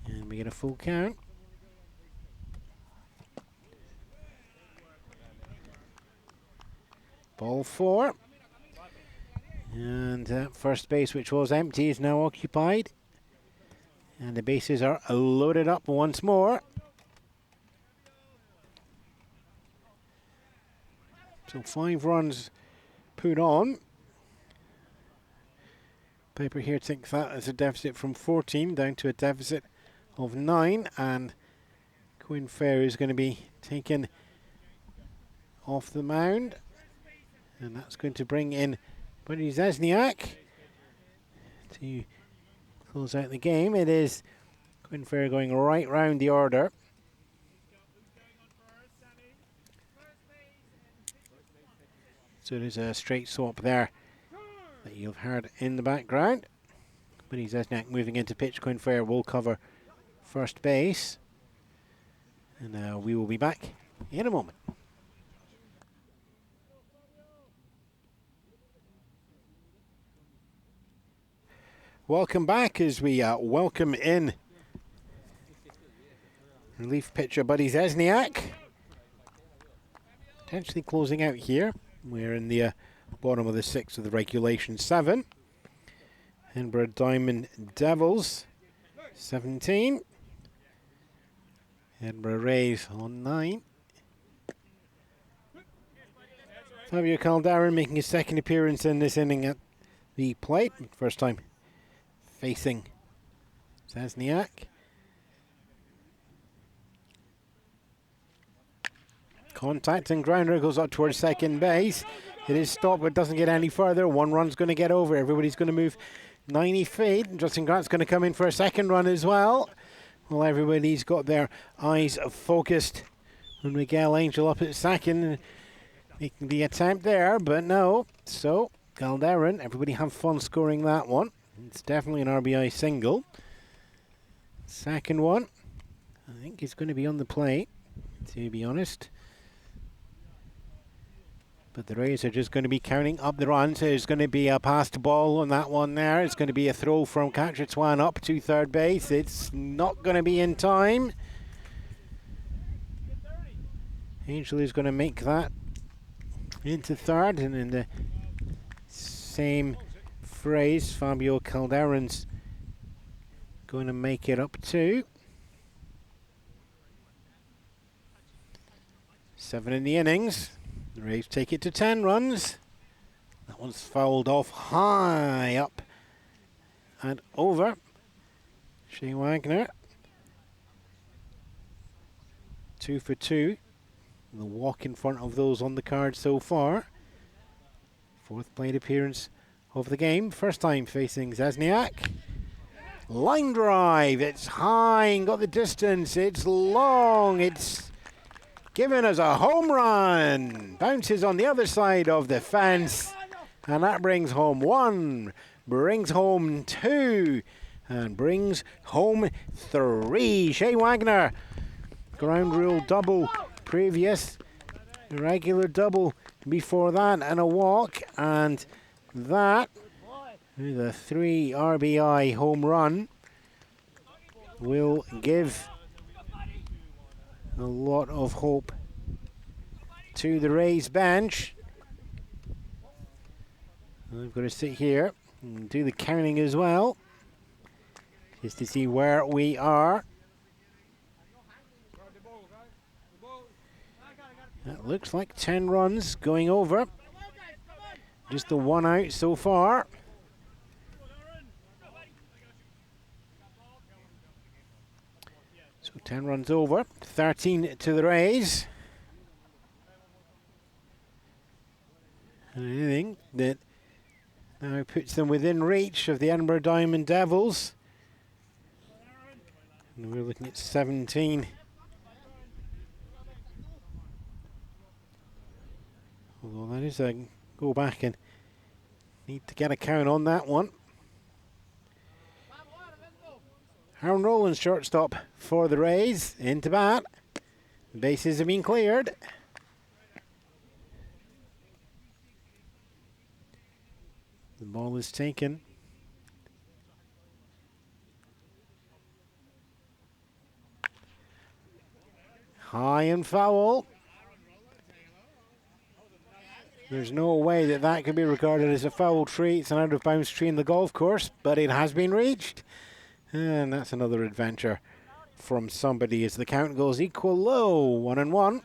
And we get a full count. Ball 4. And first base, which was empty, is now occupied. And the bases are loaded up once more. So 5 runs put on. Paper here thinks that as a deficit from 14 down to a deficit of 9. And Quinn Fair is going to be taken off the mound. And that's going to bring in Buddy Zesniak to close out the game. It is Quinn Fair going right round the order. So there's a straight swap there that you've heard in the background. Buddy Zesniak moving into pitch. Quinn Fair will cover first base. And we will be back in a moment. Welcome back as we welcome in relief pitcher Buddy Zesniak. Potentially closing out here. We're in the bottom of the 6th of the regulation 7. Edinburgh Diamond Devils 17. Edinburgh Rays on 9. Fabio Calderon making his second appearance in this inning at the plate. First time facing Zesniak. Contact and grounder goes up towards second base. It is stopped, but doesn't get any further. 1 run's going to get over. Everybody's going to move 90 feet. Justin Grant's going to come in for a second run as well. Well, everybody's got their eyes focused on Miguel Angel up at second, making the attempt there, but no. So, Calderon, everybody have fun scoring that one. It's definitely an RBI single. Second one, I think he's going to be on the plate, to be honest. But the Rays are just going to be counting up the runs. There's going to be a passed ball on that one there. It's going to be a throw from Katritswan up to third base. It's not going to be in time. Angel is going to make that into third, and in the same phrase, Fabio Calderon's going to make it up too. 7 in the innings. The Rays take it to 10 runs. That one's fouled off high up and over. Shea Wagner. 2 for 2. The walk in front of those on the card so far. 4th plate appearance of the game. First time facing Zesniak. Line drive. It's high and got the distance. It's long. It's given us a home run. Bounces on the other side of the fence. And that brings home 1. Brings home 2. And brings home 3. Shea Wagner. Ground rule double previous. Regular double before that. And a walk. And that, with a 3 RBI home run, will give a lot of hope to the Rays bench. I've got to sit here and do the counting as well, just to see where we are. That looks like 10 runs going over. Just the one out so far. So 10 runs over, 13 to the Rays. And anything that now puts them within reach of the Edinburgh Diamond Devils. And we're looking at 17. Although that is a go back and need to get a count on that one. Aaron Rowland's shortstop for the Rays, into bat. Bases have been cleared. The ball is taken. High and foul. There's no way that that could be regarded as a foul tree. It's an out-of-bounds tree in the golf course, but it has been reached. And that's another adventure from somebody as the count goes equal low, 1-1.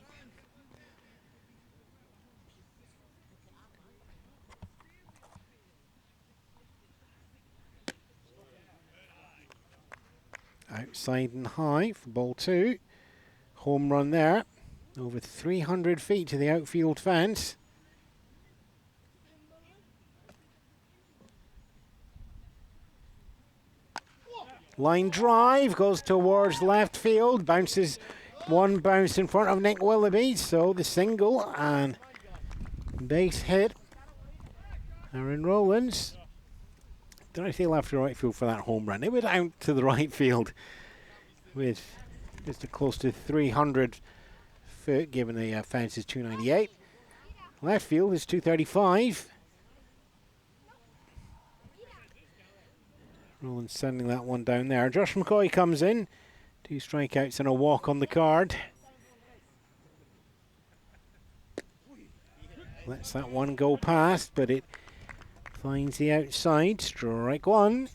Outside and high for ball 2. Home run there. Over 300 feet to the outfield fence. Line drive goes towards left field. Bounces one bounce in front of Nick Willoughby. So the single and base hit. Aaron Rowlands. Did I say left or right field for that home run? It went out to the right field with just a close to 300 foot, given the fence is 298. Left field is 235. Rowlands sending that one down there. Josh McCoy comes in. 2 strikeouts and a walk on the card. Lets that one go past, but it finds the outside. Strike 1.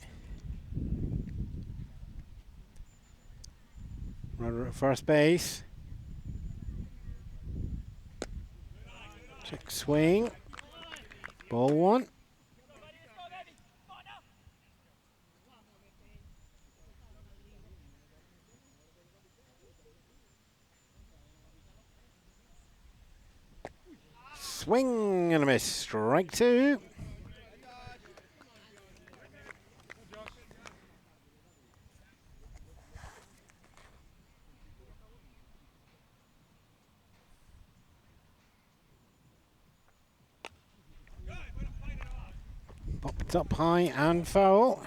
Runner at first base. Check swing. Ball 1. Swing and a miss. Strike 2. Popped up high and foul.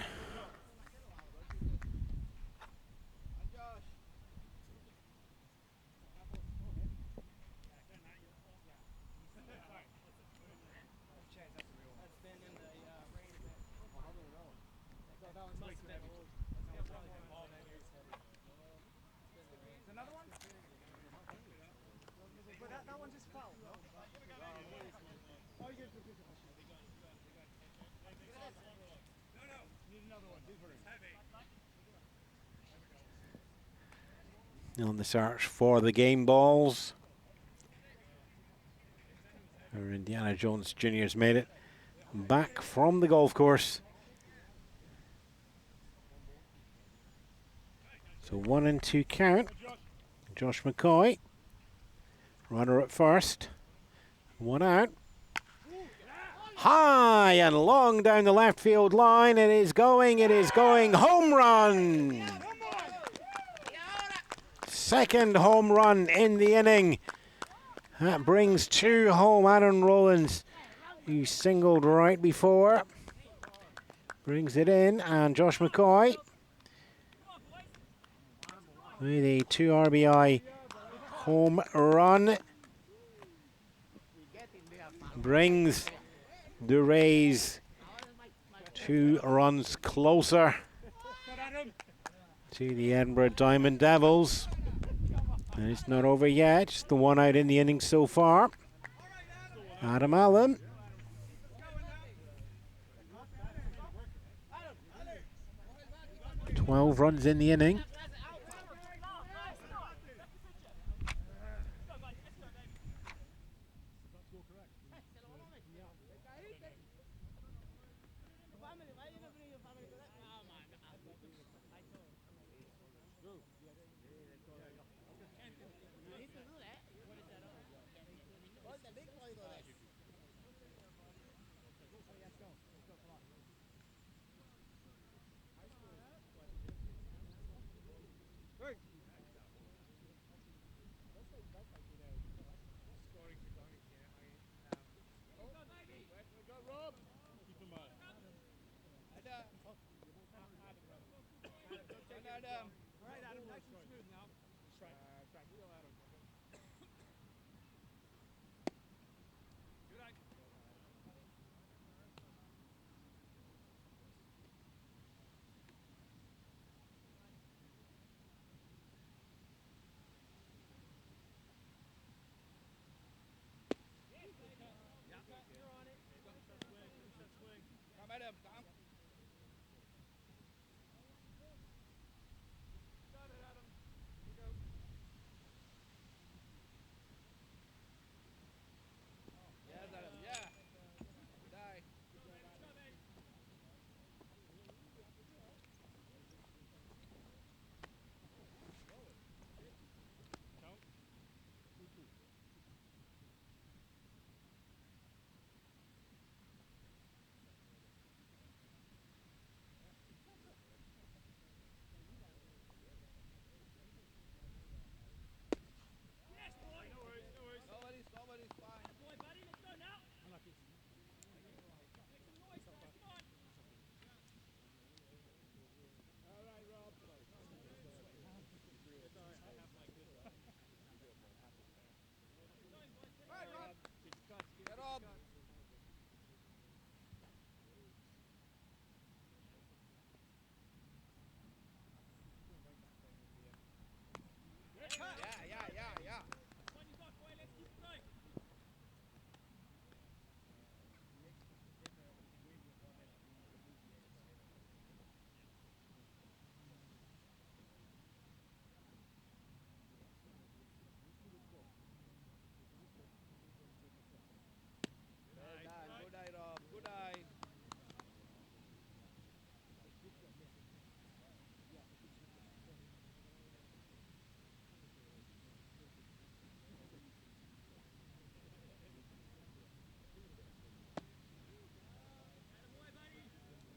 On the search for the game balls. Our Indiana Jones Jr.'s made it back from the golf course. So 1-2 count. Josh McCoy, runner at first. 1 out. High and long down the left field line. It is going. Home run! Second home run in the inning. That brings 2 home. Aaron Rowlands, who singled right before, brings it in, and Josh McCoy with a 2 RBI home run brings the Rays 2 runs closer to the Edinburgh Diamond Devils. And it's not over yet, just the 1 out in the inning so far. Adam Allen. "12 runs in the inning.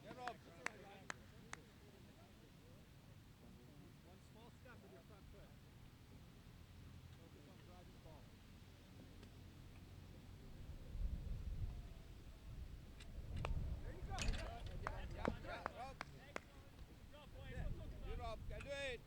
Good eye, Rob. Good eye. Yeah, Rob. One small step with your front foot. Focus on driving the ball. There you go. Yeah, Rob. Good, Rob. Can do it.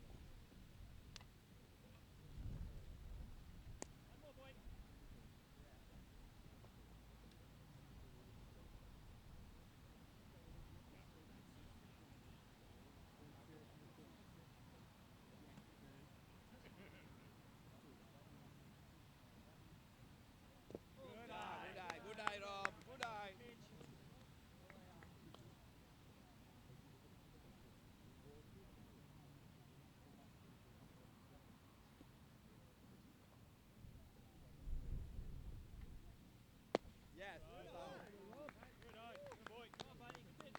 Good eye, Rob. Good eye. Yes. Good eye. Good boy. Come on, buddy. Good.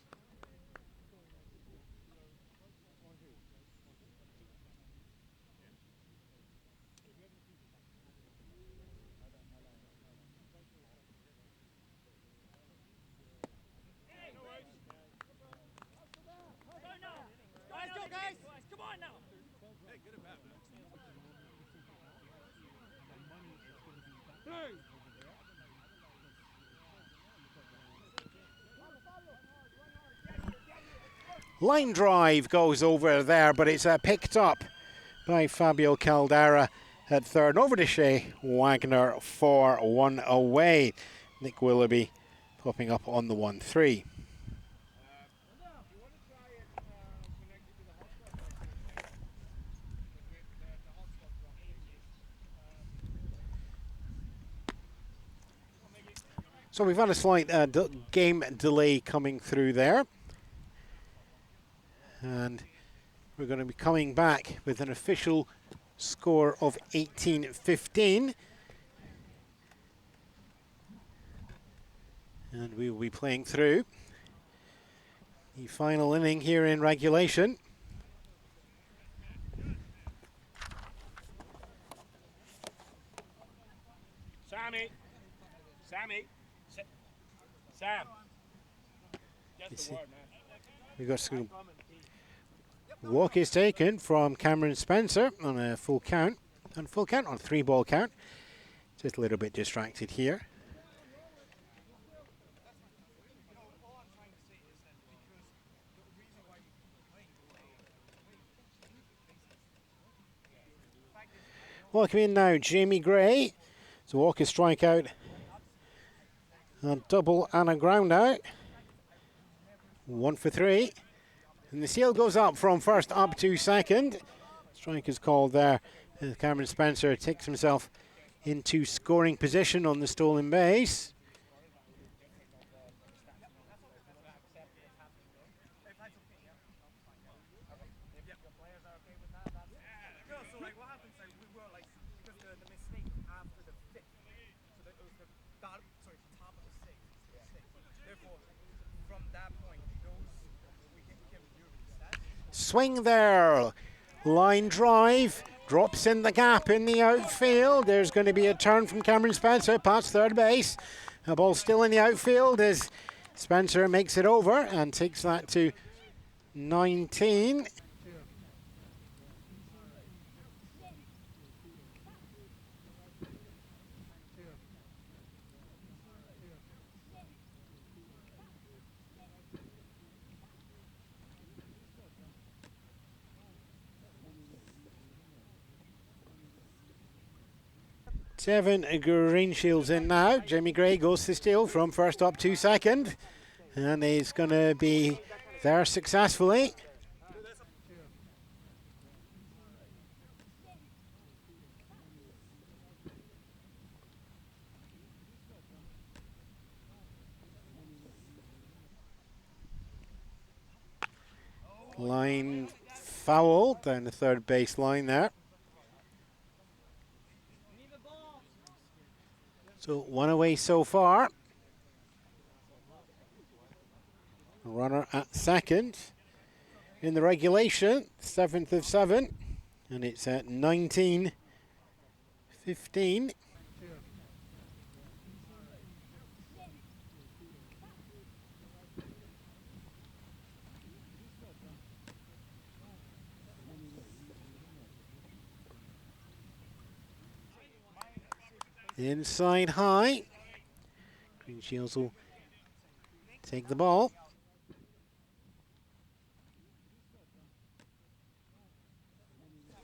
Let's go, guys! Come on now! Hey, get it back, man. Line drive goes over there, but it's picked up by Fabio Caldera at third. Over to Shea Wagner for one away. Nick Willoughby popping up on the 1-3. So we've had a slight game delay coming through there. And we're going to be coming back with an official score of 18-15. And we will be playing through the final inning here in regulation. Sammy. Sam. Just the word, man. We've got some walk is taken from Cameron Spencer on a full count. On full count, on 3-ball count. Just a little bit distracted here. Welcome in now, Jamie Gray. So Walker strikeout. A double and a ground out. 1 for 3. And the seal goes up from first up to second. Strike is called there. Cameron Spencer takes himself into scoring position on the stolen base. Swing there, line drive, drops in the gap in the outfield. There's going to be a turn from Cameron Spencer past third base. The ball still in the outfield as Spencer makes it over and takes that to 19. Seven green shields in now. Jamie Gray goes to steal from first up to second. And he's going to be there successfully. foul down the third baseline there. So one away so far. A runner at second in the regulation, 7th of 7, and it's at 19-15. Inside high. Green Shields will take the ball.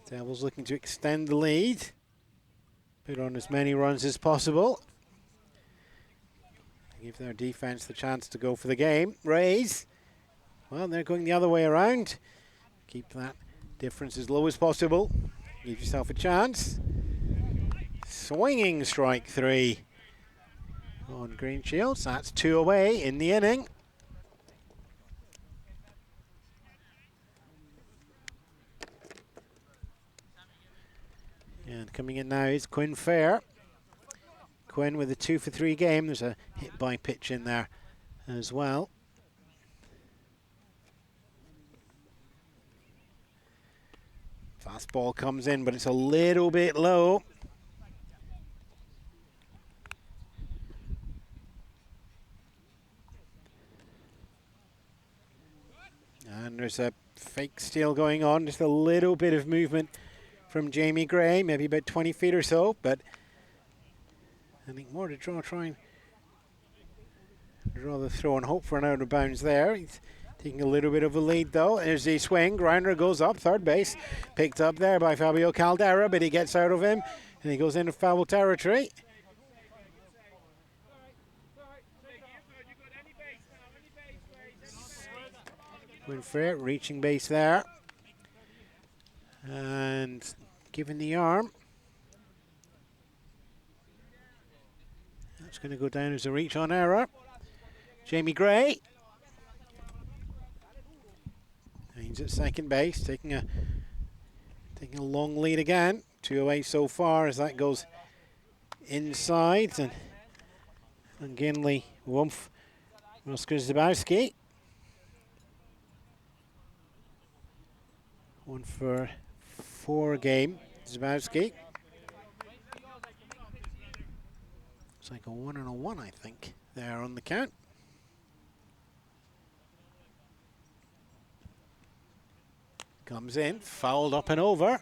Devils looking to extend the lead. Put on as many runs as possible. Give their defense the chance to go for the game. Rays, well, they're going the other way around. Keep that difference as low as possible. Give yourself a chance. Swinging strike 3 on Green Shields. That's 2 away in the inning. And coming in now is Quinn Fair. Quinn with a 2-for-3 game. There's a hit by pitch in there as well. Fastball comes in, but it's a little bit low. And there's a fake steal going on, just a little bit of movement from Jamie Gray, maybe about 20 feet or so, but I think more to try and draw the throw and hope for an out of bounds there. He's taking a little bit of a lead though. There's the swing, grounder goes up, third base, picked up there by Fabio Caldera, but he gets out of him and he goes into foul territory. Winfrey reaching base there and giving the arm. That's going to go down as a reach on error. Jamie Gray. He's at second base, taking a long lead again. 2 away so far as that goes inside, and Ginley, Wumpf, Oscar Zabowski. 1 for 4 game, Zabowski. It's like a 1 and a 1, I think, there on the count. Comes in, fouled up and over.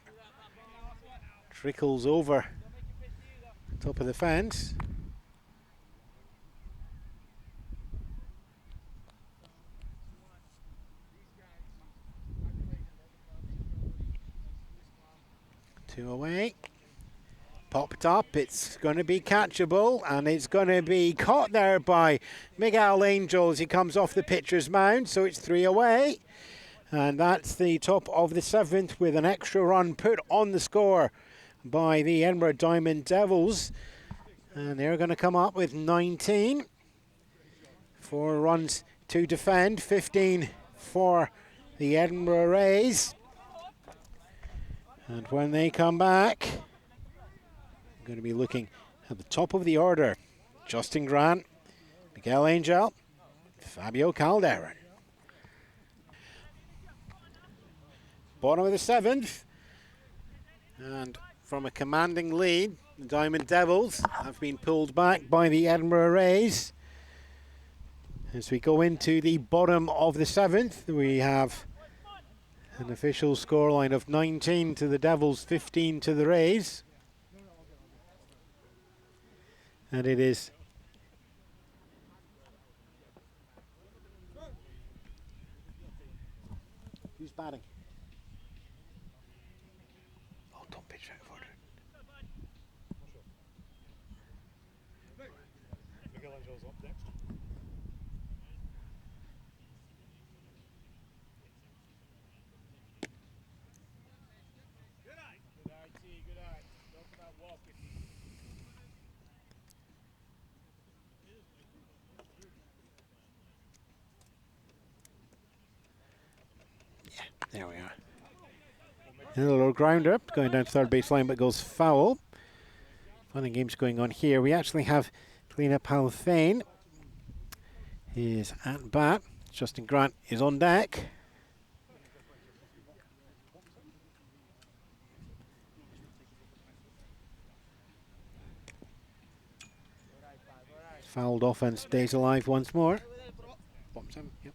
Trickles over top of the fence. Two away. Popped up, it's going to be catchable, and it's going to be caught there by Miguel Angels. He comes off the pitcher's mound, so it's 3 away. And that's the top of the 7th with an extra run put on the score by the Edinburgh Diamond Devils. And they're going to come up with 19. 4 runs to defend, 15 for the Edinburgh Rays. And when they come back, I'm going to be looking at the top of the order. Justin Grant, Miguel Angel, Fabio Caldera. Bottom of the 7th. And from a commanding lead, the Diamond Devils have been pulled back by the Edinburgh Rays. As we go into the bottom of the 7th, we have an official scoreline of 19 to the Devils, 15 to the Rays. And it is who's batting? Oh, don't pitch out for it. Miguel Angel's up next. Good eye, T, good eye. Go for that walk. There we are. A little grounder going down third baseline, but goes foul. Fun and games going on here. We actually have Lena Palthane is at bat. Justin Grant is on deck. Fouled off and stays alive once more. Bumps him, yep.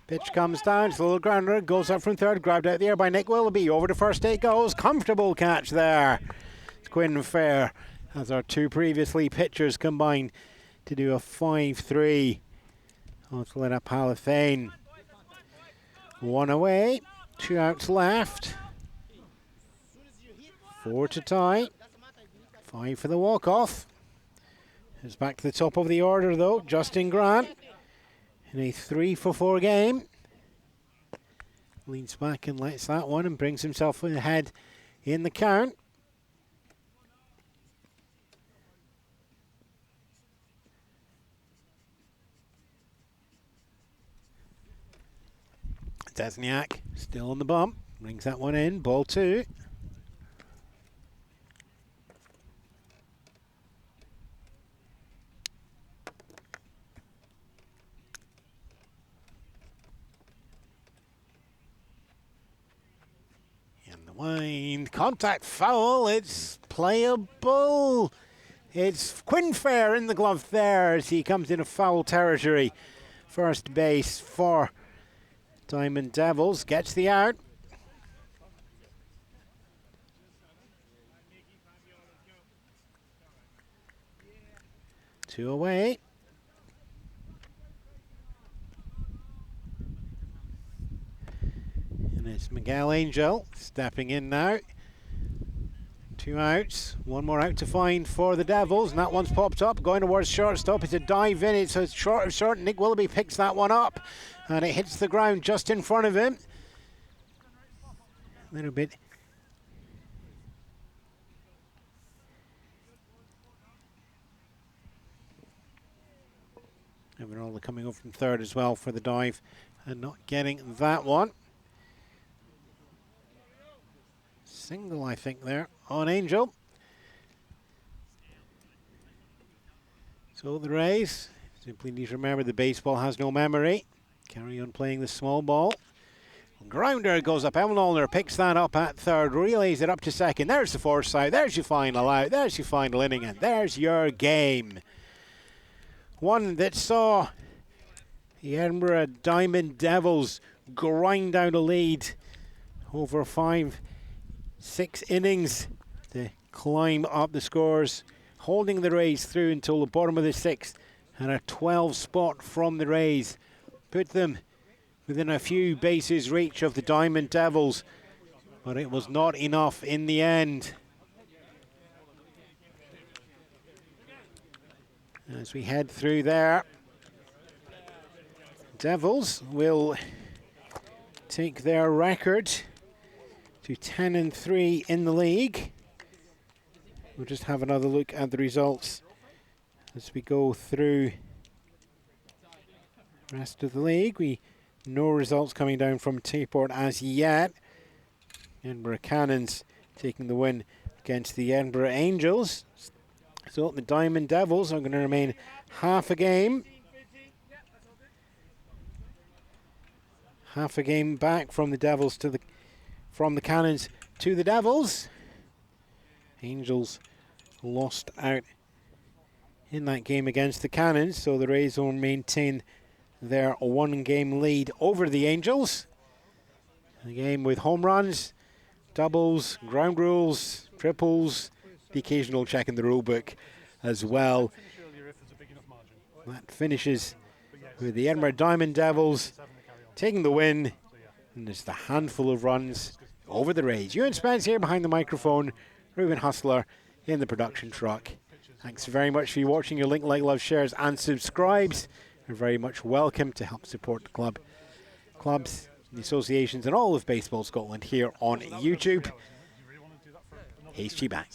Pitch comes down, it's a little grounder, goes up from third, grabbed out there by Nick Willoughby. Over to first it goes, comfortable catch there. It's Quinn Fair, as our two previously pitchers combined to do a 5-3. Let's let up Palethane. One away, 2 outs left. 4 to tie, 5 for the walk-off. It's back to the top of the order though, Justin Grant. In a 3-for-4 game. Leans back and lets that one and brings himself ahead in the count. Desniak still on the bump. Brings that one in. Ball 2. Wind, contact foul, it's playable. It's Quinn Fair in the glove there as he comes into foul territory. First base for Diamond Devils, gets the out. Two away. And it's Miguel Angel stepping in now. 2 outs, 1 more out to find for the Devils, and that one's popped up, going towards shortstop. It's a dive in, it's short of short. Nick Willoughby picks that one up, and it hits the ground just in front of him. A little bit. Evernola coming over from third as well for the dive, and not getting that one. Single, I think, there on Angel. So the Rays simply need to remember the baseball has no memory. Carry on playing the small ball. Grounder goes up. Ewan Allner picks that up at third, relays it up to second. There's the foresight. There's your final out. There's your final inning, and there's your game. One that saw the Edinburgh Diamond Devils grind out a lead over 5-6 innings to climb up the scores, holding the Rays through until the bottom of the 6th, and a 12 spot from the Rays put them within a few bases reach of the Diamond Devils, but it was not enough in the end. As we head through there, Devils will take their record to 10-3 in the league. We'll just have another look at the results as we go through the rest of the league. No results coming down from Tayport as yet. Edinburgh Cannons taking the win against the Edinburgh Angels. So the Diamond Devils are going to remain half a game. Half a game back from the Devils to from the Cannons to the Devils. Angels lost out in that game against the Cannons, so the Rays will maintain their 1-game lead over the Angels. A game with home runs, doubles, ground rules, triples, the occasional check in the rule book as well. That finishes with the Edinburgh Diamond Devils taking the win, and it's the handful of runs over the Rays. Ewan Spence here behind the microphone, Reuben Hustler in the production truck. Thanks very much for watching. Your link, like, love, shares and subscribes. are very much welcome to help support the club, clubs, the associations and all of Baseball Scotland here on YouTube. HG back.